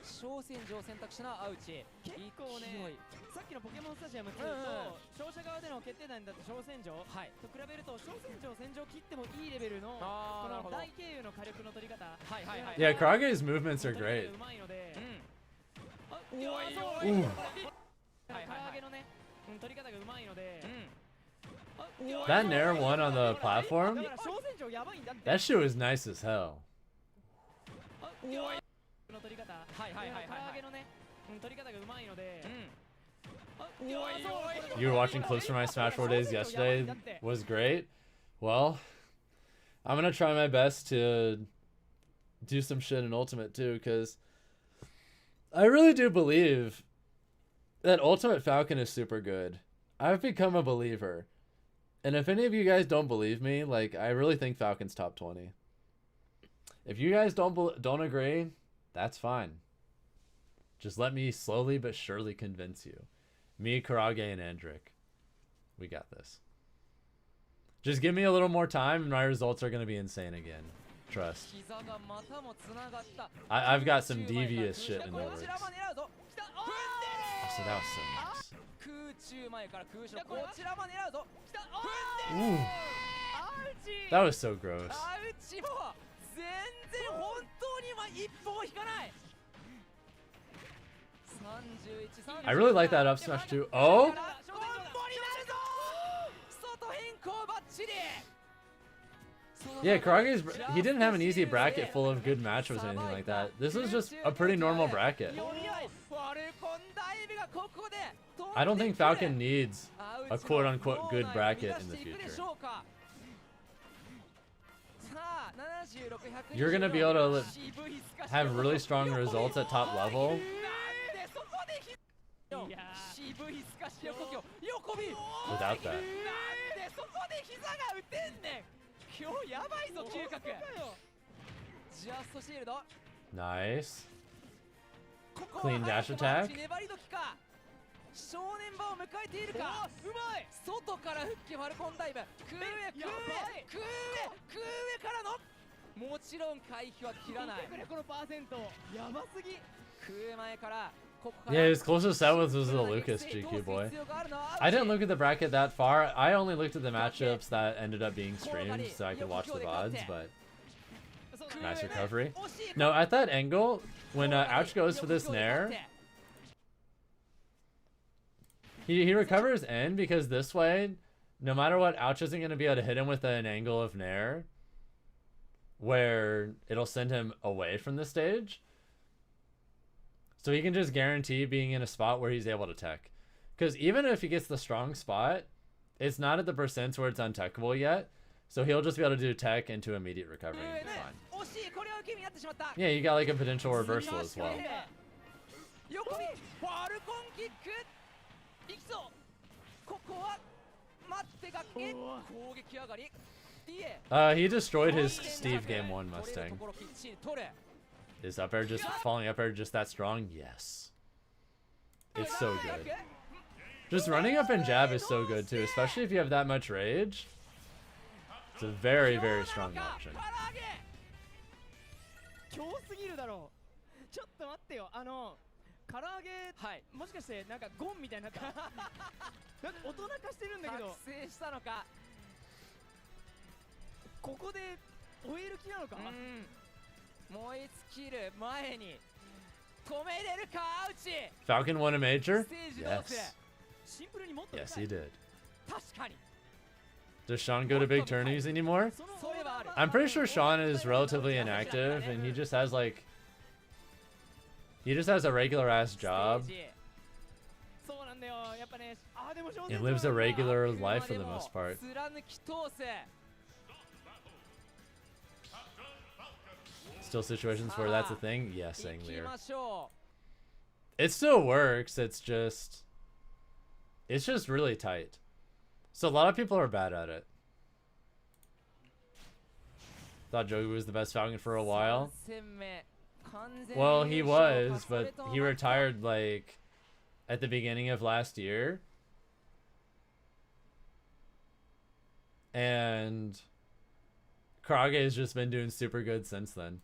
小戦場を選択したのはアウチ。結構ね、さっきのポケモンスタジアム2と勝者側での決定弾だった小戦場と比べると小戦場戦場切ってもいいレベルのこの大経由の火力の取り方。Yeah, Karage's movements are great. うまいので。唐揚げのね、取り方がうまいので。That Nair one on the platform? That shit was nice as hell. You were watching clips from my Smash 4 days yesterday. Was great. Well, I'm gonna try my best to do some shit in Ultimate too, because I really do believe that Ultimate Falcon is super good. I've become a believer. And if any of you guys don't believe me, like, I really think Falcon's top 20. If you guys don't agree, that's fine. Just let me slowly but surely convince you. Me, Karage, and Andric. We got this. Just give me a little more time and my results are going to be insane again. Trust. I've got some devious shit in the works. Oh, so that was so nice. 中前から空手のこちらも狙うぞ。来た。 Ooh, アウチ。 that was so gross. アウチも全然本当に今一歩も引かない。 31 I really like that up smash too. Oh, コンボになるぞ。外変更バッチリ。 yeah, Karage's, he didn't have an easy bracket full of good matchups or anything like that. This was just a pretty normal bracket. I don't think Falcon needs a quote-unquote good bracket in the future. You're gonna be able to have really strong results at top level. いや Without that. そこで膝が打てんねん。今日やばいぞ嗅覚。ジャストシールド。 Nice. Clean dash attack. 粘り時か。正念場を迎えているか。うまい。外からフッケファルコンダイブ。空上からの。もちろん回避は切らない。このパーセントやばすぎ。空前から。 Yeah, his closest set was the Lucas GQ boy. I didn't look at the bracket that far. I only looked at the matchups that ended up being streamed so I could watch the VODs, but nice recovery. No, at that angle, when Ouch goes for this Nair, he recovers in because this way, no matter what, Ouch isn't going to be able to hit him with an angle of Nair where it'll send him away from the stage. So he can just guarantee being in a spot where he's able to tech. Because even if he gets the strong spot, it's not at the percents where it's untechable yet. So he'll just be able to do tech into immediate recovery and be fine. Yeah, you got like a potential reversal as well. He destroyed his Steve Game 1 Mustang. Is up air just falling up air just that strong? Yes. It's so good. Just running up and jab is so good too, especially if you have that much rage. It's a very, very strong option. 唐揚げ、はい、もしかしてなんかゴンみたいになったなんか大人化してるんだけど覚醒したのかここで終える気なのか燃え尽きる前に止めれるかアウチ Falcon won a major? Yes. Yes, he did. 確かに Does Sean go to big tourneys anymore? I'm pretty sure Sean is relatively inactive and he just has like a regular ass job. He lives a regular life for the most part. Still situations where that's a thing? Yes, Anglier. It still works, it's just really tight. So a lot of people are bad at it. Thought Joey was the best Falcon for a while. Well, he was, but he retired like at the beginning of last year. And Karage has just been doing super good since then.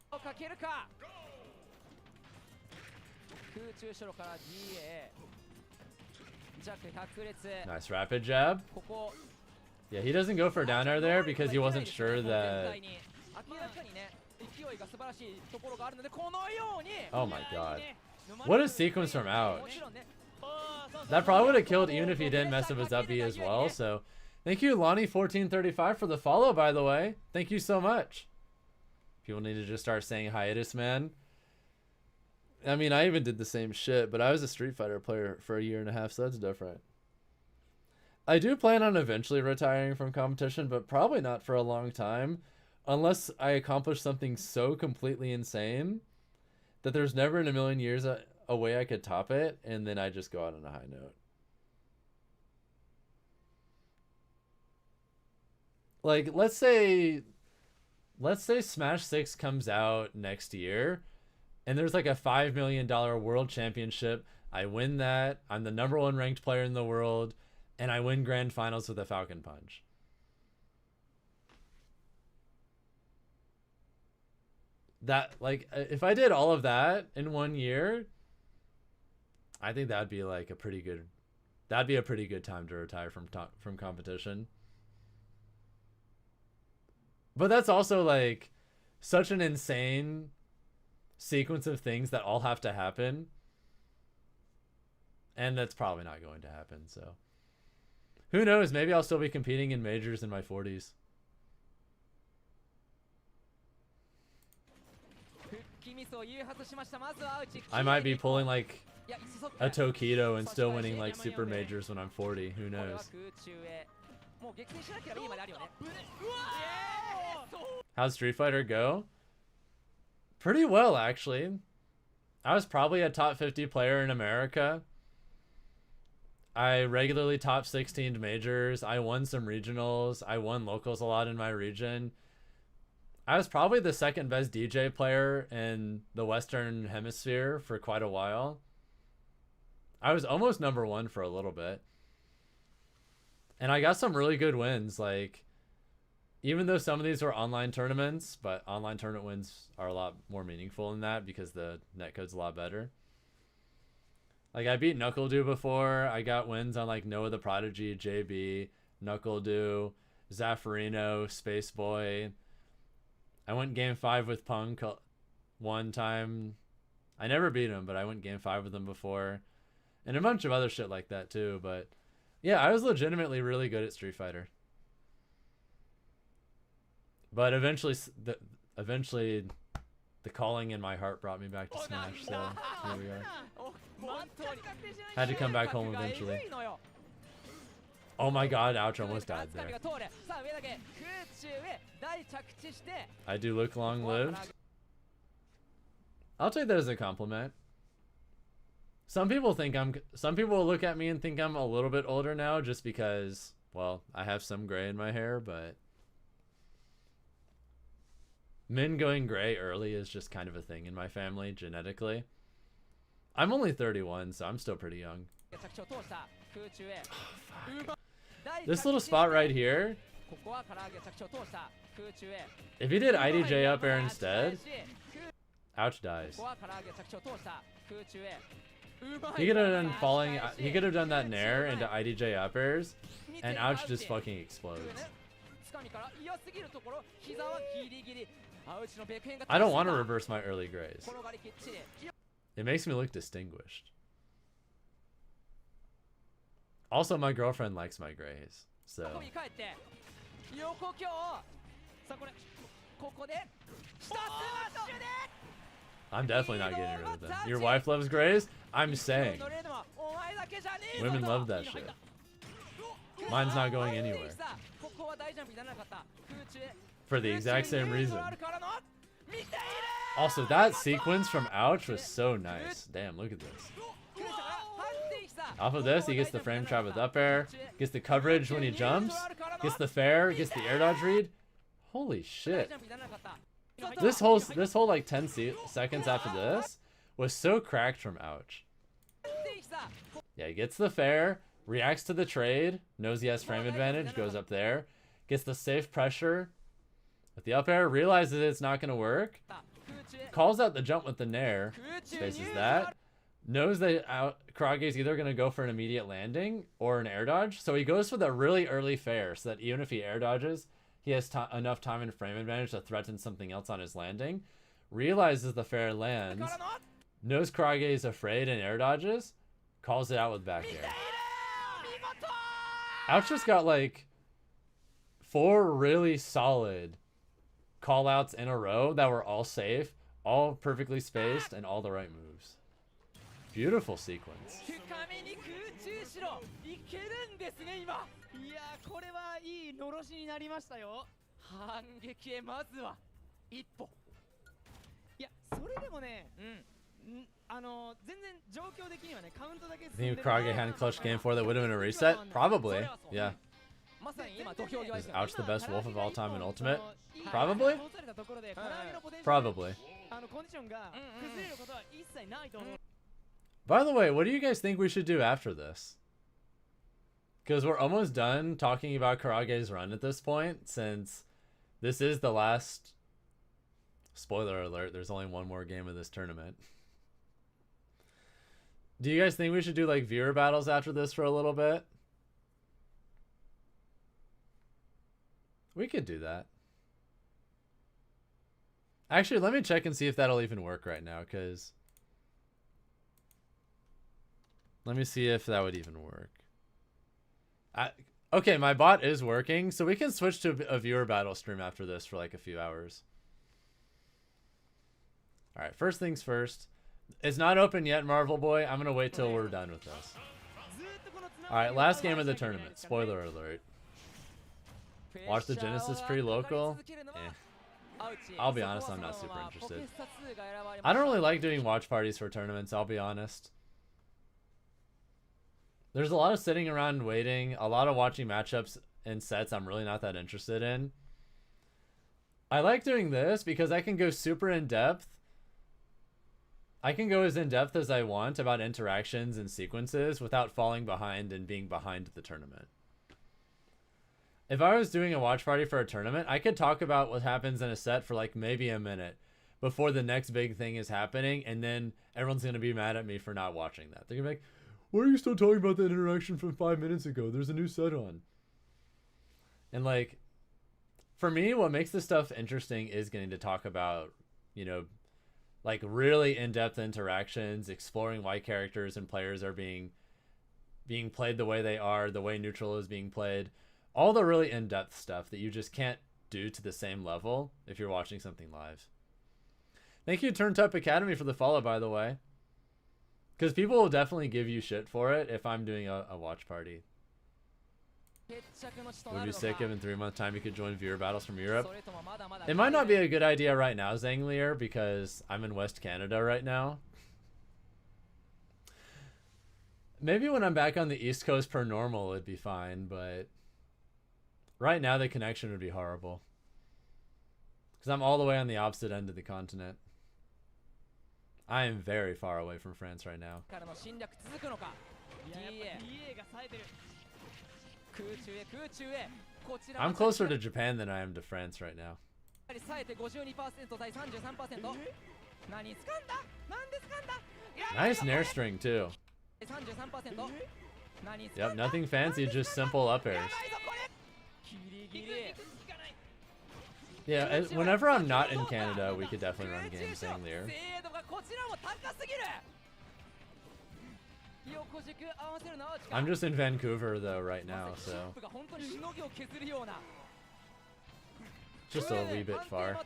Nice rapid jab. Yeah, he doesn't go for down air there because he wasn't sure that... Oh my god. What a sequence from Ouch. That probably would have killed even if he didn't mess up his up B as well, so... Thank you, Lonnie1435, for the follow, by the way. Thank you so much. People need to just start saying hiatus, man. I mean, I even did the same shit, but I was a Street Fighter player for a year and a half, so that's different. I do plan on eventually retiring from competition, but probably not for a long time, unless I accomplish something so completely insane that there's never in a million years a way I could top it, and then I just go out on a high note. Like, let's say Smash 6 comes out next year, and there's like a $5 million world championship. I win that. I'm the #1 ranked player in the world, and I win grand finals with a Falcon Punch. That, like, if I did all of that in 1 year, I think that'd be like a pretty good That'd be a pretty good time to retire from competition. But that's also like such an insane sequence of things that all have to happen. And that's probably not going to happen, so. Who knows? Maybe I'll still be competing in majors in my 40s. I might be pulling like a Tokido and still winning like super majors when I'm 40. Who knows? How's Street Fighter go? Pretty well, actually. I was probably a top 50 player in America. I regularly top 16 majors. I won some regionals. I won locals a lot in my region. I was probably the second best DJ player in the Western Hemisphere for quite a while. I was almost number one for a little bit. And I got some really good wins. Like, even though some of these were online tournaments, but online tournament wins are a lot more meaningful than that because the netcode's a lot better. Like, I beat NuckleDo before. I got wins on, like, Noah the Prodigy, JB, NuckleDo, Zaffarino, Space Boy. I went game 5 with Punk one time. I never beat him, but I went game 5 with him before. And a bunch of other shit like that, too. But, yeah, I was legitimately really good at Street Fighter. But eventually the calling in my heart brought me back to Smash, so here we are. Had to come back home eventually. Oh my god, ouch, almost died there. I do look long-lived. I'll take that as a compliment. Some people will look at me and think I'm a little bit older now just because, well, I have some gray in my hair, but men going gray early is just kind of a thing in my family, genetically. I'm only 31, so I'm still pretty young. Oh, this little spot right here, if he did IDJ up air instead, ouch dies. He could have done falling, he could have done that nair into IDJ up airs, and ouch just fucking explodes. I don't want to reverse my early grays. It makes me look distinguished. Also, my girlfriend likes my grays, so. I'm definitely not getting rid of them. Your wife loves grays? I'm saying. Women love that shit. Mine's not going anywhere. For the exact same reason. Also, that sequence from ouch was so nice. Damn, look at this. Off of this, he gets the frame trap with up air, gets the coverage when he jumps, gets the fair, gets the air dodge read. Holy shit. This whole like 10 seconds after this was so cracked from ouch. Yeah, he gets the fair, reacts to the trade, knows he has frame advantage, goes up there, gets the safe pressure with the up air, realizes it's not going to work, calls out the jump with the nair, spaces that, knows that Karage's either going to go for an immediate landing or an air dodge, so he goes for the really early fair so that even if he air dodges, he has enough time and frame advantage to threaten something else on his landing, realizes the fair lands, knows Karage is afraid and air dodges, calls it out with back air. Ouch just got like 4 really solid call outs in a row that were all safe, all perfectly spaced, and all the right moves. Beautiful sequence. Think if Karage hadn't clutched game 4, that would have been a reset? Probably, yeah. Is ouch the best wolf of all time in Ultimate? Probably? Probably. By the way, what do you guys think we should do after this? Because we're almost done talking about Karage's run at this point, since this is the last... Spoiler alert, there's only one more game of this tournament. Do you guys think we should do like viewer battles after this for a little bit? We could do that. Actually, let me check and see if that'll even work right now, because let me see if that would even work. Okay, my bot is working, so we can switch to a viewer battle stream after this for like a few hours. All right, first things first. It's not open yet, Marvel Boy. I'm gonna wait till we're done with this. All right, last game of the tournament. Spoiler alert. Watch the Genesis pre-local. I'll be honest, I'm not super interested. I don't really like doing watch parties for tournaments, I'll be honest. There's a lot of sitting around and waiting, a lot of watching matchups and sets I'm really not that interested in. I like doing this because I can go super in-depth. I can go as in-depth as I want about interactions and sequences without falling behind and being behind the tournament. If I was doing a watch party for a tournament, I could talk about what happens in a set for like maybe a minute before the next big thing is happening, and then everyone's going to be mad at me for not watching that. They're going to be like, why are you still talking about that interaction from 5 minutes ago? There's a new set on. And like, for me, what makes this stuff interesting is getting to talk about, you know, like really in-depth interactions, exploring why characters and players are being played the way they are, the way neutral is being played. All the really in-depth stuff that you just can't do to the same level if you're watching something live. Thank you, Turn Type Academy, for the follow, by the way. Because people will definitely give you shit for it if I'm doing a watch party. Would be sick if in 3 months' time you could join viewer battles from Europe. It might not be a good idea right now, Zanglier, because I'm in West Canada right now. Maybe when I'm back on the East Coast per normal, it'd be fine, but right now the connection would be horrible. Because I'm all the way on the opposite end of the continent. I am very far away from France right now. I'm closer to Japan than I am to France right now. Nice nair string too. Yep, nothing fancy, just simple up airs. Yeah, whenever I'm not in Canada, we could definitely run games Zanglier. I'm just in Vancouver though right now, so just a wee bit far.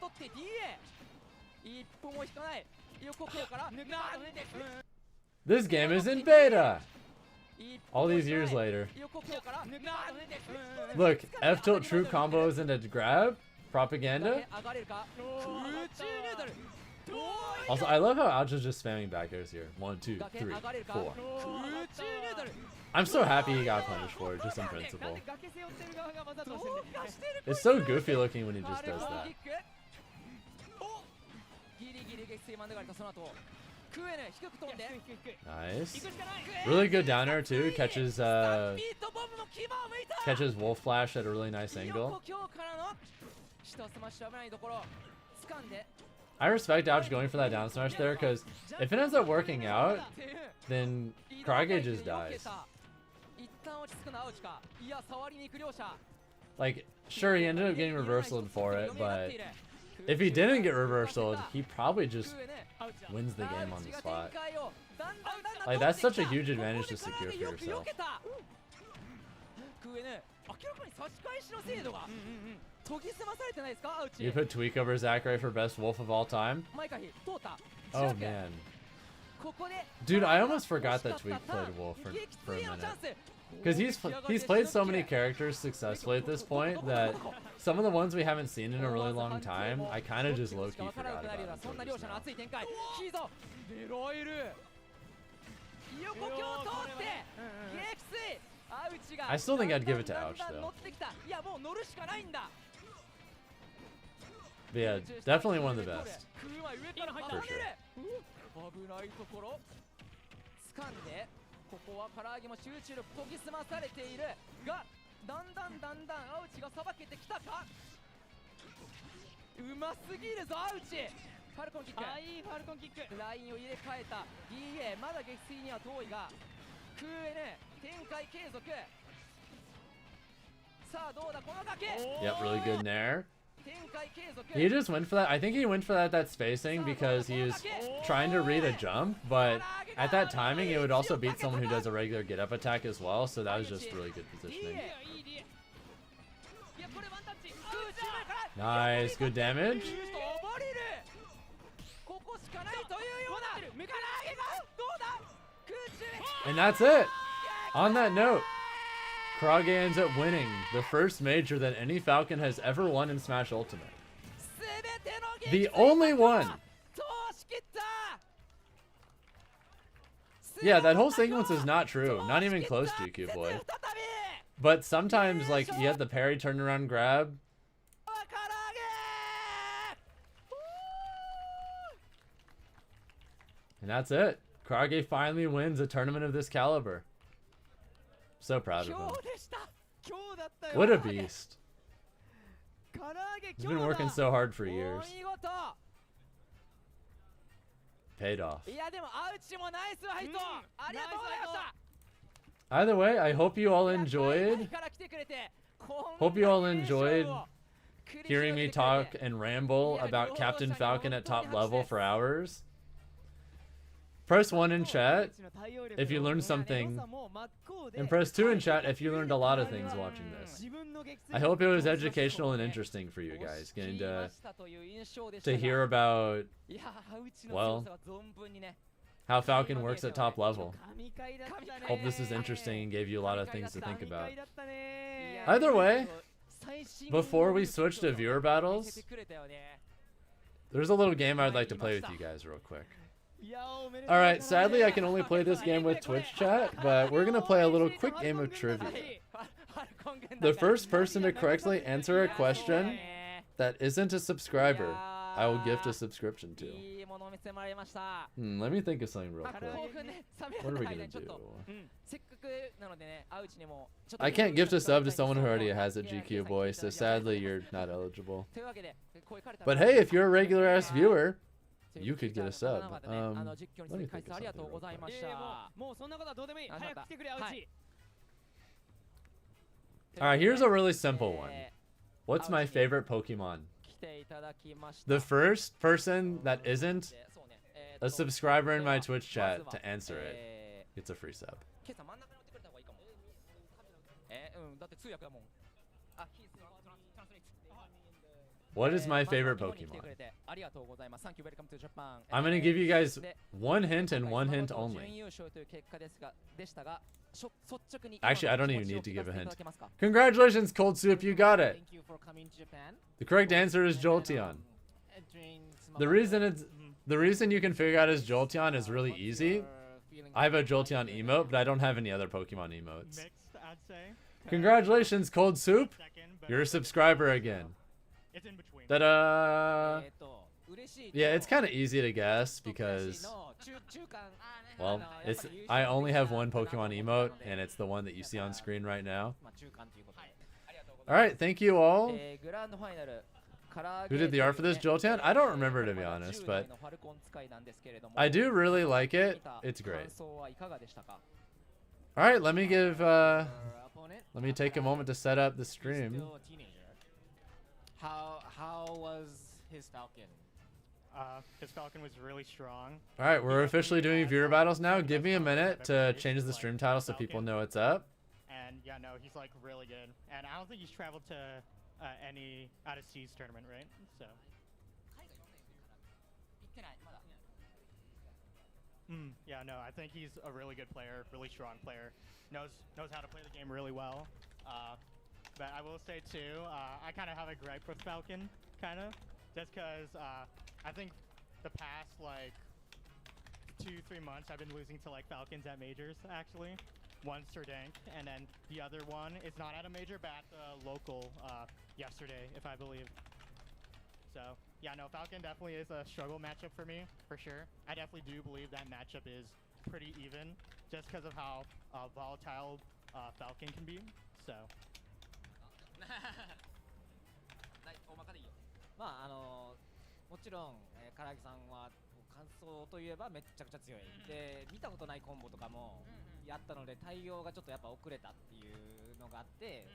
This game is in beta! All these years later. Look, F-tilt true combos into grab? Propaganda? Also, I love how Ouch is just spamming back airs here. 1, 2, 3, 4. I'm so happy he got punished for it, just in principle. It's so goofy looking when he just does that. Nice. Really good down air too. Catches Wolf Flash at a really nice angle. I respect Ouch going for that down smash there, because if it ends up working out, then Krage just dies. Like, sure, he ended up getting reversaled for it, but if he didn't get reversaled, he probably just wins the game on the spot. Like, that's such a huge advantage to secure for yourself. You put Tweak over Zachary for best wolf of all time? Oh man. Dude, I almost forgot that Tweak played wolf for a minute. Because he's played so many characters successfully at this point that some of the ones we haven't seen in a really long time, I kind of just low-key forgot about until just now. I still think I'd give it to Ouch though. But yeah, definitely one of the best. For sure. ファルコンキック。いいファルコンキック。ラインを入れ替えた DA まだ撃墜には遠いが空 N 展開継続。さあどうだこの崖。 Yep, really good nair. 展開継続。 He just went for that. I think he went for that spacing because he was trying to read a jump, but at that timing it would also beat someone who does a regular get up attack as well, so that was just really good positioning. Nice, good damage. And that's it. On that note, Kurage ends up winning the first major that any Falcon has ever won in Smash Ultimate. The only one. Yeah, that whole sequence is not true. Not even close, GQ boy. But sometimes, like, you have the parry turnaround grab. And that's it. Kurage finally wins a tournament of this caliber. So proud of him. What a beast. He's been working so hard for years. Paid off. Either way, I hope you all enjoyed. Hope you all enjoyed hearing me talk and ramble about Captain Falcon at top level for hours. Press 1 in chat if you learned something, and press 2 in chat if you learned a lot of things watching this. I hope it was educational and interesting for you guys, getting to hear about, well, how Falcon works at top level. Hope this is interesting and gave you a lot of things to think about. Either way, before we switch to viewer battles, there's a little game I'd like to play with you guys real quick. Alright, sadly I can only play this game with Twitch chat, but we're gonna play a little quick game of trivia. The first person to correctly answer a question that isn't a subscriber, I will gift a subscription to. Let me think of something real quick. What are we gonna do? I can't gift a sub to someone who already has a GQ boy, so sadly you're not eligible. But hey, if you're a regular ass viewer, you could get a sub. Let me think of something real quick. Alright, here's a really simple one. What's my favorite Pokemon? The first person that isn't a subscriber in my Twitch chat to answer it gets a free sub. What is my favorite Pokemon? I'm gonna give you guys one hint and one hint only. Actually, I don't even need to give a hint. Congratulations, Cold Soup, you got it. The correct answer is Jolteon. The reason you can figure out his Jolteon is really easy. I have a Jolteon emote, but I don't have any other Pokemon emotes. Congratulations, Cold Soup. You're a subscriber again. Ta-da! Yeah, it's kind of easy to guess because, well, I only have one Pokemon emote, and it's the one that you see on screen right now. Alright, thank you all. Who did the art for this? Jolteon? I don't remember, to be honest, but I do really like it. It's great. Alright, let me take a moment to set up the stream. How was his Falcon? His Falcon was really strong. Alright, we're officially doing viewer battles now. Give me a minute to change the stream title so people know it's up. And yeah, no, he's like really good. And I don't think he's traveled to any out of seas tournament, right? So. Yeah, no, I think he's a really good player, really strong player. Knows how to play the game really well. But I will say too, I kind of have a gripe with Falcon, kind of, just because I think the past like 2-3 months I've been losing to like Falcons at majors actually. One Serdank, and then the other one is not at a major, but at the local yesterday, if I believe. So yeah, no, Falcon definitely is a struggle matchup for me, for sure. I definitely do believe that matchup is pretty even, just because of how volatile Falcon can be. So. まあもちろん、唐揚げさんは感想といえばめっちゃくちゃ強い、で見たことないコンボとかもやったので対応がちょっとやっぱ遅れたっていうのがあって、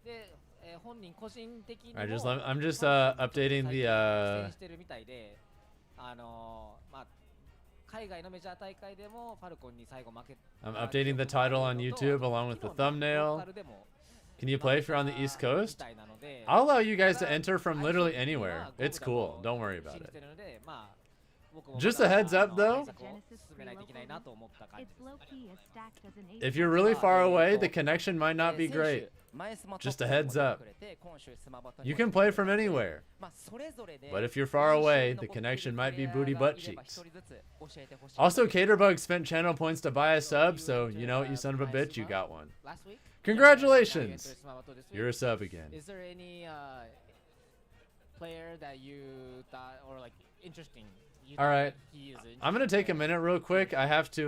で、本人個人的にも I'm just updating the 苦戦してるみたいで、まあ海外のメジャー大会でもファルコンに最後負け I'm updating the title on YouTube along with the thumbnail. Can you play if you're on the East Coast? I'll allow you guys to enter from literally anywhere. It's cool. Don't worry about it. Just a heads up though, if you're really far away, the connection might not be great. Just a heads up. You can play from anywhere. But if you're far away, the connection might be booty butt cheeks. Also, Caterbug spent channel points to buy a sub, so you know what, you son of a bitch, you got one. Congratulations! You're a sub again. Is there any player that you thought or like interesting? All right, I'm gonna take a minute real quick. I have to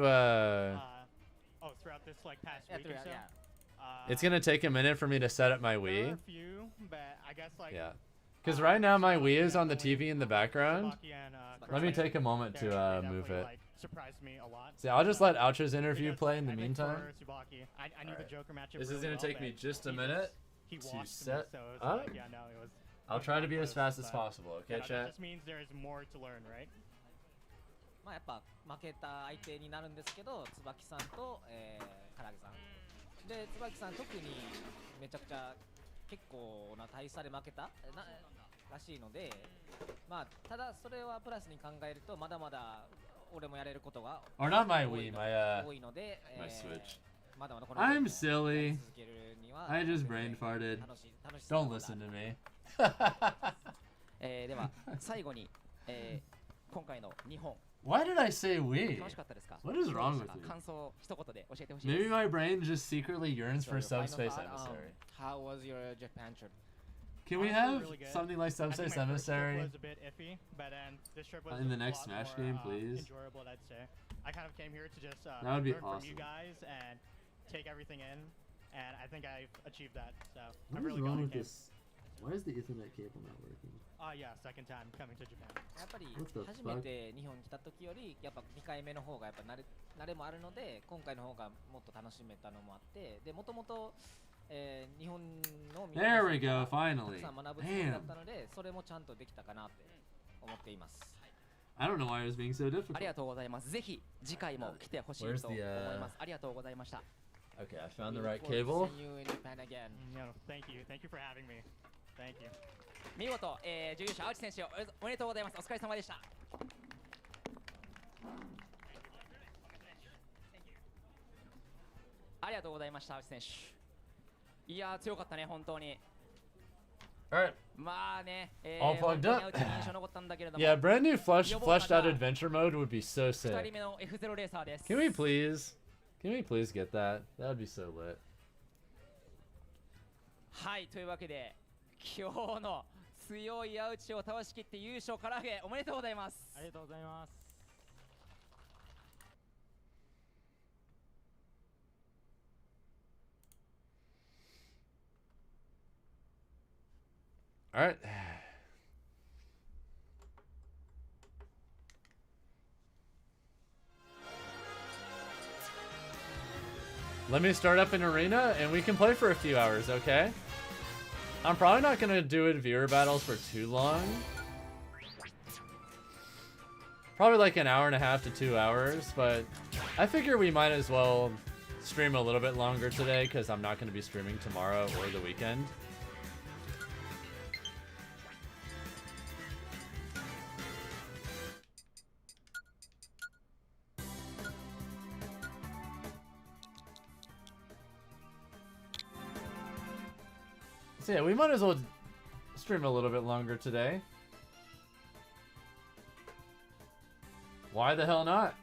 throughout this like past week or so. It's gonna take a minute for me to set up my Wii. There are a few, but I guess like Yeah, because right now my Wii is on the TV in the background. Let me take a moment to move it. Like, surprised me a lot. See, I'll just let Oucho's interview play in the meantime. I knew the Joker matchup This is really gonna take well, me but just a he minute just- he to washed me, set so it was up. like, yeah, no, it was I'll try to be as fast as but, possible. Okay, you know, that chat. just means there's more to learn, right? まあやっぱ負けた相手になるんですけど、椿さんと、唐揚げさんで、椿さん特にめちゃくちゃ結構な大差で負けたらしいので、まあただそれはプラスに考えるとまだまだ俺もやれることが Or not my Wii, my 多いので、 my Switch. まだまだこの I'm silly. 続けるには I just brain farted. 楽しさ Don't が listen to me. では最後に、今回の日本 Why did I say Wii? 楽しかったですか？ What is wrong with you? 感想を一言で教えてほしいです。 Maybe my brain just secretly yearns for So your final Subspace thought, Emissary. How was your Japan trip? Can we Honestly, have really good. something like I think Subspace my first trip Emissary? was a bit iffy, but then this trip was In the a next lot Smash more, game, please. enjoyable, I'd say. I kind of came here to just That would be learn from you awesome. guys and take everything in, and I think I've achieved that. So What I'm is really wrong glad I with came. this? Why is the Ethernet cable not working? Yeah, second time coming to Japan. やっぱり What the 初めて日本に来た時よりやっぱ2回目の方がやっぱ慣れもあるので、今回の方がもっと楽しめたのもあって、でもともと日本の There we go, たく finally. さん学ぶつもりだ Damn. ったので、それもちゃんとできたかなって思っています。 I don't know why it was being so あ difficult. りがとうございます。ぜひ次回も来てほしいと Where's 思 the, います。ありがとうございました。 Okay, I found the right We look forward cable. to seeing you in Japan again. No, thank you for having me. Thank you. 見事、準優勝青地選手おめでとうございます。お疲れ様でした。ありがとうございました青地選手。いやー強かったね本当に。 Alright. まあね、All plugged up? 本当に青地に印象残ったんだけれども。 Yeah, brand new fleshed out adventure mode would be so 2 sick. 人目の F0 レーサーです。 Can we please get that? That would be so lit. はいというわけで今日の強い青地を倒し切って優勝から揚げおめでとうございます。ありがとうございます。 Alright. Let me start up an arena and we can play for a few hours, okay? I'm probably not gonna do it viewer battles for too long. Probably like an hour and a half to 2 hours, but I figure we might as well stream a little bit longer today because I'm not gonna be streaming tomorrow or the weekend. So yeah, we might as well stream a little bit longer today. Why the hell not?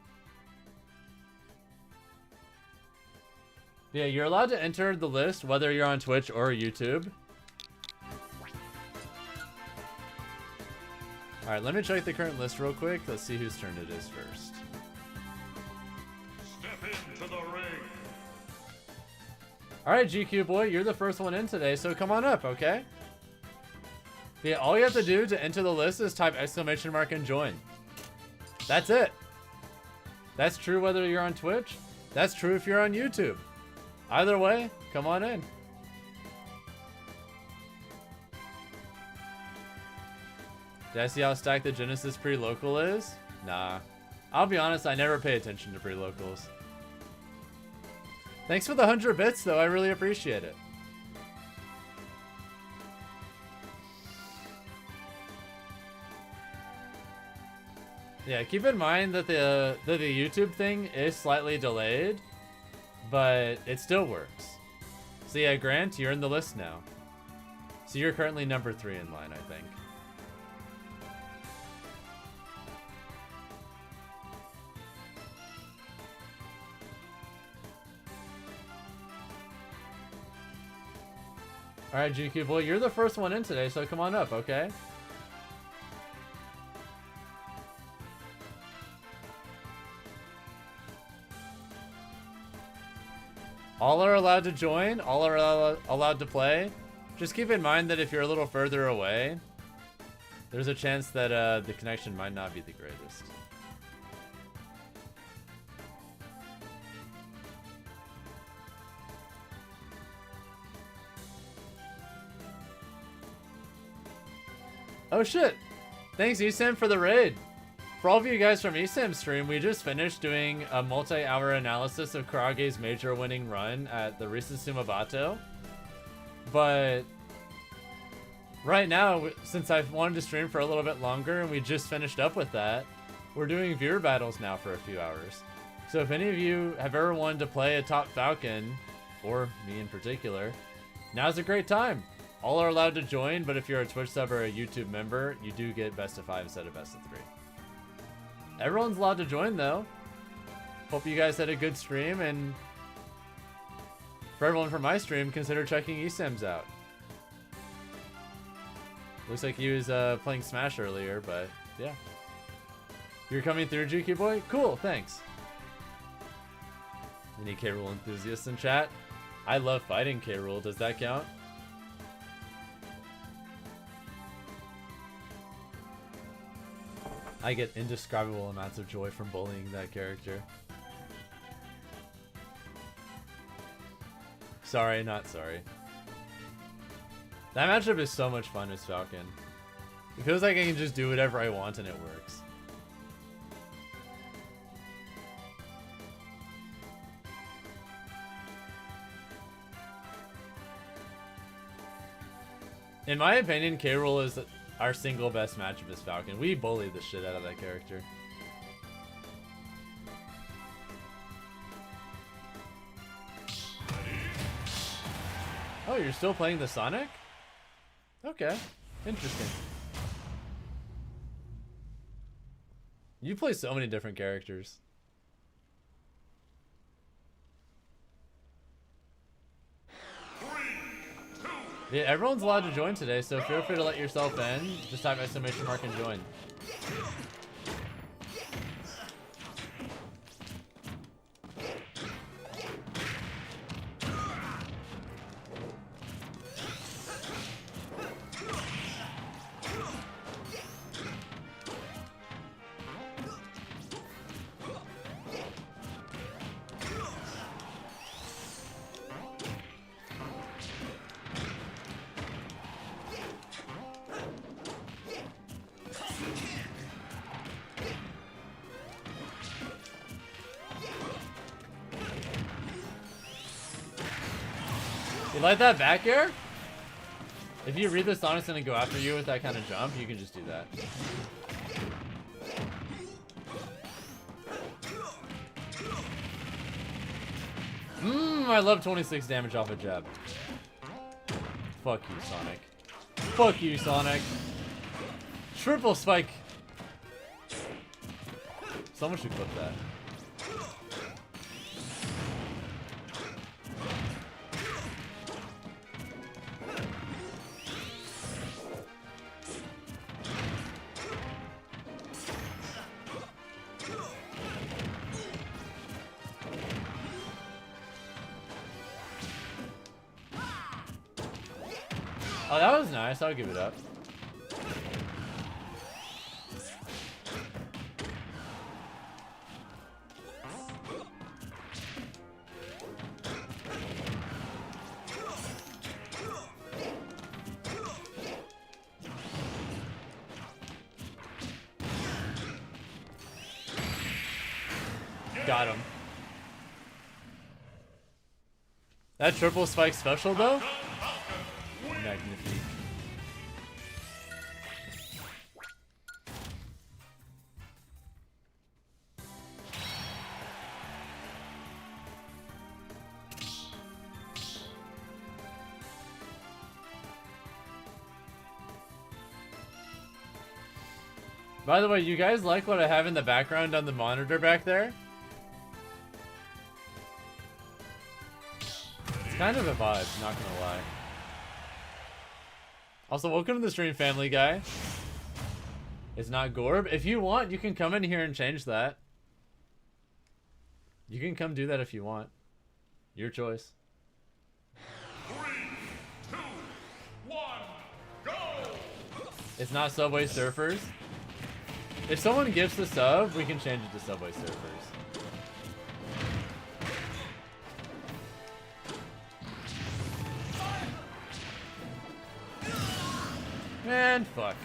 Yeah, you're allowed to enter the list whether you're on Twitch or YouTube. Alright, let me check the current list real quick. Let's see whose turn it is first. Step into the ring. Alright, GQ boy, you're the first one in today, so come on up, okay? Yeah, all you have to do to enter the list is type !mark and join. That's it. That's true whether you're on Twitch. That's true if you're on YouTube. Either way, come on in. Did I see how stacked the Genesis pre-local is? Nah. I'll be honest, I never pay attention to pre-locals. Thanks for the 100 bits, though. I really appreciate it. Yeah, keep in mind that the YouTube thing is slightly delayed, but it still works. So yeah, Grant, you're in the list now. So you're currently number 3 in line, I think. Alright, GQ boy, you're the first one in today, so come on up, okay? All are allowed to join, all are allowed to play. Just keep in mind that if you're a little further away, there's a chance that the connection might not be the greatest. Oh shit! Thanks ESAM for the raid! For all of you guys from ESAM stream, we just finished doing a multi-hour analysis of Karage's major winning run at the recent Sumabato. But right now, since I've wanted to stream for a little bit longer and we just finished up with that, we're doing viewer battles now for a few hours. So if any of you have ever wanted to play a top Falcon, or me in particular, now's a great time. All are allowed to join, but if you're a Twitch sub or a YouTube member, you do get best of 5 instead of best of 3. Everyone's allowed to join though. Hope you guys had a good stream, and for everyone from my stream, consider checking eSims out. Looks like he was playing Smash earlier, but yeah. You're coming through, GQ boy? Cool, thanks. Any K-Rool enthusiasts in chat? I love fighting K-Rool, does that count? I get indescribable amounts of joy from bullying that character. Sorry, not sorry. That matchup is so much fun as Falcon. It feels like I can just do whatever I want and it works. In my opinion, K-Rool is our single best matchup as Falcon. We bullied the shit out of that character. Oh, you're still playing the Sonic? Okay, interesting. You play so many different characters. Yeah, everyone's allowed to join today, so feel free to let yourself in. Just type !mark and join. You like that back air? If you read the Sonic's gonna go after you with that kind of jump, you can just do that. I love 26 damage off a jab. Fuck you, Sonic. Fuck you, Sonic. Triple spike. Someone should clip that. Oh, that was nice. I'll give it up. Got him. That triple spike special though? Magnifique. By the way, you guys like what I have in the background on the monitor back there? It's kind of a vibe, not gonna lie. Also, welcome to the stream, family guy. It's not Gorb. If you want, you can come in here and change that. You can come do that if you want. Your choice. 3, 2, 1, go! It's not Subway Surfers. If someone gives the sub, we can change it to Subway Surfers. Man, fuck.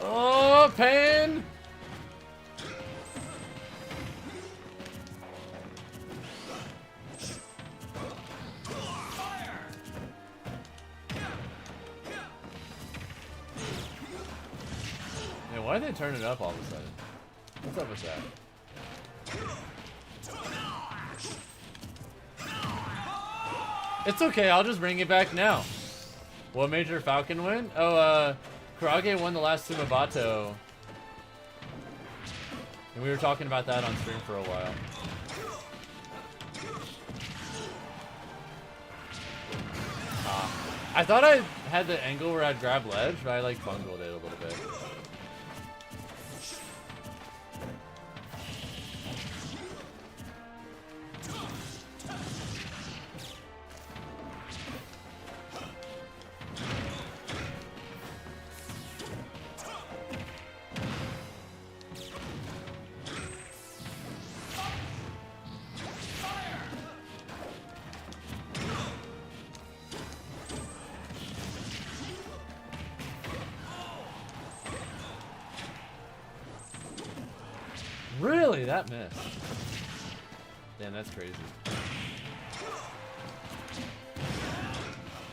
Oh, pain! Man, why did they turn it up all of a sudden? What's up with that? It's okay, I'll just bring it back now. What major Falcon win? Oh, Karage won the last Sumabato. And we were talking about that on stream for a while. I thought I had the angle where I'd grab ledge, but I like bungled it a little bit. Really? That missed. Damn, that's crazy.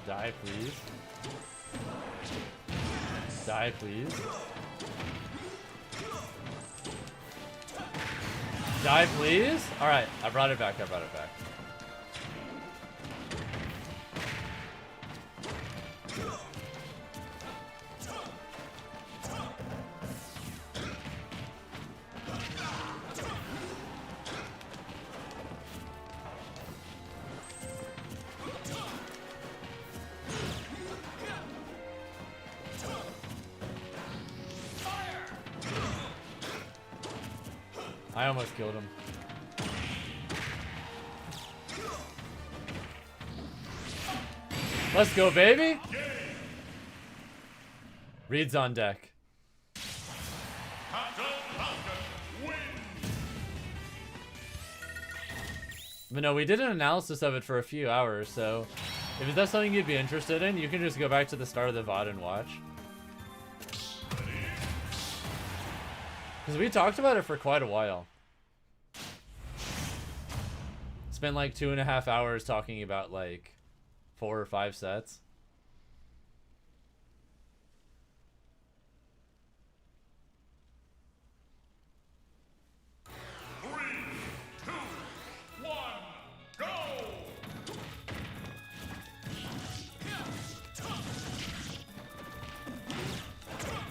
Die, please. Die, please. Die, please? Alright, I brought it back, I brought it back. I almost killed him. Let's go, baby! Reed's on deck. But no, we did an analysis of it for a few hours, so if that's something you'd be interested in, you can just go back to the start of the VOD and watch. Because we talked about it for quite a while. Spent like 2.5 hours talking about like 4 or 5 sets.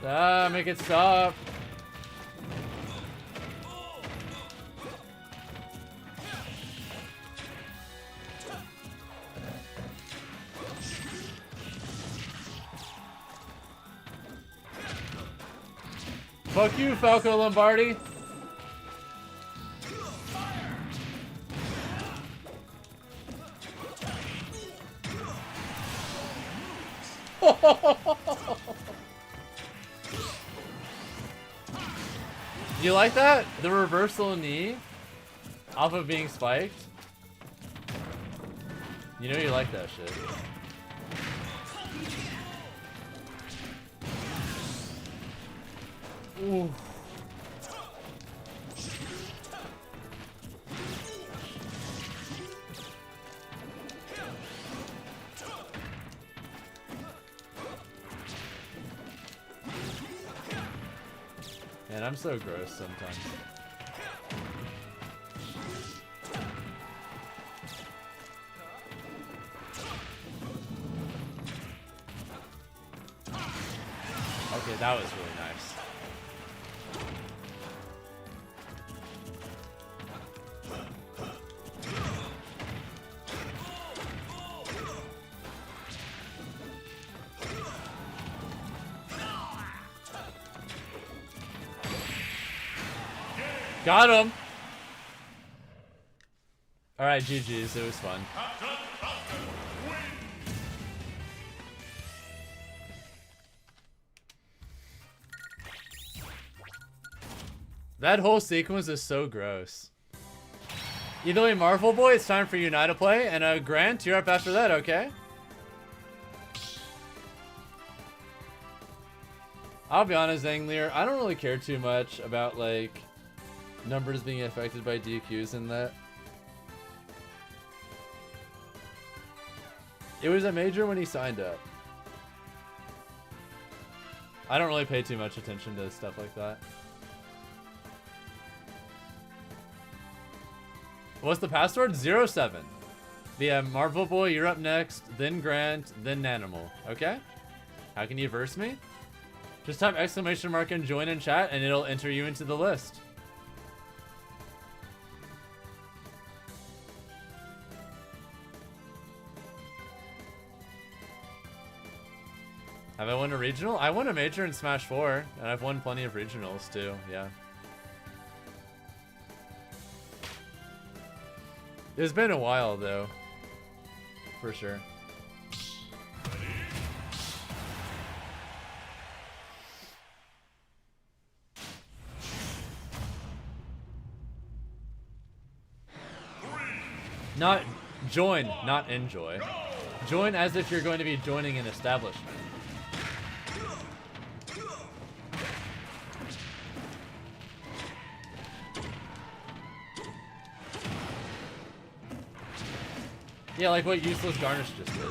Ah, make it stop. Fuck you, Falco Lombardi. Do you like that? The reversal knee off of being spiked? You know you like that shit. Ooh. Man, I'm so gross sometimes. Okay, that was really nice. Got him! Alright, GG's. It was fun. That whole sequence is so gross. Either way, Marvel Boy, it's time for you and I to play. And Grant, you're up after that, okay? I'll be honest, Anglier, I don't really care too much about, like, numbers being affected by DQs and that. It was a major when he signed up. I don't really pay too much attention to stuff like that. What's the password? 07. Yeah, Marvel Boy, you're up next, then Grant, then Nanimal. Okay? How can you verse me? Just type exclamation mark and join in chat and it'll enter you into the list. Have I won a regional? I won a major in Smash 4, and I've won plenty of regionals too, yeah. It's been a while though, for sure. Not join, not enjoy. Join as if you're going to be joining an establishment. Yeah, like what Useless Garnish just did.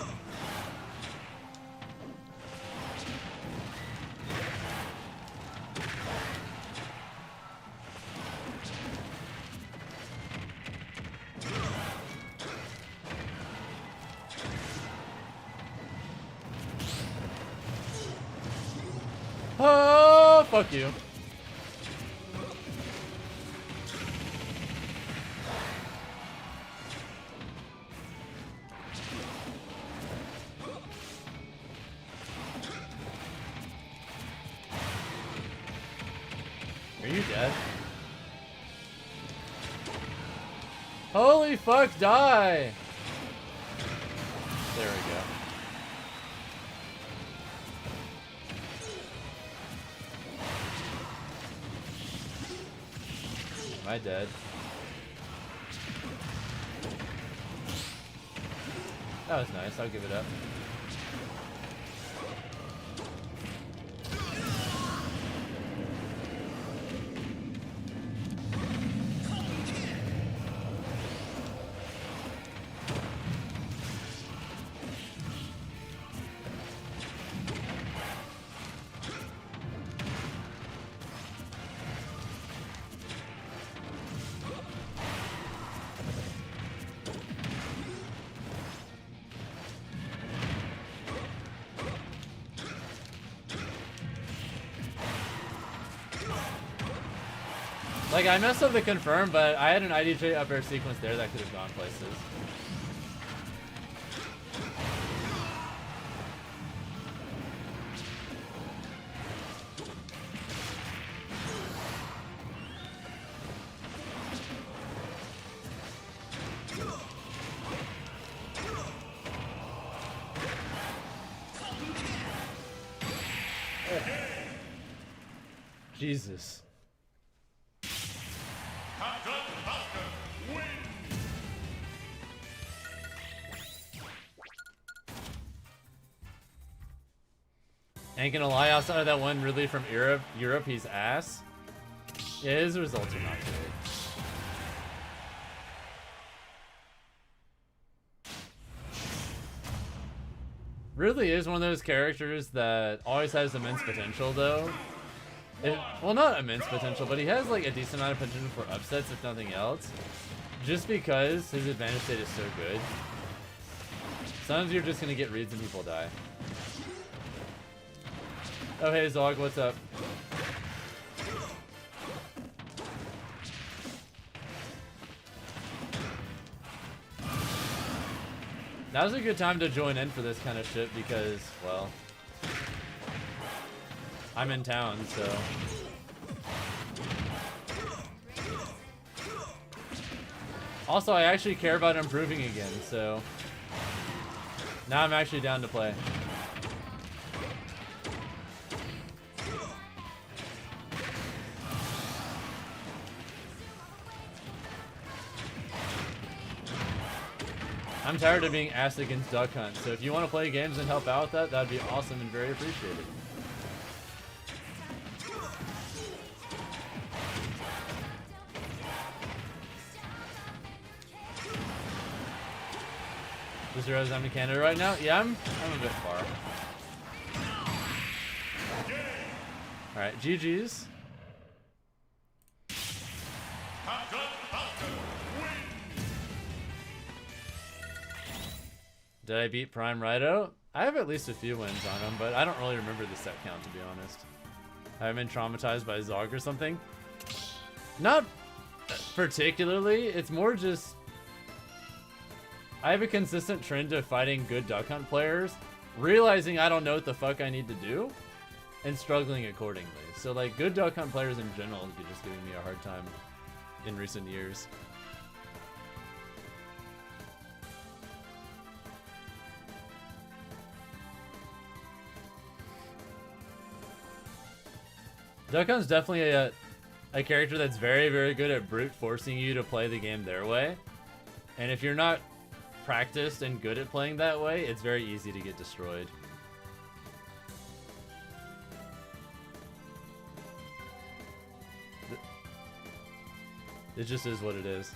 Oh, fuck you. Are you dead? Holy fuck, die! There we go. Am I dead? That was nice, I'll give it up. Like, I messed up the confirm, but I had an IDJ up air sequence there that could have gone places. Jesus. Ain't gonna lie, outside of that one really from Europe, he's ass. Yeah, his results are not great. Really is one of those characters that always has immense potential, though. Well, not immense potential, but he has like a decent amount of potential for upsets, if nothing else. Just because his advantage state is so good. Sometimes you're just gonna get reads and people die. Oh, hey, Zog, what's up? Now's a good time to join in for this kind of shit because, well, I'm in town, so. Also, I actually care about improving again, so now I'm actually down to play. I'm tired of being asked against Duck Hunt, so if you want to play games and help out with that, that'd be awesome and very appreciated. Just realized I'm in Canada right now. Yeah, I'm a bit far. All right, GG's. Did I beat Prime Rido? I have at least a few wins on him, but I don't really remember the set count, to be honest. I've been traumatized by Zog or something. Not particularly. It's more just I have a consistent trend of fighting good Duck Hunt players, realizing I don't know what the fuck I need to do, and struggling accordingly. So like good Duck Hunt players in general are just giving me a hard time in recent years. Duck Hunt's definitely a character that's very, very good at brute forcing you to play the game their way. And if you're not practiced and good at playing that way, it's very easy to get destroyed. It just is what it is.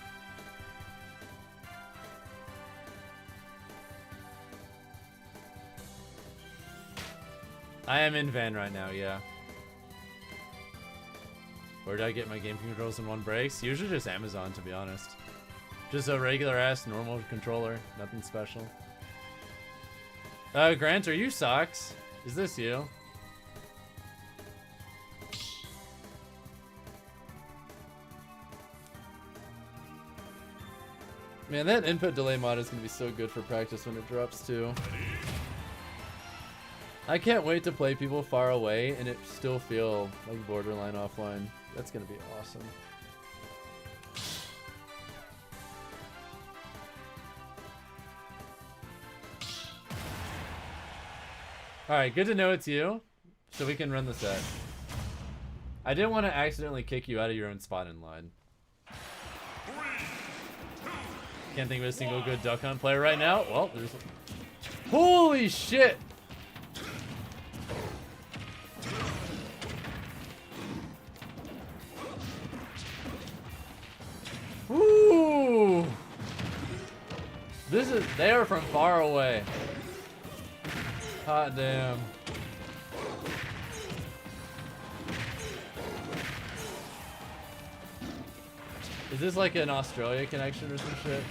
I am in van right now, yeah. Where did I get my game controls in one breaks? Usually just Amazon, to be honest. Just a regular ass normal controller, nothing special. Grant, are you Socks? Is this you? Man, that input delay mod is gonna be so good for practice when it drops too. I can't wait to play people far away and it still feel like borderline offline. That's gonna be awesome. Alright, good to know it's you, so we can run the set. I didn't want to accidentally kick you out of your own spot in line. Can't think of a single good Duck Hunt player right now. Well, there's... Holy shit! Ooh! This is... They are from far away. Hot damn. Is this like an Australia connection or some shit?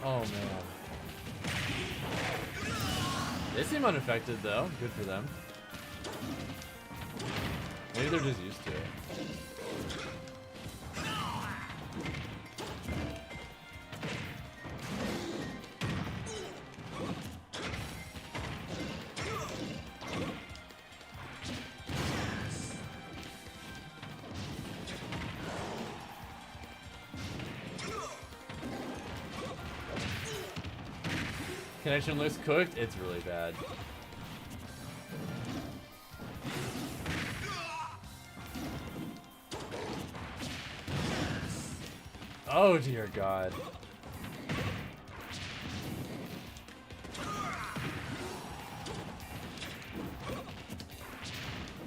Oh man. They seem unaffected though. Good for them. Maybe they're just used to it. Connection looks cooked. It's really bad. Oh dear God.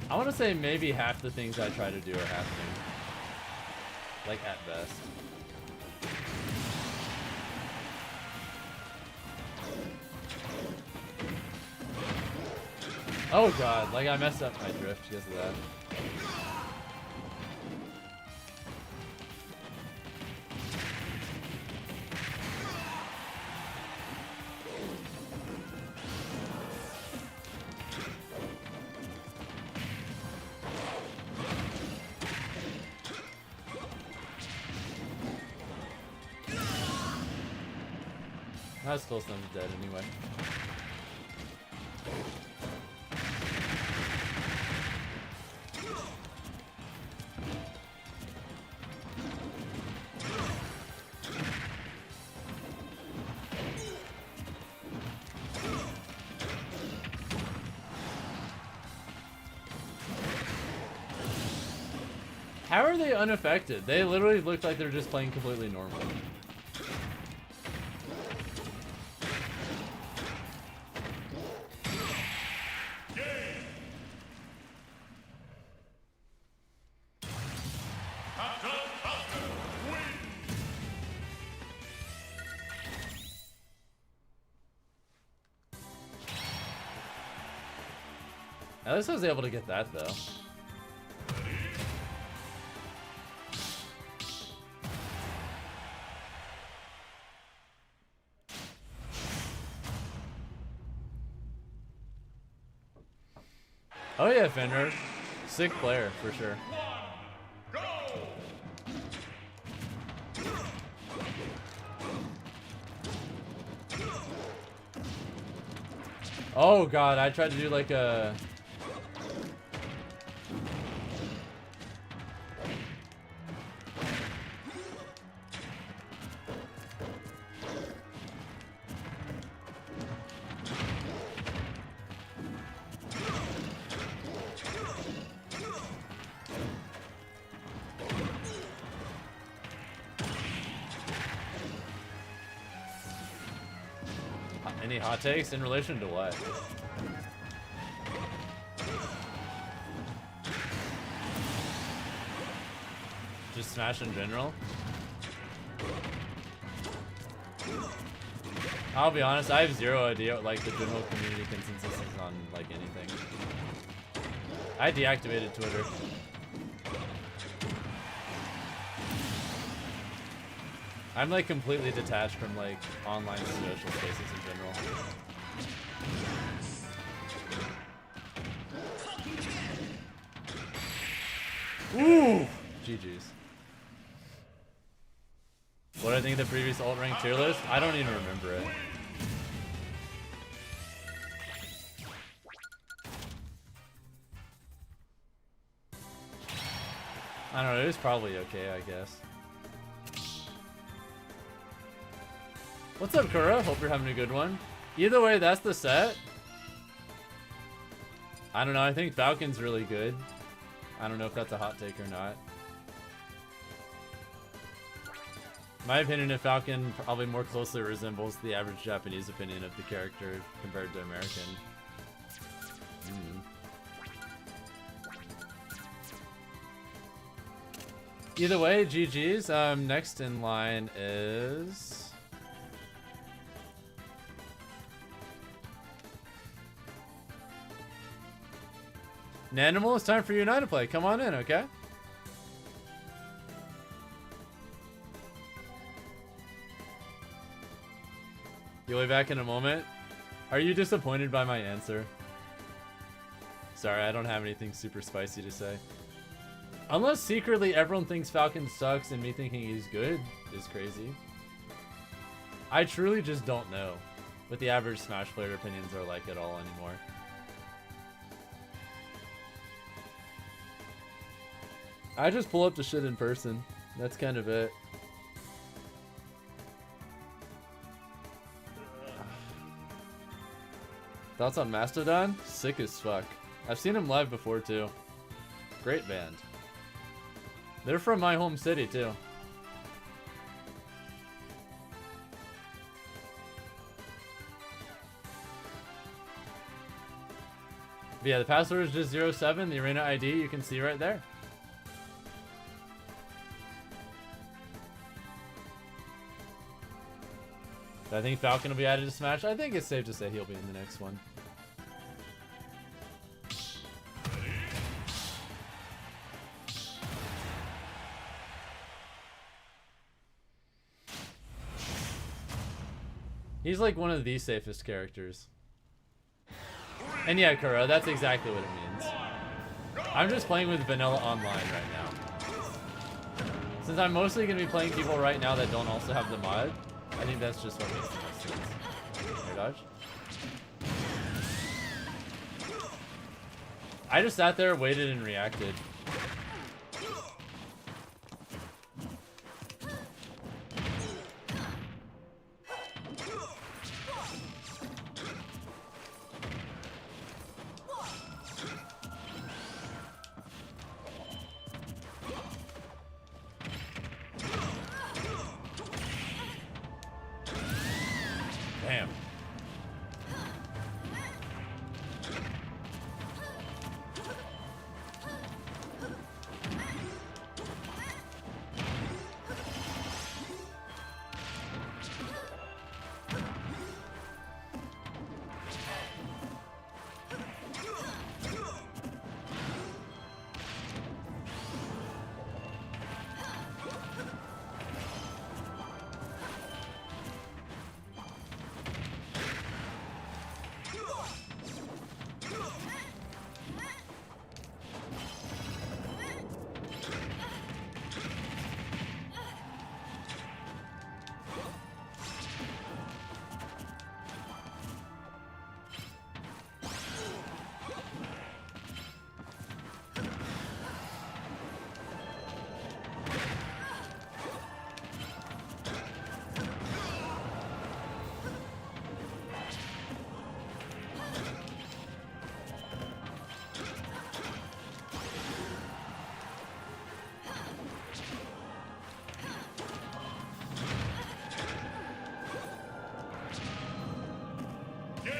I want to say maybe half the things I try to do are happening. Like, at best. Oh god, like I messed up my drift because of that. That still sounds dead anyway. How are they unaffected? They literally look like they're just playing completely normal. At least I was able to get that though. Oh yeah, Fender. Sick player, for sure. Oh god, I tried to do like a... Any hot takes in relation to what? Just Smash in general? I'll be honest, I have zero idea what like the general community consensus is on like anything. I deactivated Twitter. I'm like completely detached from like online social spaces in general. Ooh! GG's. What do I think of the previous alt rank tier list? I don't even remember it. I don't know, it was probably okay, I guess. What's up, Kura? Hope you're having a good one. Either way, that's the set. I don't know, I think Falcon's really good. I don't know if that's a hot take or not. My opinion of Falcon probably more closely resembles the average Japanese opinion of the character compared to American. Either way, GG's. Next in line is... Nanimal, it's time for you and I to play. Come on in, okay? You'll be back in a moment. Are you disappointed by my answer? Sorry, I don't have anything super spicy to say. Unless secretly everyone thinks Falcon sucks and me thinking he's good is crazy. I truly just don't know what the average Smash player opinions are like at all anymore. I just pull up the shit in person. That's kind of it. Thoughts on Mastodon? Sick as fuck. I've seen him live before too. Great band. They're from my home city too. But yeah, the password is just 07. The arena ID you can see right there. I think Falcon will be added to Smash. I think it's safe to say he'll be in the next one. He's like one of the safest characters. And yeah, Kuro, that's exactly what it means. I'm just playing with vanilla online right now. Since I'm mostly going to be playing people right now that don't also have the mod, I think that's just what makes the most sense. Air dodge. I just sat there, waited, and reacted. Damn.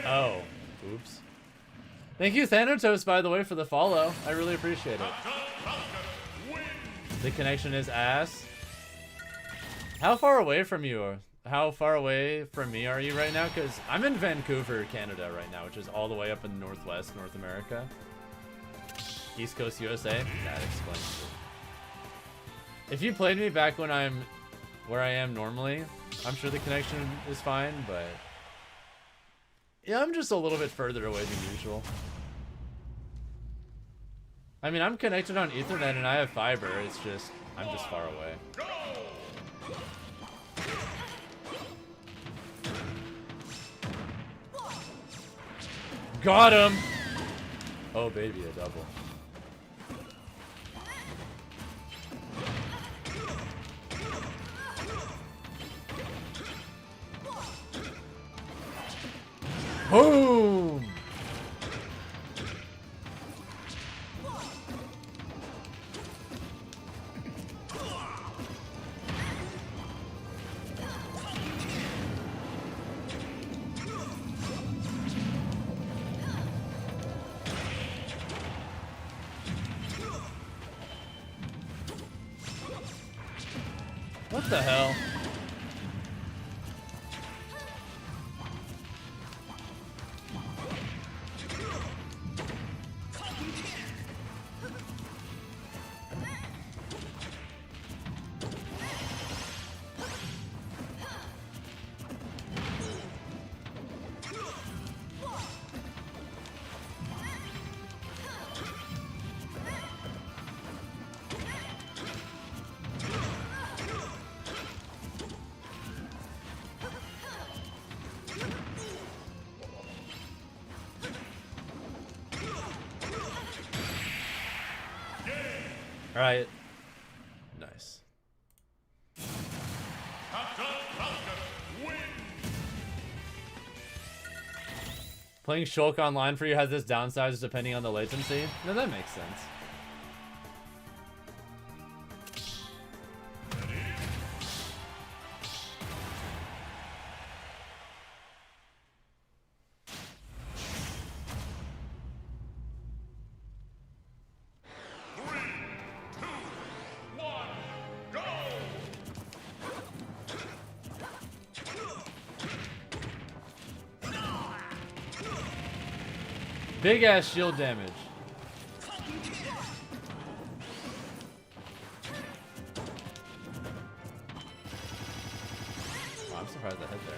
Oh, oops. Thank you, Thanatos, by the way, for the follow. I really appreciate it. The connection is ass. How far away from you? How far away from me are you right now? Because I'm in Vancouver, Canada right now, which is all the way up in Northwest North America. East Coast USA? That explains it. If you played me back when I'm where I am normally, I'm sure the connection is fine, but yeah, I'm just a little bit further away than usual. I mean, I'm connected on Ethernet and I have fiber. It's just, I'm just far away. Got him! Oh, baby, a double. Boom! What the hell? All right. Nice. Playing Shulk online for you has this downsides depending on the latency? No, that makes sense. Big ass shield damage. Wow, I'm surprised I hit there.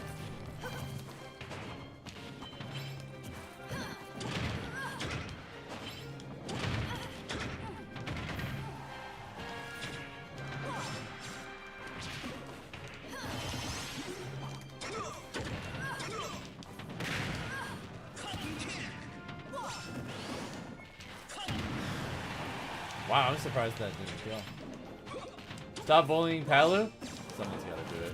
Wow, I'm surprised that didn't kill. Stop bullying Palu? Someone's gotta do it.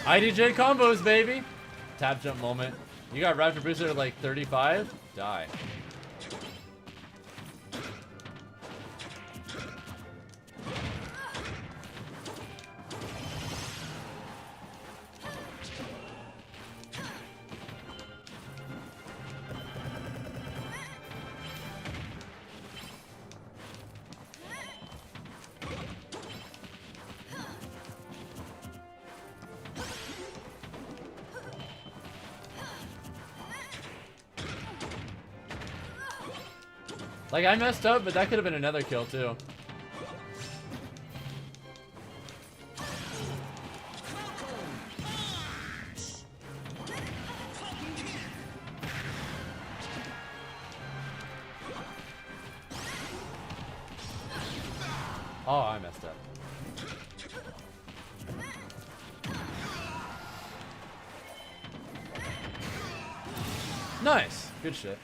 IDJ combos, baby! Tap jump moment. You got Raptor Booster at like 35? Die. Like, I messed up, but that could have been another kill, too. Oh, I messed up. Nice. Good shit.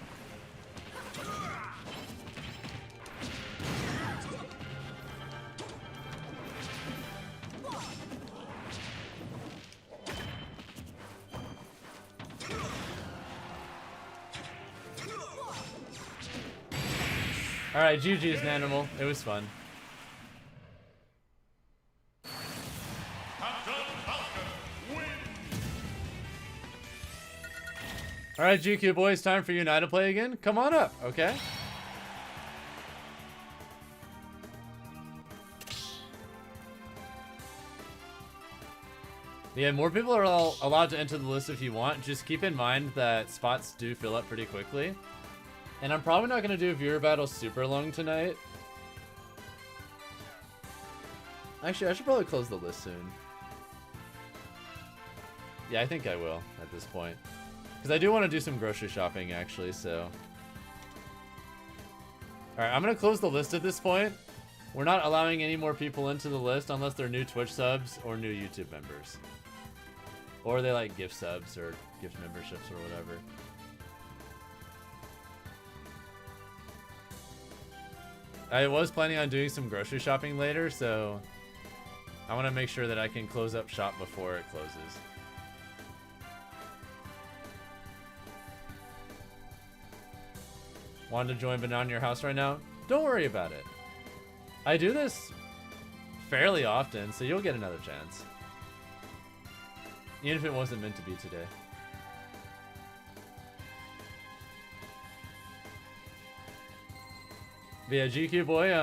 Alright, GG's an animal. It was fun. Alright, GQ boys, time for you and I to play again. Come on up, okay? Yeah, more people are all allowed to enter the list if you want. Just keep in mind that spots do fill up pretty quickly. And I'm probably not going to do viewer battles super long tonight. Actually, I should probably close the list soon. Yeah, I think I will at this point. Because I do want to do some grocery shopping, actually, so... Alright, I'm going to close the list at this point. We're not allowing any more people into the list unless they're new Twitch subs or new YouTube members. Or they like gift subs or gift memberships or whatever. I was planning on doing some grocery shopping later, so I want to make sure that I can close up shop before it closes. Wanted to join but not in your house right now? Don't worry about it. I do this fairly often, so you'll get another chance. Even if it wasn't meant to be today. But yeah, GQ boy,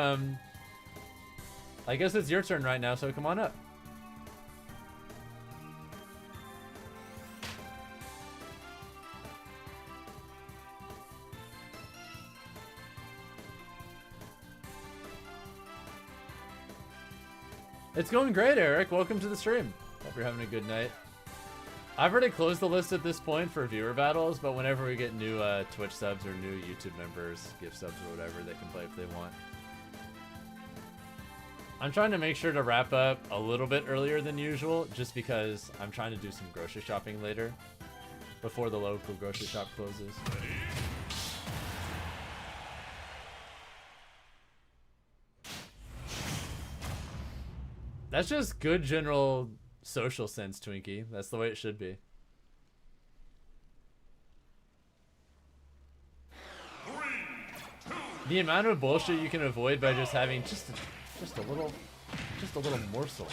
I guess it's your turn right now, so come on up. It's going great, Eric. Welcome to the stream. Hope you're having a good night. I've already closed the list at this point for viewer battles, but whenever we get new Twitch subs or new YouTube members, gift subs or whatever, they can play if they want. I'm trying to make sure to wrap up a little bit earlier than usual, just because I'm trying to do some grocery shopping later, before the local grocery shop closes. That's just good general social sense, Twinkie. That's the way it should be. The amount of bullshit you can avoid by just having just a little morsel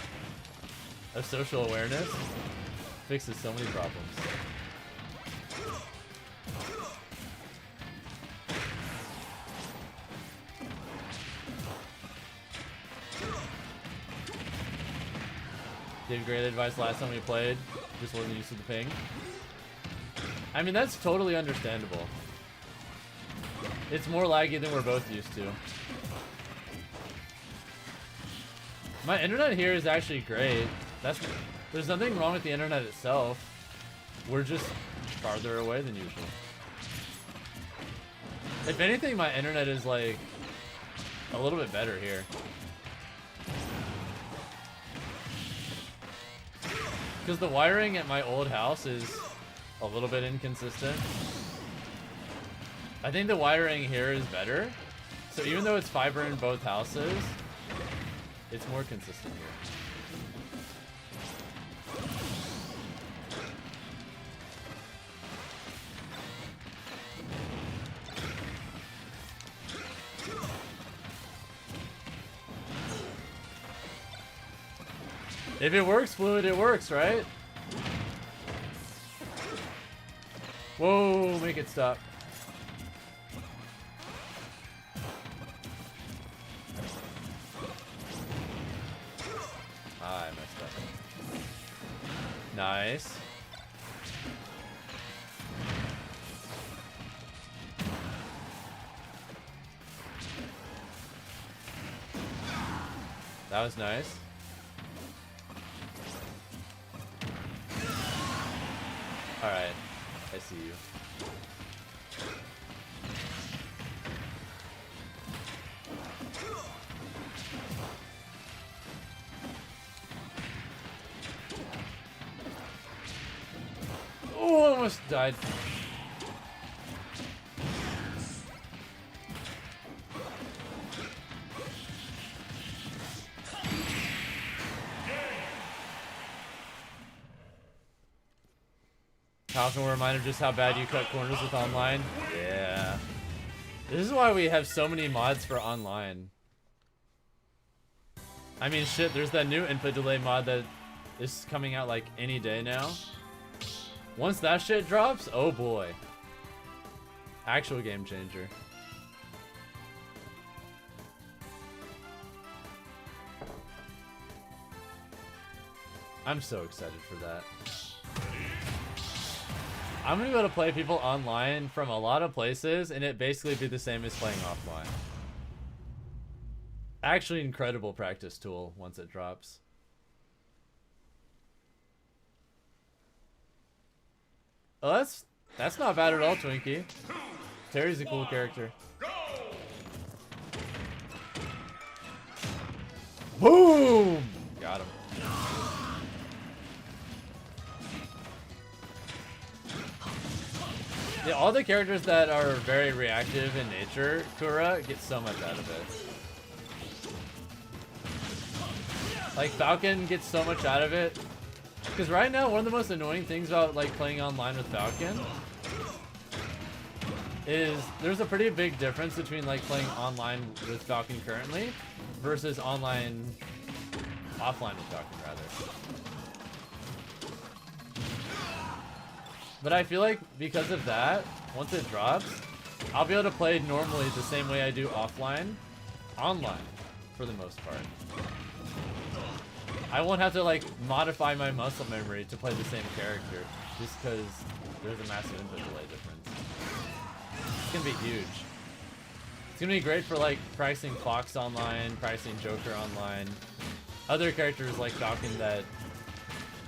of social awareness fixes so many problems. Gave great advice last time we played, just wasn't used to the ping. I mean, that's totally understandable. It's more laggy than we're both used to. My internet here is actually great. There's nothing wrong with the internet itself. We're just farther away than usual. If anything, my internet is like a little bit better here. Because the wiring at my old house is a little bit inconsistent. I think the wiring here is better. So even though it's fiber in both houses, it's more consistent here. If it works, Fluid, it works, right? Whoa, make it stop. Ah, I messed up. Nice. That was nice. Alright, I see you. Oh, I almost died. Falcon will remind of just how bad you cut corners with online. Yeah. This is why we have so many mods for online. I mean, shit, there's that new input delay mod that is coming out like any day now. Once that shit drops, oh boy. Actual game changer. I'm so excited for that. I'm gonna be able to play people online from a lot of places and it basically be the same as playing offline. Actually, incredible practice tool once it drops. Oh, that's not bad at all, Twinkie. Terry's a cool character. Boom! Got him. Yeah, all the characters that are very reactive in nature, Kura, get so much out of it. Like, Falcon gets so much out of it. Because right now, one of the most annoying things about like playing online with Falcon is there's a pretty big difference between like playing online with Falcon currently versus offline with Falcon, rather. But I feel like because of that, once it drops, I'll be able to play normally the same way I do offline, online, for the most part. I won't have to like modify my muscle memory to play the same character, just because there's a massive input delay difference. It's gonna be huge. It's gonna be great for like practicing Fox online, practicing Joker online, other characters like Falcon that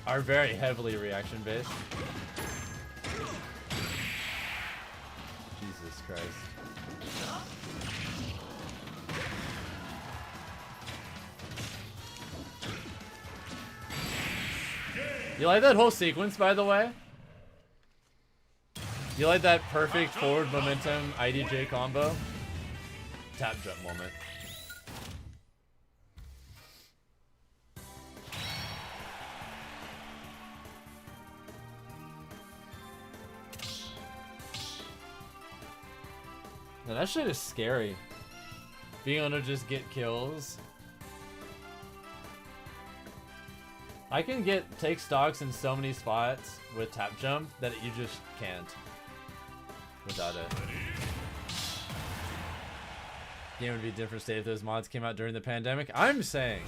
are very heavily reaction based. Jesus Christ. You like that whole sequence, by the way? You like that perfect forward momentum IDJ combo? Tap jump moment. Now that shit is scary. Being able to just get kills. I can take stocks in so many spots with tap jump that you just can't without it. Game would be a different state if those mods came out during the pandemic. I'm saying,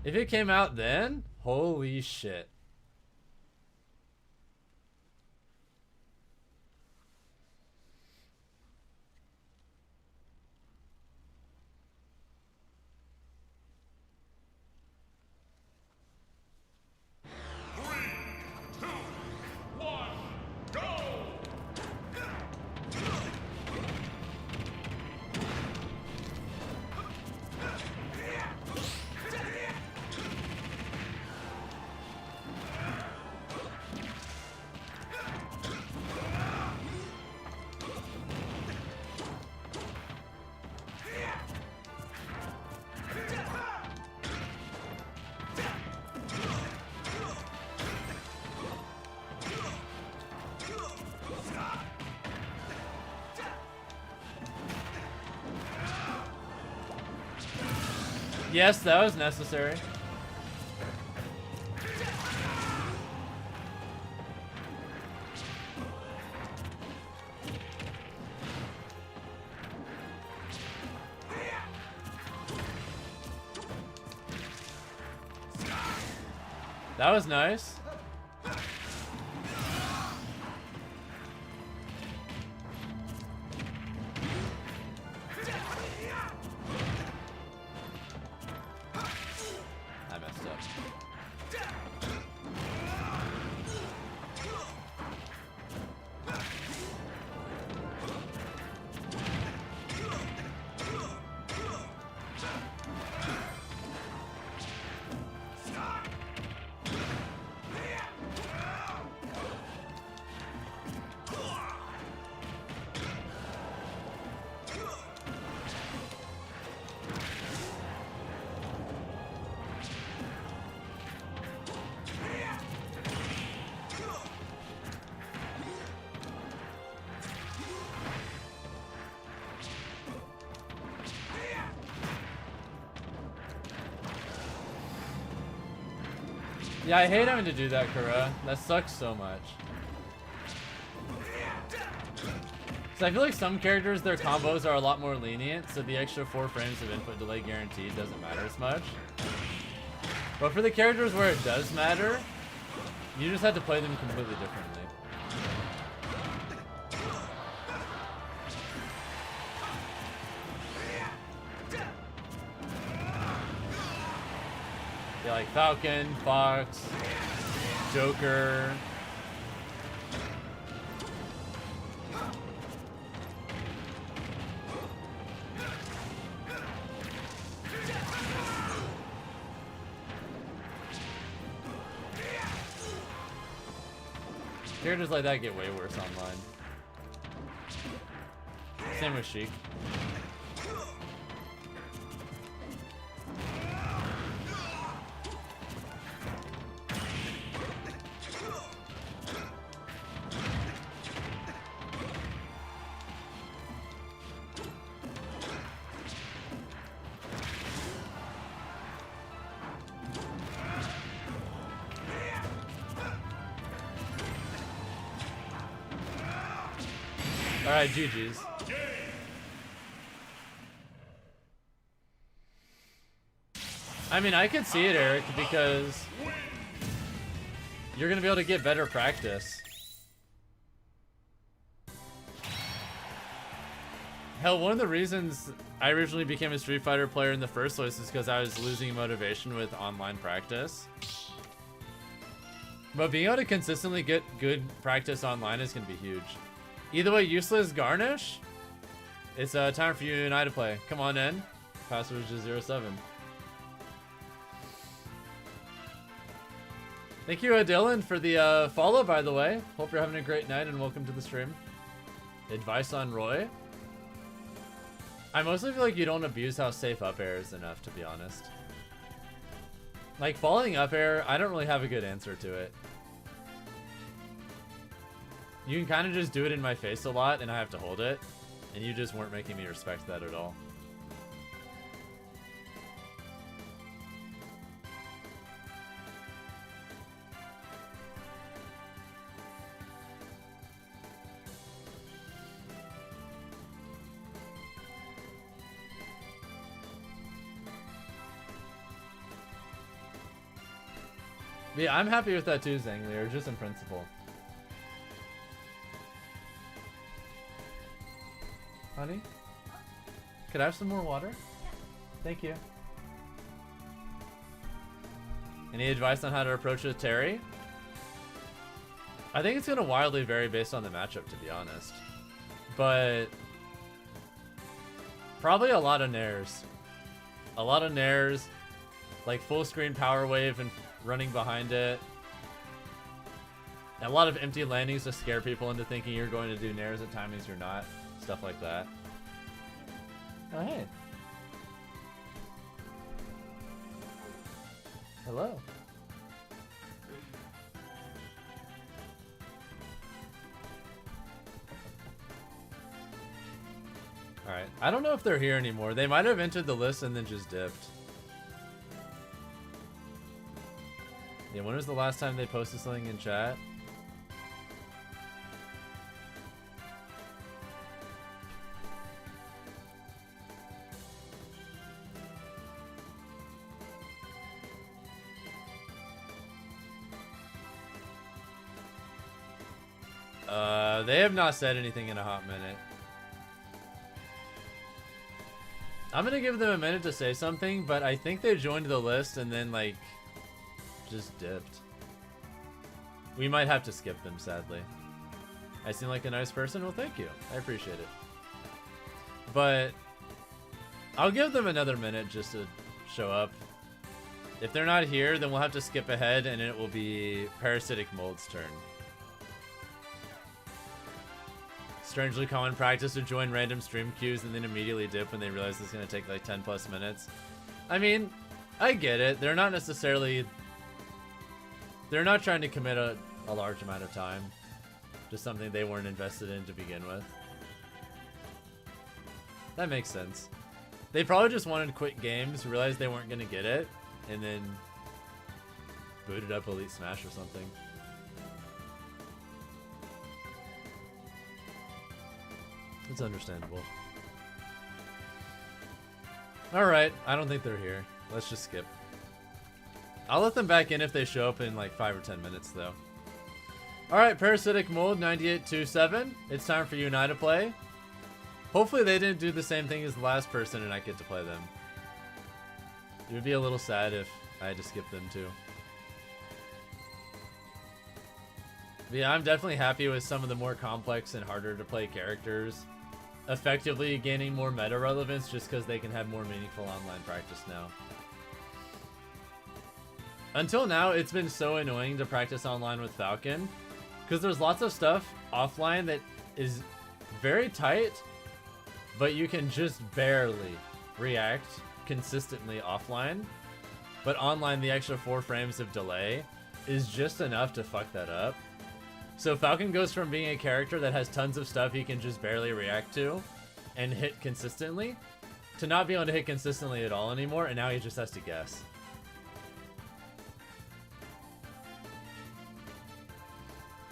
if it came out then, holy shit. Yes, that was necessary. That was nice. Yeah, I hate having to do that, Kura. That sucks so much. So I feel like some characters, their combos are a lot more lenient, so the extra 4 frames of input delay guaranteed doesn't matter as much. But for the characters where it does matter, you just have to play them completely differently. Yeah, like Falcon, Fox, Joker. Characters like that get way worse online. Same with Sheik. Alright, GG's. I mean, I could see it, Eric, because you're gonna be able to get better practice. Hell, one of the reasons I originally became a Street Fighter player in the first place is because I was losing motivation with online practice. But being able to consistently get good practice online is gonna be huge. Either way, useless Garnish. It's time for you and I to play. Come on in. Password is 07. Thank you, Dylan, for the follow, by the way. Hope you're having a great night and welcome to the stream. Advice on Roy? I mostly feel like you don't abuse how safe up air is enough, to be honest. Like, falling up air, I don't really have a good answer to it. You can kind of just do it in my face a lot and I have to hold it. And you just weren't making me respect that at all. Yeah, I'm happy with that too, Zanglier, just in principle. Honey? Could I have some more water? Yeah. Thank you. Any advice on how to approach with Terry? I think it's going to wildly vary based on the matchup, to be honest. But probably a lot of nairs. A lot of nairs, like full screen power wave and running behind it. And a lot of empty landings to scare people into thinking you're going to do nairs at timings you're not. Stuff like that. Oh, hey. Hello. Alright, I don't know if they're here anymore. They might have entered the list and then just dipped. Yeah, when was the last time they posted something in chat? They have not said anything in a hot minute. I'm gonna give them a minute to say something, but I think they joined the list and then, like, just dipped. We might have to skip them, sadly. I seem like a nice person? Well, thank you. I appreciate it. But I'll give them another minute just to show up. If they're not here, then we'll have to skip ahead and it will be Parasitic Mold's turn. Strangely common practice to join random stream queues and then immediately dip when they realize it's going to take like 10 plus minutes. I mean, I get it. They're not necessarily... They're not trying to commit a large amount of time. Just something they weren't invested in to begin with. That makes sense. They probably just wanted to quit games, realized they weren't going to get it, and then booted up Elite Smash or something. It's understandable. Alright, I don't think they're here. Let's just skip. I'll let them back in if they show up in like 5 or 10 minutes though. Alright, Parasitic Mold 9827. It's time for you and I to play. Hopefully they didn't do the same thing as the last person and I get to play them. It would be a little sad if I had to skip them too. But yeah, I'm definitely happy with some of the more complex and harder to play characters effectively gaining more meta relevance just because they can have more meaningful online practice now. Until now, it's been so annoying to practice online with Falcon because there's lots of stuff offline that is very tight, but you can just barely react consistently offline. But online, the extra 4 frames of delay is just enough to fuck that up. So Falcon goes from being a character that has tons of stuff he can just barely react to and hit consistently to not being able to hit consistently at all anymore, and now he just has to guess.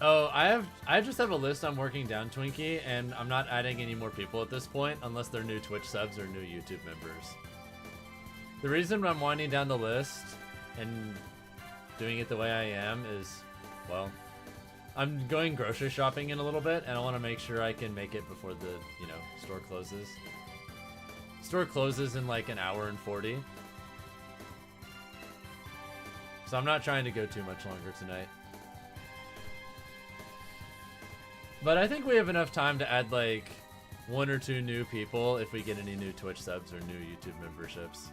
Oh, I just have a list I'm working down, Twinkie, and I'm not adding any more people at this point unless they're new Twitch subs or new YouTube members. The reason I'm winding down the list and doing it the way I am is, well, I'm going grocery shopping in a little bit, and I want to make sure I can make it before the, you know, store closes. Store closes in like an hour and 40. So I'm not trying to go too much longer tonight. But I think we have enough time to add like 1 or 2 new people if we get any new Twitch subs or new YouTube memberships.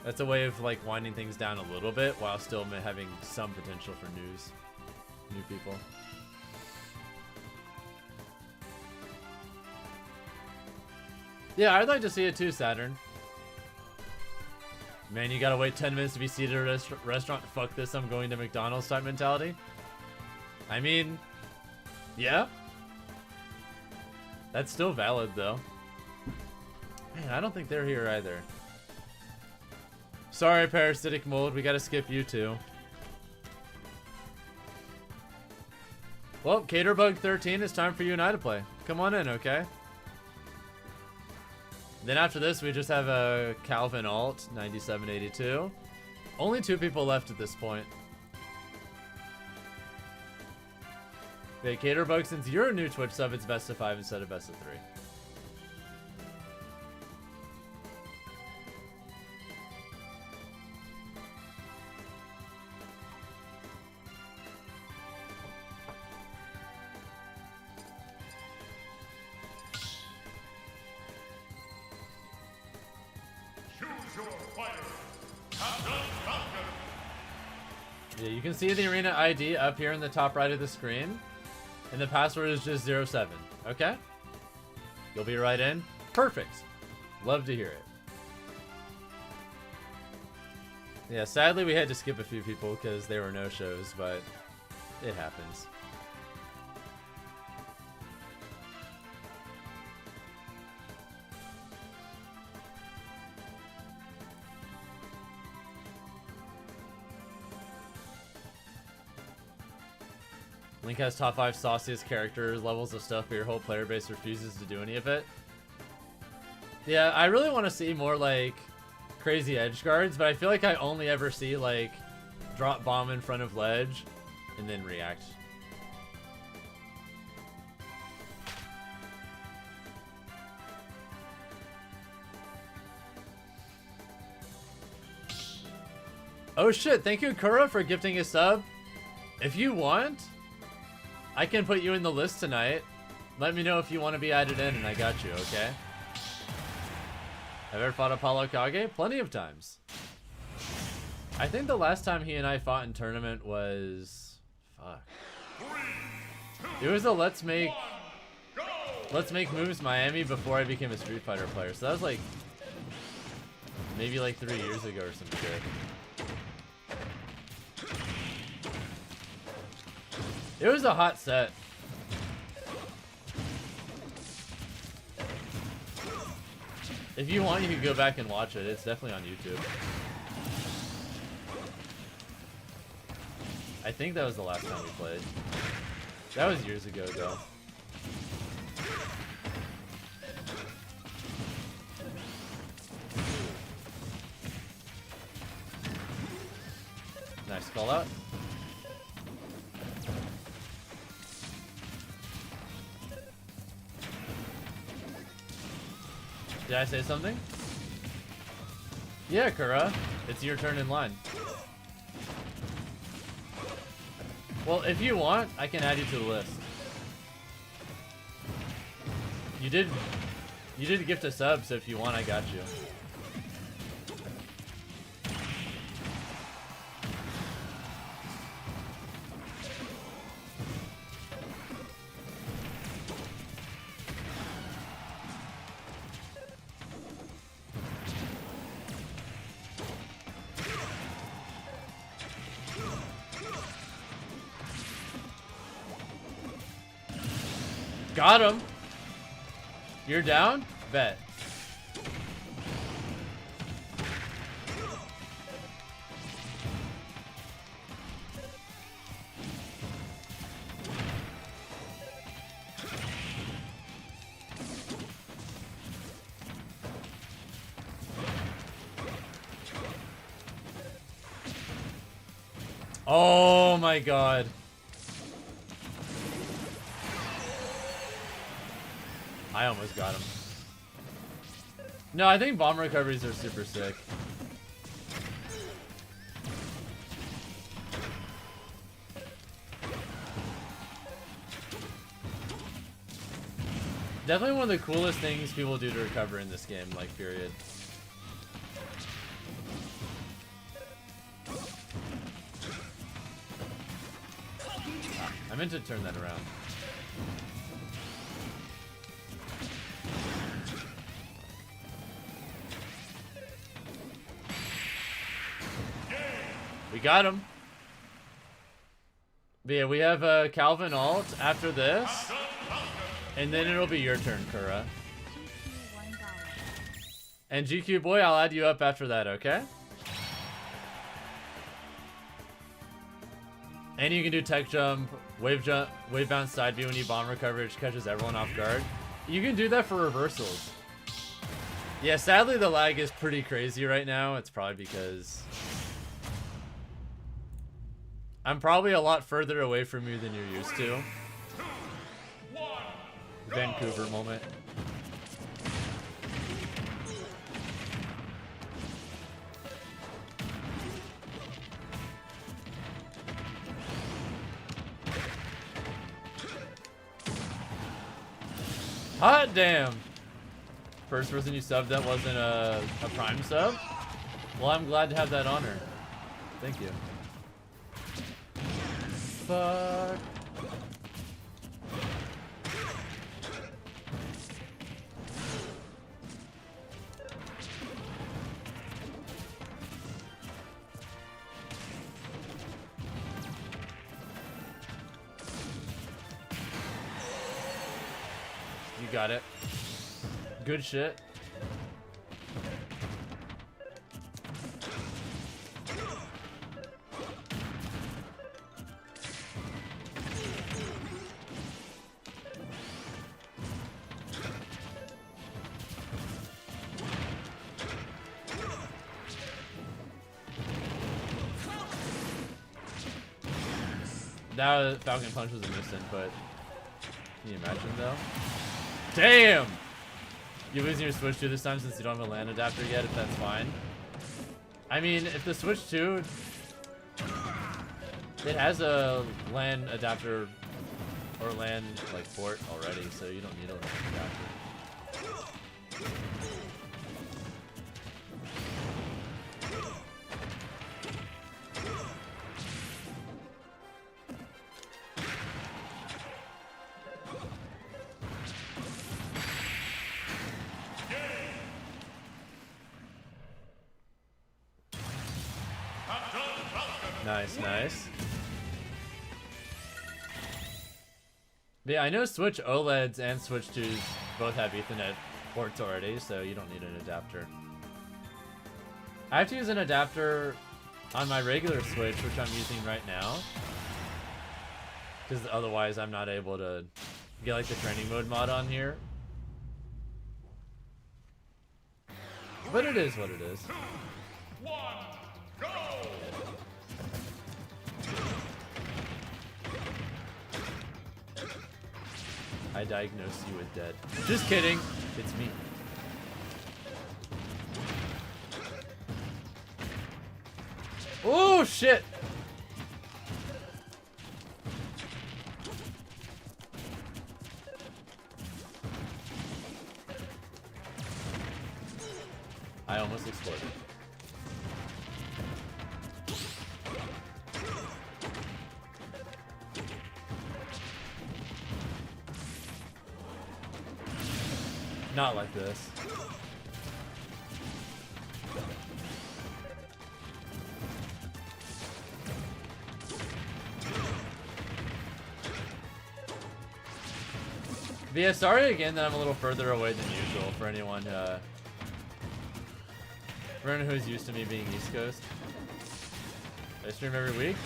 That's a way of like winding things down a little bit while still having some potential for new people. Yeah, I'd like to see it too, Saturn. Man, you gotta wait 10 minutes to be seated at a restaurant. Fuck this, I'm going to McDonald's type mentality. I mean, yeah. That's still valid though. Man, I don't think they're here either. Sorry, Parasitic Mold, we gotta skip you too. Well, Caterbug13, it's time for you and I to play. Come on in, okay? Then after this, we just have a Calvin Alt, 9782. Only 2 people left at this point. Okay, Caterbug, since you're a new Twitch sub, it's best of 5 instead of best of 3. Yeah, you can see the arena ID up here in the top right of the screen. And the password is just 07. Okay? You'll be right in. Perfect. Love to hear it. Yeah, sadly we had to skip a few people because there were no shows, but it happens. Link has top 5 sauciest characters, levels of stuff, but your whole player base refuses to do any of it. Yeah, I really want to see more, like, crazy edge guards, but I feel like I only ever see, like, drop bomb in front of ledge, and then react. Oh shit, thank you Kura for gifting a sub. If you want, I can put you in the list tonight. Let me know if you want to be added in and I got you, okay? Have you ever fought Apollo Kage? Plenty of times. I think the last time he and I fought in tournament was... Fuck. It was a Let's Make Moves Miami before I became a Street Fighter player. So that was like... maybe like 3 years ago or some shit. It was a hot set. If you want, you can go back and watch it. It's definitely on YouTube. I think that was the last time we played. That was years ago, though. Nice call out. Did I say something? Yeah, Kura. It's your turn in line. Well, if you want, I can add you to the list. You did gift a sub, so if you want, I got you. Got him. You're down? Bet. Oh my god. I almost got him. No, I think bomb recoveries are super sick. Definitely one of the coolest things people do to recover in this game, like, period. I meant to turn that around. We got him. But yeah, we have Calvin ult after this. And then it'll be your turn, Kura. And GQ boy, I'll add you up after that, okay? And you can do tech jump, wave bounce side B when you bomb recover, which catches everyone off guard. You can do that for reversals. Yeah, sadly the lag is pretty crazy right now. It's probably because I'm probably a lot further away from you than you're used to. Vancouver moment. Hot damn! First person you subbed that wasn't a Prime sub? Well, I'm glad to have that honor. Thank you. Fuck. You got it. Good shit. That Falcon punch was a missing, but can you imagine though? Damn! You're losing your Switch 2 this time since you don't have a LAN adapter yet, if that's fine. I mean, if the Switch 2, it has a LAN adapter or LAN like port already, so you don't need a LAN adapter. Nice, nice. But yeah, I know Switch OLEDs and Switch 2s both have Ethernet ports already, so you don't need an adapter. I have to use an adapter on my regular Switch, which I'm using right now. Because otherwise I'm not able to get like the training mode mod on here. But it is what it is. 2, 1, go! I diagnose you with dead. Just kidding. It's me. Oh shit! I almost exploded. Not like this. But yeah, sorry again that I'm a little further away than usual for anyone who's used to me being East Coast. I stream every week.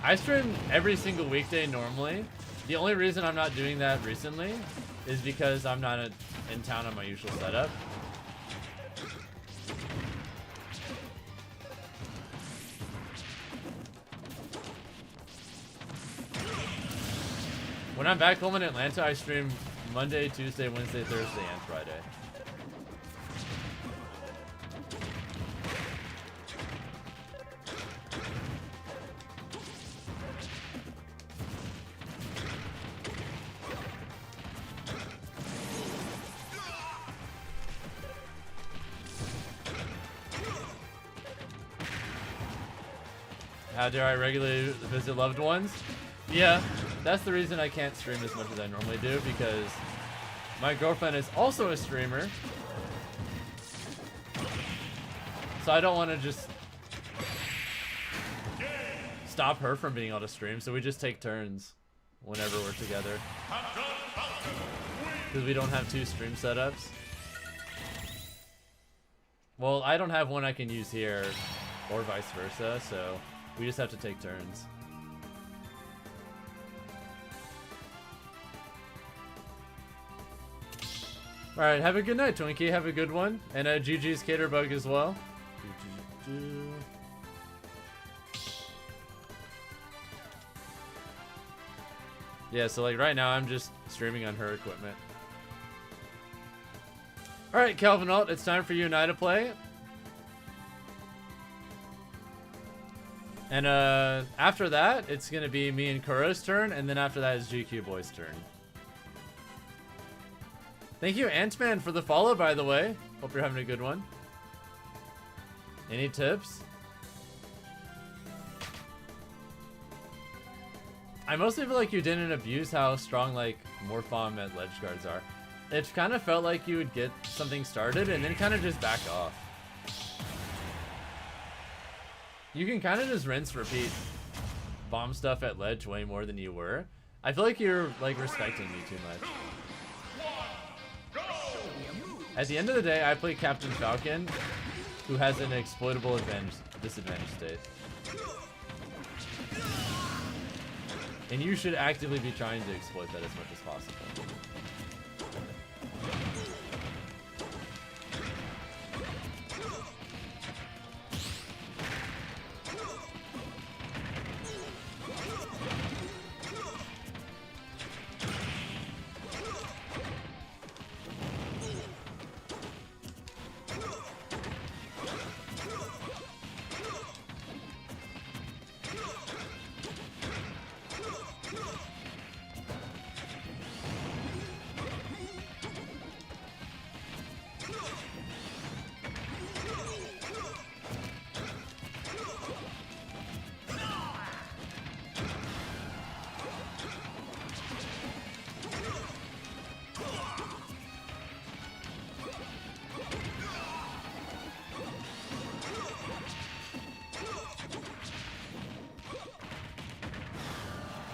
I stream every single weekday normally. The only reason I'm not doing that recently is because I'm not in town on my usual setup. When I'm back home in Atlanta, I stream Monday, Tuesday, Wednesday, Thursday, and Friday. How dare I regularly visit loved ones? Yeah, that's the reason I can't stream as much as I normally do, because my girlfriend is also a streamer. So I don't want to just stop her from being able to stream, so we just take turns whenever we're together. Because we don't have two stream setups. Well, I don't have one I can use here, or vice versa, so we just have to take turns. Alright, have a good night, Twinkie. Have a good one. And GG's Caterbug as well. Yeah, so like right now I'm just streaming on her equipment. Alright, Calvin Alt, it's time for you and I to play. And after that, it's gonna be me and Kuro's turn, and then after that is GQ Boy's turn. Thank you, Ant-Man, for the follow, by the way. Hope you're having a good one. Any tips? I mostly feel like you didn't abuse how strong, like, Morphom at ledge guards are. It kind of felt like you would get something started and then kind of just back off. You can kind of just rinse, repeat, bomb stuff at ledge way more than you were. I feel like you're, like, respecting me too much. At the end of the day, I play Captain Falcon, who has an exploitable disadvantage state. And you should actively be trying to exploit that as much as possible.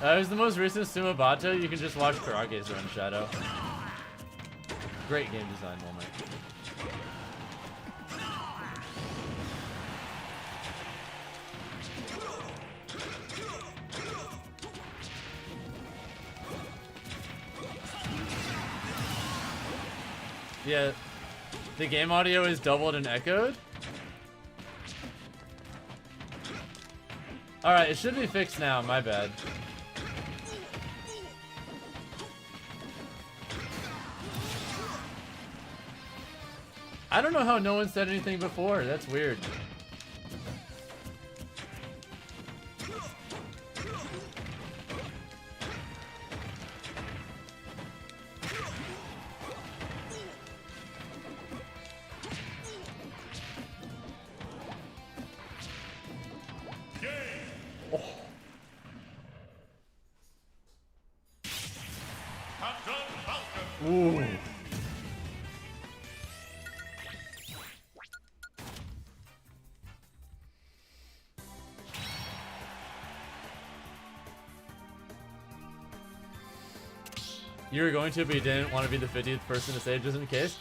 It was the most recent Sumabato. You can just watch Karage's run Shadow. Great game design moment. Yeah, the game audio is doubled and echoed. Alright, it should be fixed now, my bad. I don't know how no one said anything before. That's weird. Oh. Ooh. You were going to, but you didn't want to be the 50th person to say it just in case.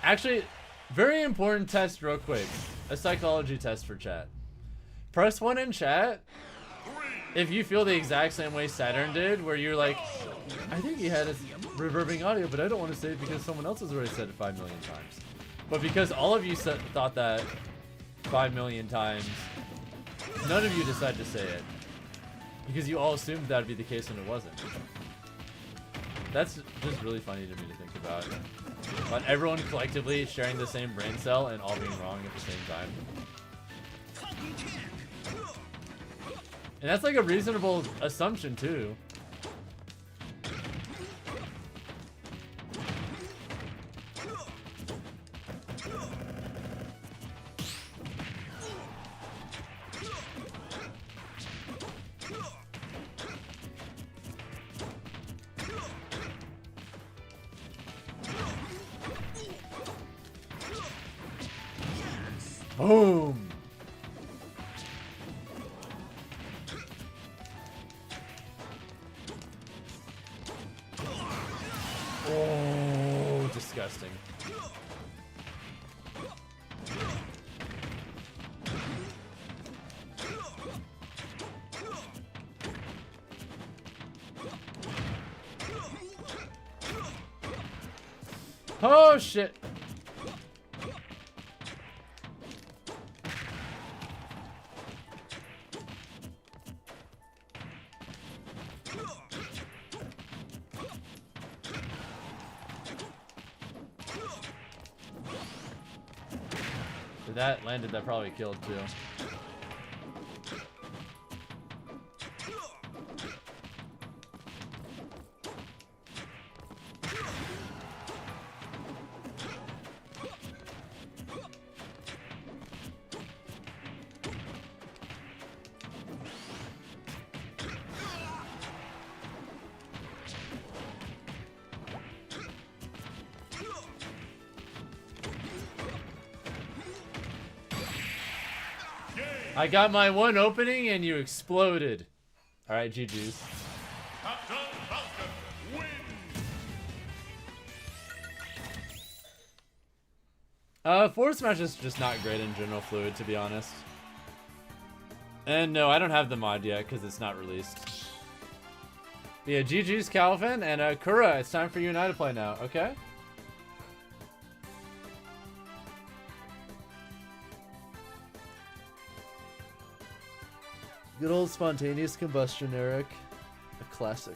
Actually, very important test real quick. A psychology test for chat. Press 1 in chat if you feel the exact same way Saturn did, where you're like, I think he had a reverbing audio, but I don't want to say it because someone else has already said it 5 million times. But because all of you thought that 5 million times, none of you decided to say it. Because you all assumed that would be the case when it wasn't. That's just really funny to me to think about. But everyone collectively sharing the same brain cell and all being wrong at the same time. And that's like a reasonable assumption too. Boom! Oh, disgusting. Oh shit! If that landed, that probably killed too. I got my one opening and you exploded. Alright, GG's. FatalityFalcon wins. Forward Smash is just not great in general fluid, to be honest. And no, I don't have the mod yet because it's not released. But yeah, GG's Calvin and Kura, it's time for you and I to play now, okay? Good old spontaneous combustion, Eric. A classic.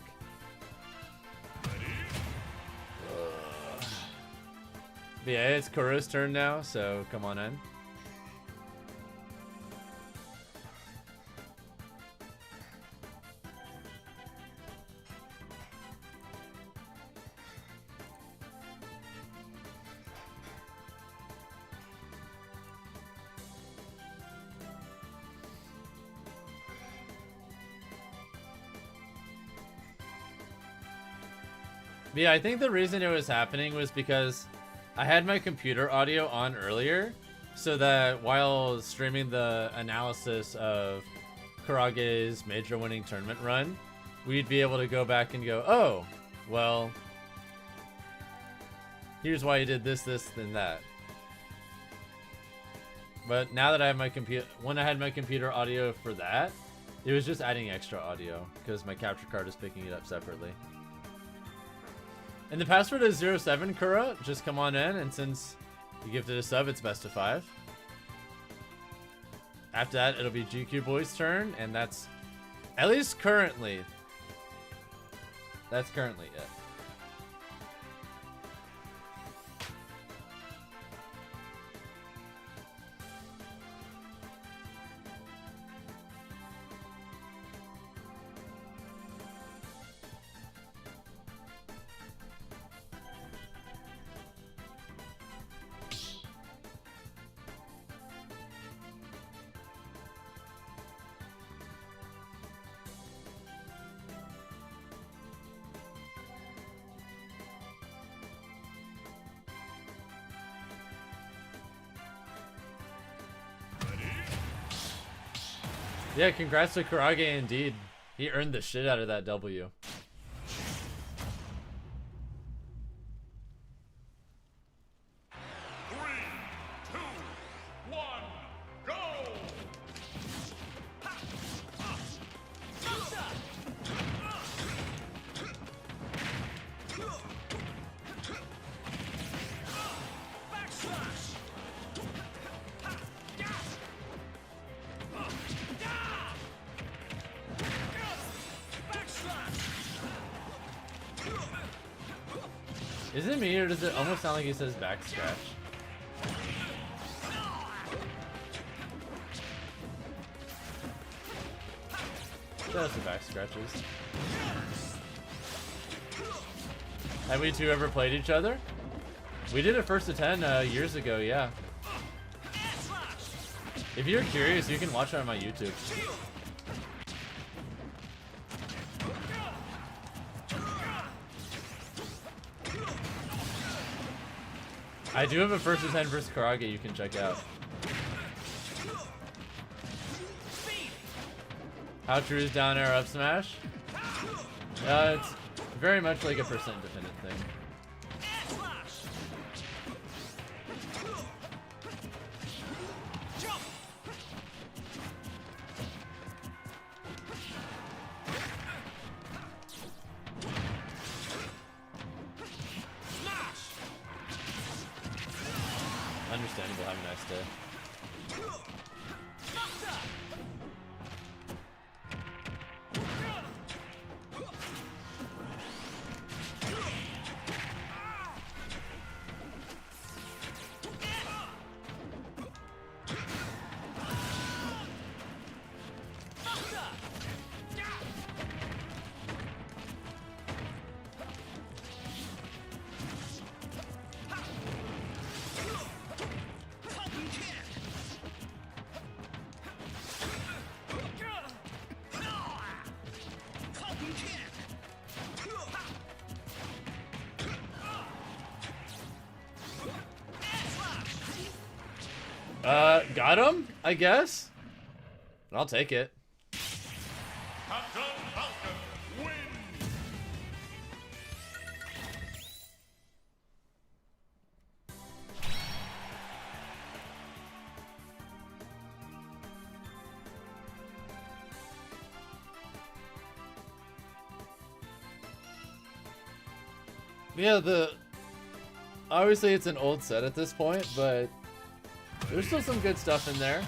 But yeah, it's Kura's turn now, so come on in. Yeah, I think the reason it was happening was because I had my computer audio on earlier, so that while streaming the analysis of Karage's major winning tournament run, we'd be able to go back and go, oh, well, here's why he did this, this, then that. But now that I have my computer, when I had my computer audio for that, it was just adding extra audio because my capture card is picking it up separately. And the password is 07, Kura. Just come on in, and since you gifted a sub, it's best of 5. After that, it'll be GQ Boy's turn, and that's, at least currently, that's currently it. Yeah, congrats to Karage indeed. He earned the shit out of that W. Is it me, or does it almost sound like he says back scratch? That's the back scratches. Have we two ever played each other? We did it first to 10 years ago, yeah. If you're curious, you can watch it on my YouTube. I do have a first to 10 versus Karage you can check out. How true is down air up smash? It's very much like a percent dependent thing. Understandable, have a nice day. Got him, I guess. I'll take it. Captain Falcon wins. Yeah, obviously it's an old set at this point, but there's still some good stuff in there.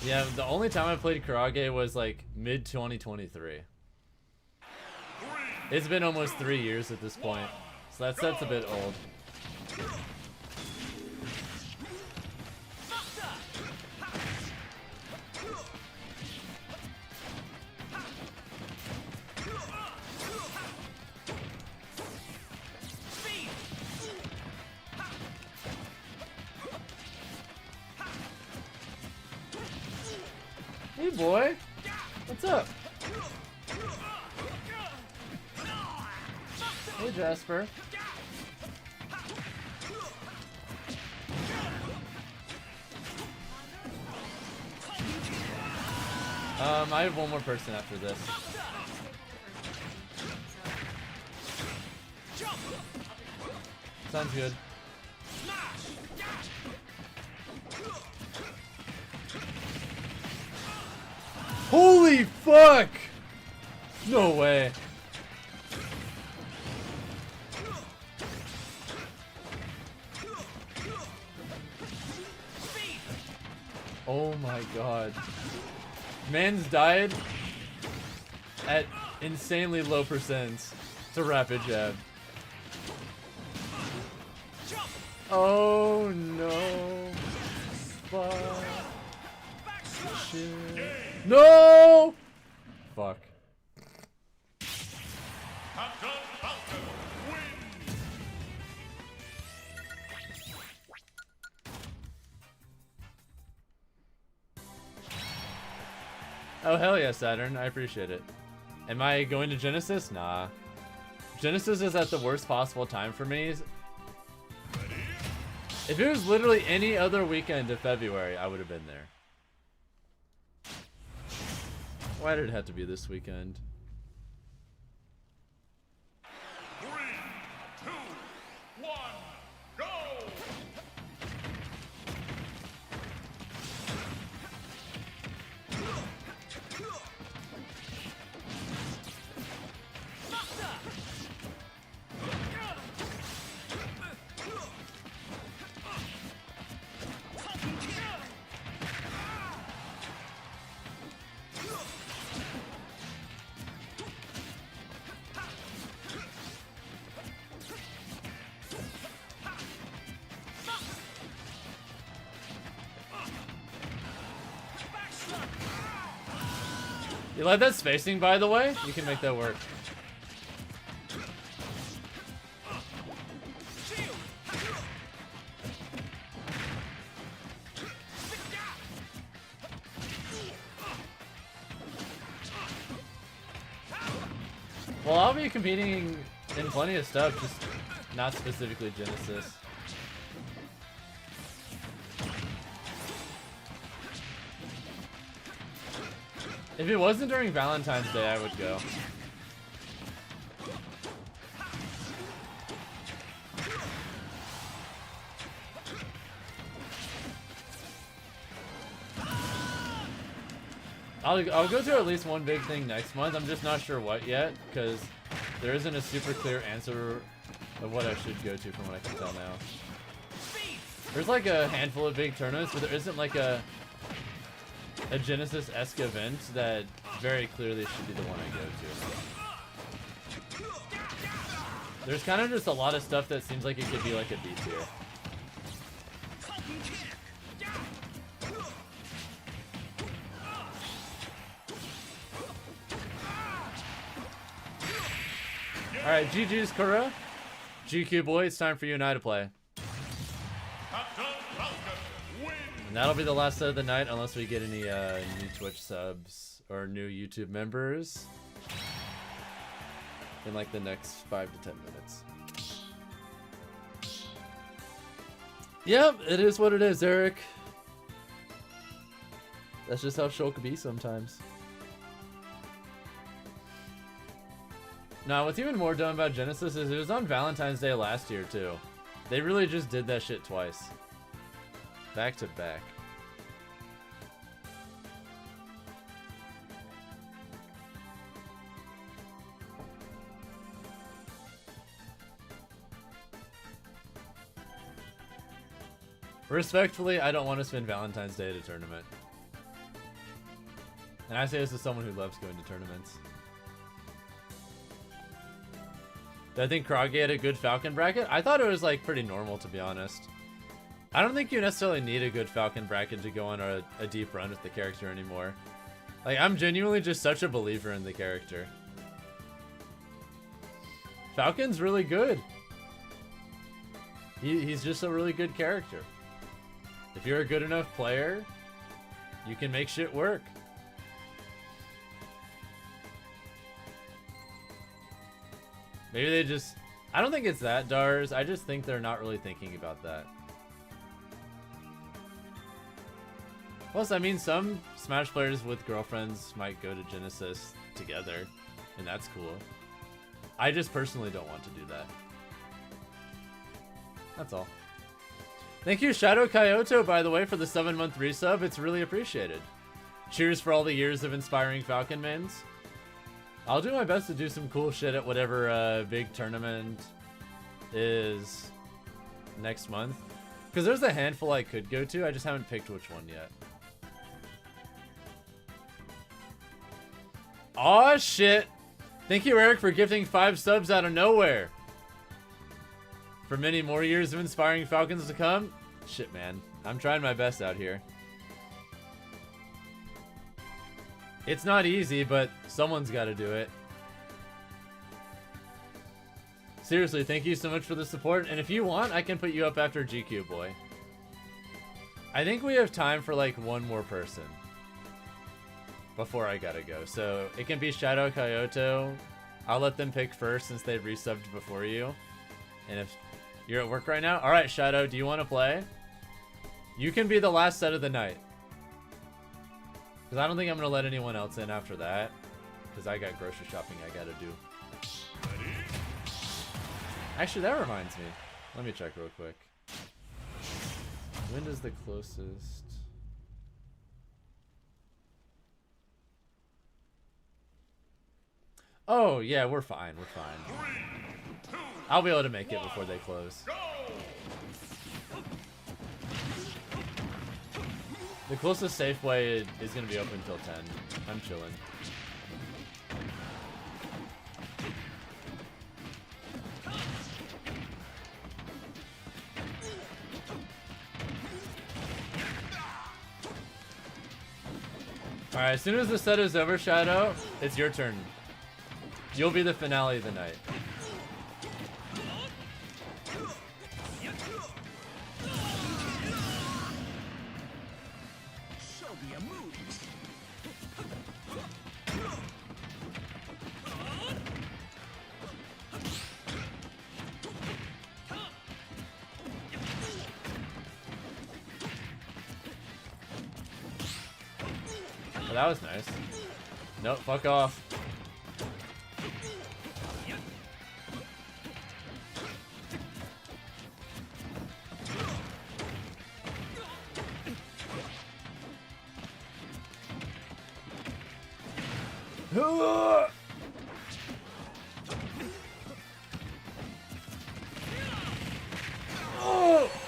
Yeah, the only time I played Karage was like mid 2023. It's been almost 3 years at this point, so that set's a bit old. Hey boy, what's up? Hey Jasper. I have one more person after this. Sounds good. Holy fuck! No way. Oh my god. Man's died at insanely low percents to rapid jab. Oh no. Fuck. Shit. No! Fuck. Captain Falcon wins. Oh hell yeah, Saturn. I appreciate it. Am I going to Genesis? Nah. Genesis is at the worst possible time for me. If it was literally any other weekend of February, I would have been there. Why did it have to be this weekend? 3, 2, 1, go! You like that spacing, by the way? You can make that work. Well, I'll be competing in plenty of stuff, just not specifically Genesis. If it wasn't during Valentine's Day, I would go. I'll go to at least one big thing next month. I'm just not sure what yet, because there isn't a super clear answer of what I should go to from what I can tell now. There's like a handful of big tournaments, but there isn't like a Genesis-esque event that very clearly should be the one I go to. There's kind of just a lot of stuff that seems like it could be like a B tier. Alright, GG's Kura. GQ boy, it's time for you and I to play. Captain Falcon wins. And that'll be the last set of the night unless we get any new Twitch subs or new YouTube members in like the next 5 to 10 minutes. Yep, it is what it is, Eric. That's just how Shulk can be sometimes. Now, what's even more dumb about Genesis is it was on Valentine's Day last year, too. They really just did that shit twice. Back to back. Respectfully, I don't want to spend Valentine's Day at a tournament. And I say this as someone who loves going to tournaments. Do I think Krage had a good Falcon bracket? I thought it was like pretty normal, to be honest. I don't think you necessarily need a good Falcon bracket to go on a deep run with the character anymore. Like, I'm genuinely just such a believer in the character. Falcon's really good. He's just a really good character. If you're a good enough player, you can make shit work. Maybe they just... I don't think it's that, Dars. I just think they're not really thinking about that. Plus, I mean, some Smash players with girlfriends might go to Genesis together, and that's cool. I just personally don't want to do that. That's all. Thank you, Shadow Kyoto, by the way, for the 7-month resub. It's really appreciated. Cheers for all the years of inspiring Falcon mains. I'll do my best to do some cool shit at whatever big tournament is next month. Because there's a handful I could go to, I just haven't picked which one yet. Aw, shit! Thank you, Eric, for gifting 5 subs out of nowhere. For many more years of inspiring Falcons to come? Shit, man. I'm trying my best out here. It's not easy, but someone's got to do it. Seriously, thank you so much for the support. And if you want, I can put you up after GQ, boy. I think we have time for like one more person before I gotta go. So it can be Shadow Kyoto. I'll let them pick first since they've resubbed before you. And if you're at work right now, all right, Shadow, do you want to play? You can be the last set of the night. Because I don't think I'm going to let anyone else in after that. Because I got grocery shopping I got to do. Actually, that reminds me. Let me check real quick. When is the closest? Oh, yeah, we're fine. We're fine. I'll be able to make it before they close. The closest Safeway is going to be open until 10. I'm chilling. Alright, as soon as the set is over, Shadow, it's your turn. You'll be the finale of the night. Oh, that was nice. Nope, fuck off.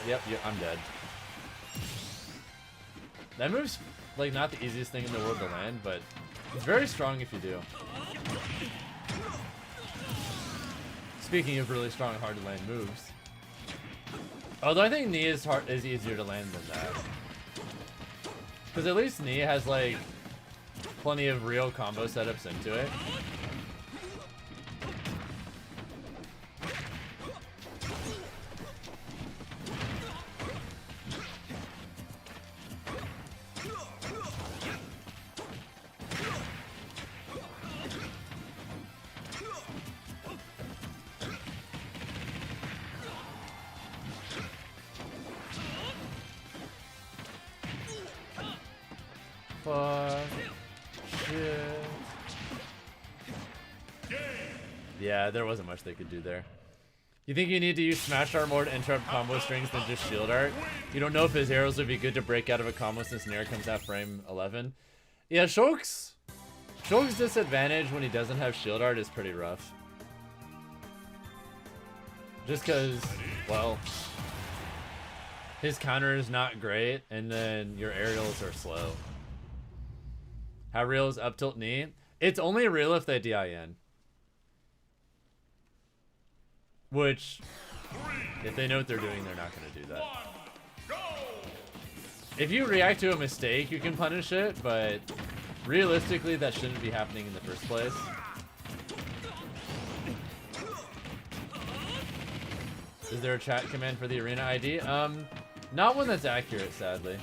Yep, I'm dead. That move's like not the easiest thing in the world to land, but it's very strong if you do. Speaking of really strong, hard to land moves. Although I think knee is easier to land than that. Because at least knee has like plenty of real combo setups into it. Fuck. Shit. Yeah, there wasn't much they could do there. You think you need to use Smash Art more to interrupt combo strings than just Shield Art? You don't know if his arrows would be good to break out of a combo since Nair comes out frame 11. Yeah, Shulk's disadvantage when he doesn't have Shield Art is pretty rough. Just because, well, his counter is not great, and then your aerials are slow. How real is up tilt knee? It's only real if they DIN. Which, if they know what they're doing, they're not going to do that. If you react to a mistake, you can punish it, but realistically, that shouldn't be happening in the first place. Is there a chat command for the arena ID? Not one that's accurate, sadly.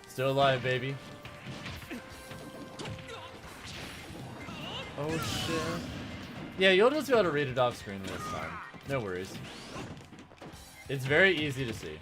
Still alive, baby. Oh shit. Yeah, you'll just be able to read it off screen this time. No worries. It's very easy to see.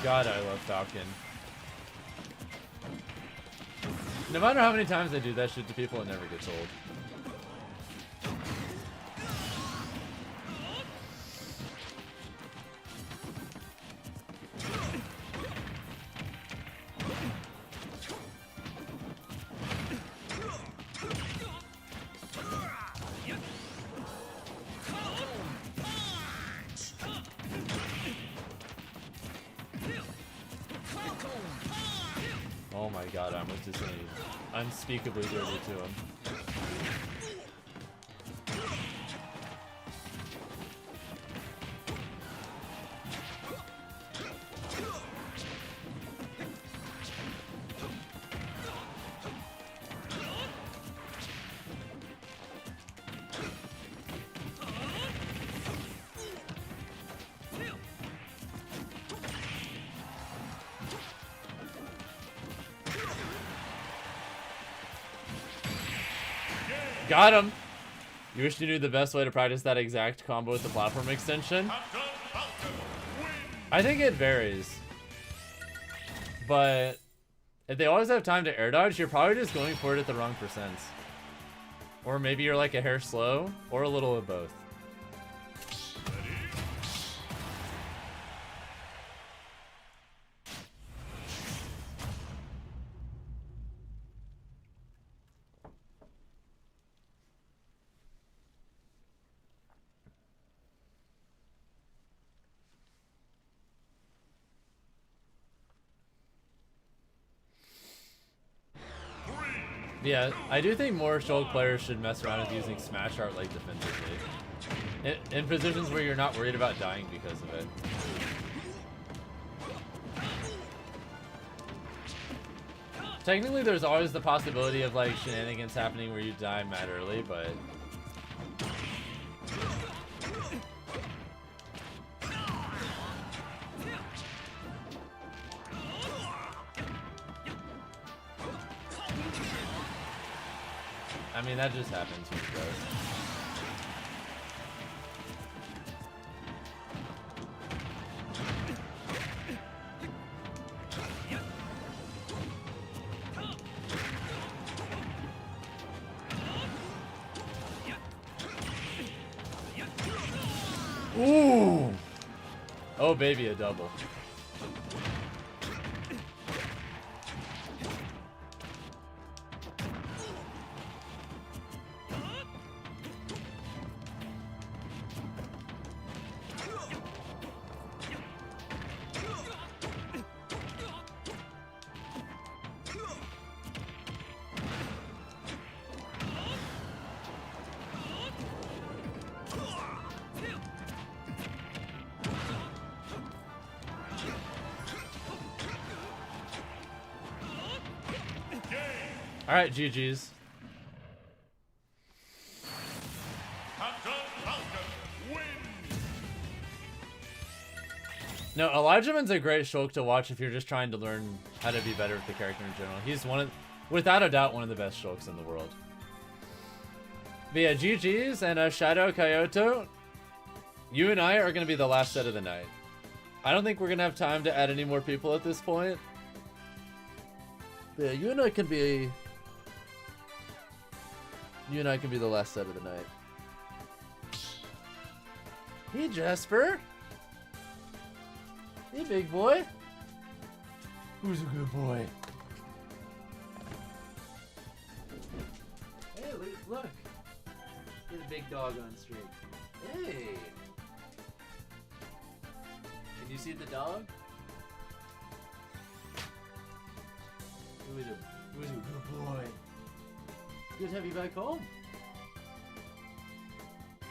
God, I love Falcon. No matter how many times I do that shit to people, it never gets old. Oh my god, I almost did something unspeakably dirty to him. Got him! You wish you knew the best way to practice that exact combo with the platform extension? I think it varies. But if they always have time to air dodge, you're probably just going for it at the wrong percents. Or maybe you're like a hair slow, or a little of both. Yeah, I do think more Shulk players should mess around with using Smash Art like defensively. In positions where you're not worried about dying because of it. Technically, there's always the possibility of like shenanigans happening where you die mad early, but... I mean, that just happens with those. Ooh! Oh, baby, a double. Alright, GG's. No, Elijahman's a great Shulk to watch if you're just trying to learn how to be better with the character in general. He's without a doubt, one of the best Shulks in the world. But yeah, GG's and Shadow Kyoto, you and I are going to be the last set of the night. I don't think we're going to have time to add any more people at this point. But yeah, you and I can be the last set of the night. Hey, Jasper. Hey, big boy. Who's a good boy? Hey, look. There's a big dog on stream. Hey. Can you see the dog? Who's a good boy? Good to have you back home. No.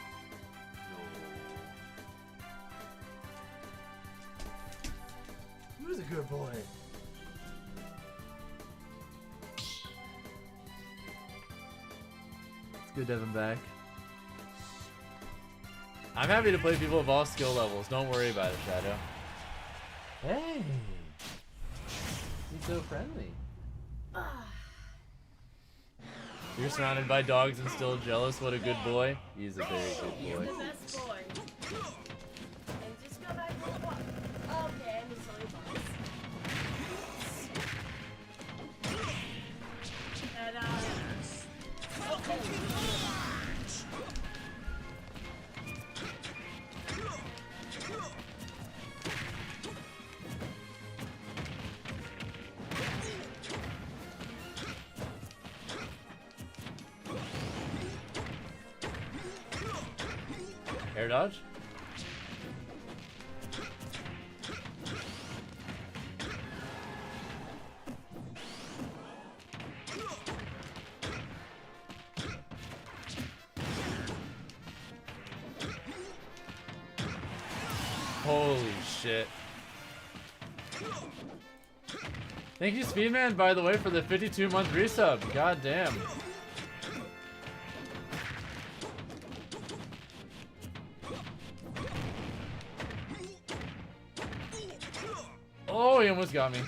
Who's a good boy? It's good to have him back. I'm happy to play people of all skill levels. Don't worry about it, Shadow. Hey! He's so friendly. You're surrounded by dogs and still jealous. What a good boy. He's a very good boy. He's the best boy. And just go back for a walk. Okay, I'm just only Air dodge? Holy shit. Thank you, Speedman, by the way, for the 52-month resub. God damn. Oh, he almost got me.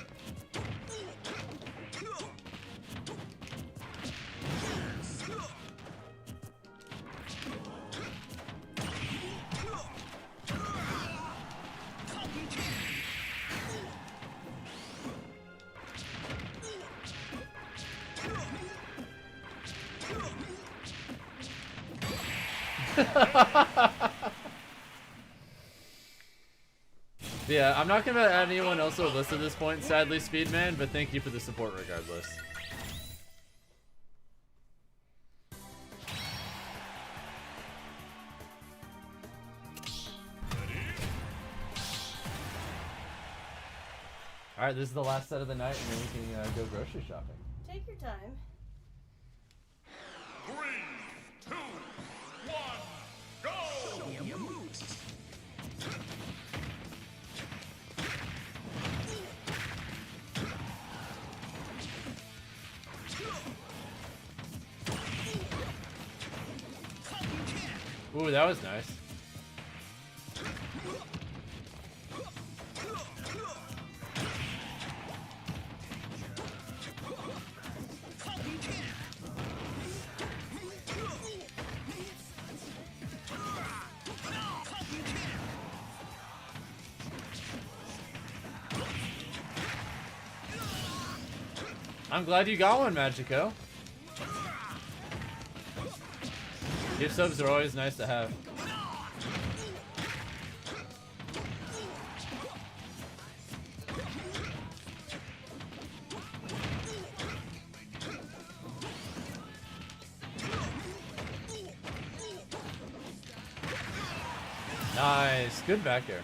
Yeah, I'm not gonna add anyone else to the list at this point, sadly, Speedman, but thank you for the support regardless. Alright, this is the last set of the night, and then we can go grocery shopping. Take your time. 3, 2, 1, go! Show your moves. Ooh, that was nice. I'm glad you got one, Magico. Gift subs are always nice to have. Nice, good back air.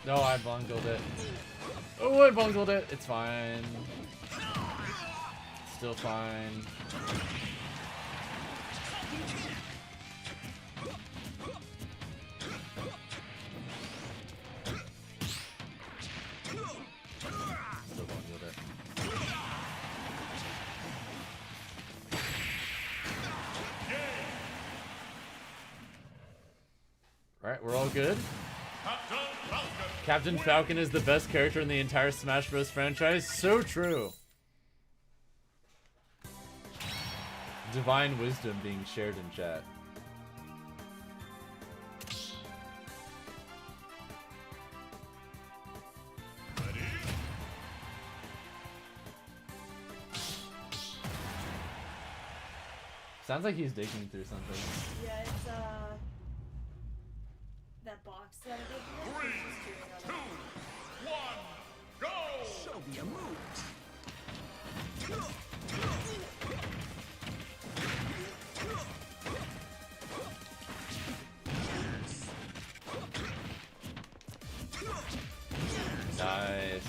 No, I bungled it. Oh, I bungled it. It's fine. Still fine. Still bungled it. Alright, we're all good. Captain Falcon is the best character in the entire Smash Bros. Franchise. So true. Divine wisdom being shared in chat. Sounds like he's digging through something. Yeah, it's that box that I did. Three, 2, 1, go! Show me a move. Nice.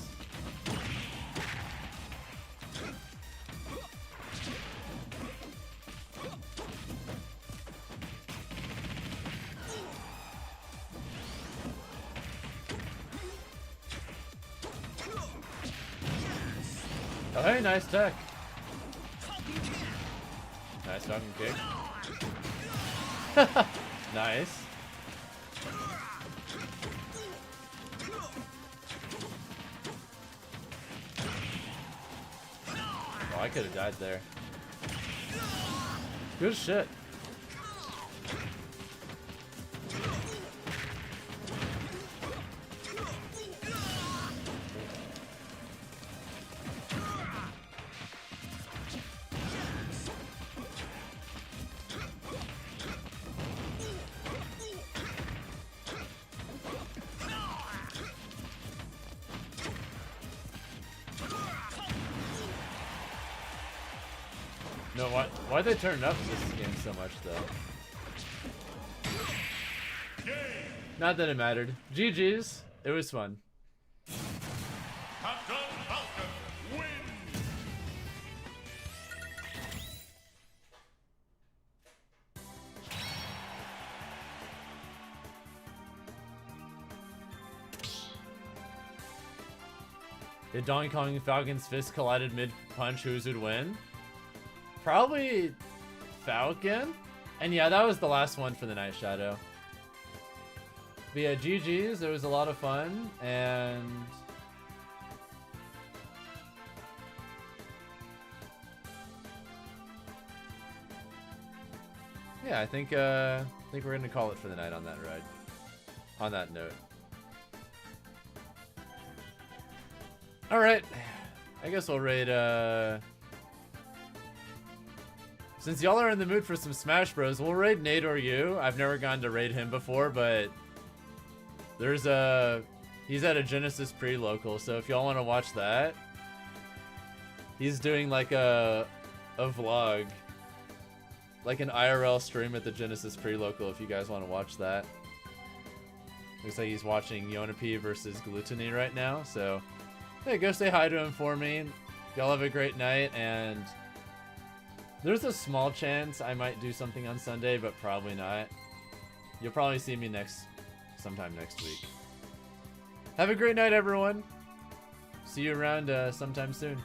Oh, hey, nice tech. Nice Falcon kick. Nice. Oh, I could have died there. Good shit. No, why'd they turn up this game so much, though? Not that it mattered. GG's. It was fun. Captain Falcon wins! If Donkey Kong and Falcon's fist collided mid-punch, whose would win? Probably Falcon. And yeah, that was the last one for the Night Shadow. But yeah, GG's. It was a lot of fun. And yeah, I think we're gonna call it for the night on that ride. On that note. Alright. I guess we'll raid since y'all are in the mood for some Smash Bros, we'll raid Nate or you. I've never gone to raid him before, but there's he's at a Genesis pre-local, so if y'all want to watch that, he's doing like a vlog, like an IRL stream at the Genesis pre-local if you guys want to watch that. Looks like he's watching Yonapi versus Gluttony right now, so hey, go say hi to him for me. Y'all have a great night, and there's a small chance I might do something on Sunday, but probably not. You'll probably see me sometime next week. Have a great night, everyone. See you around sometime soon.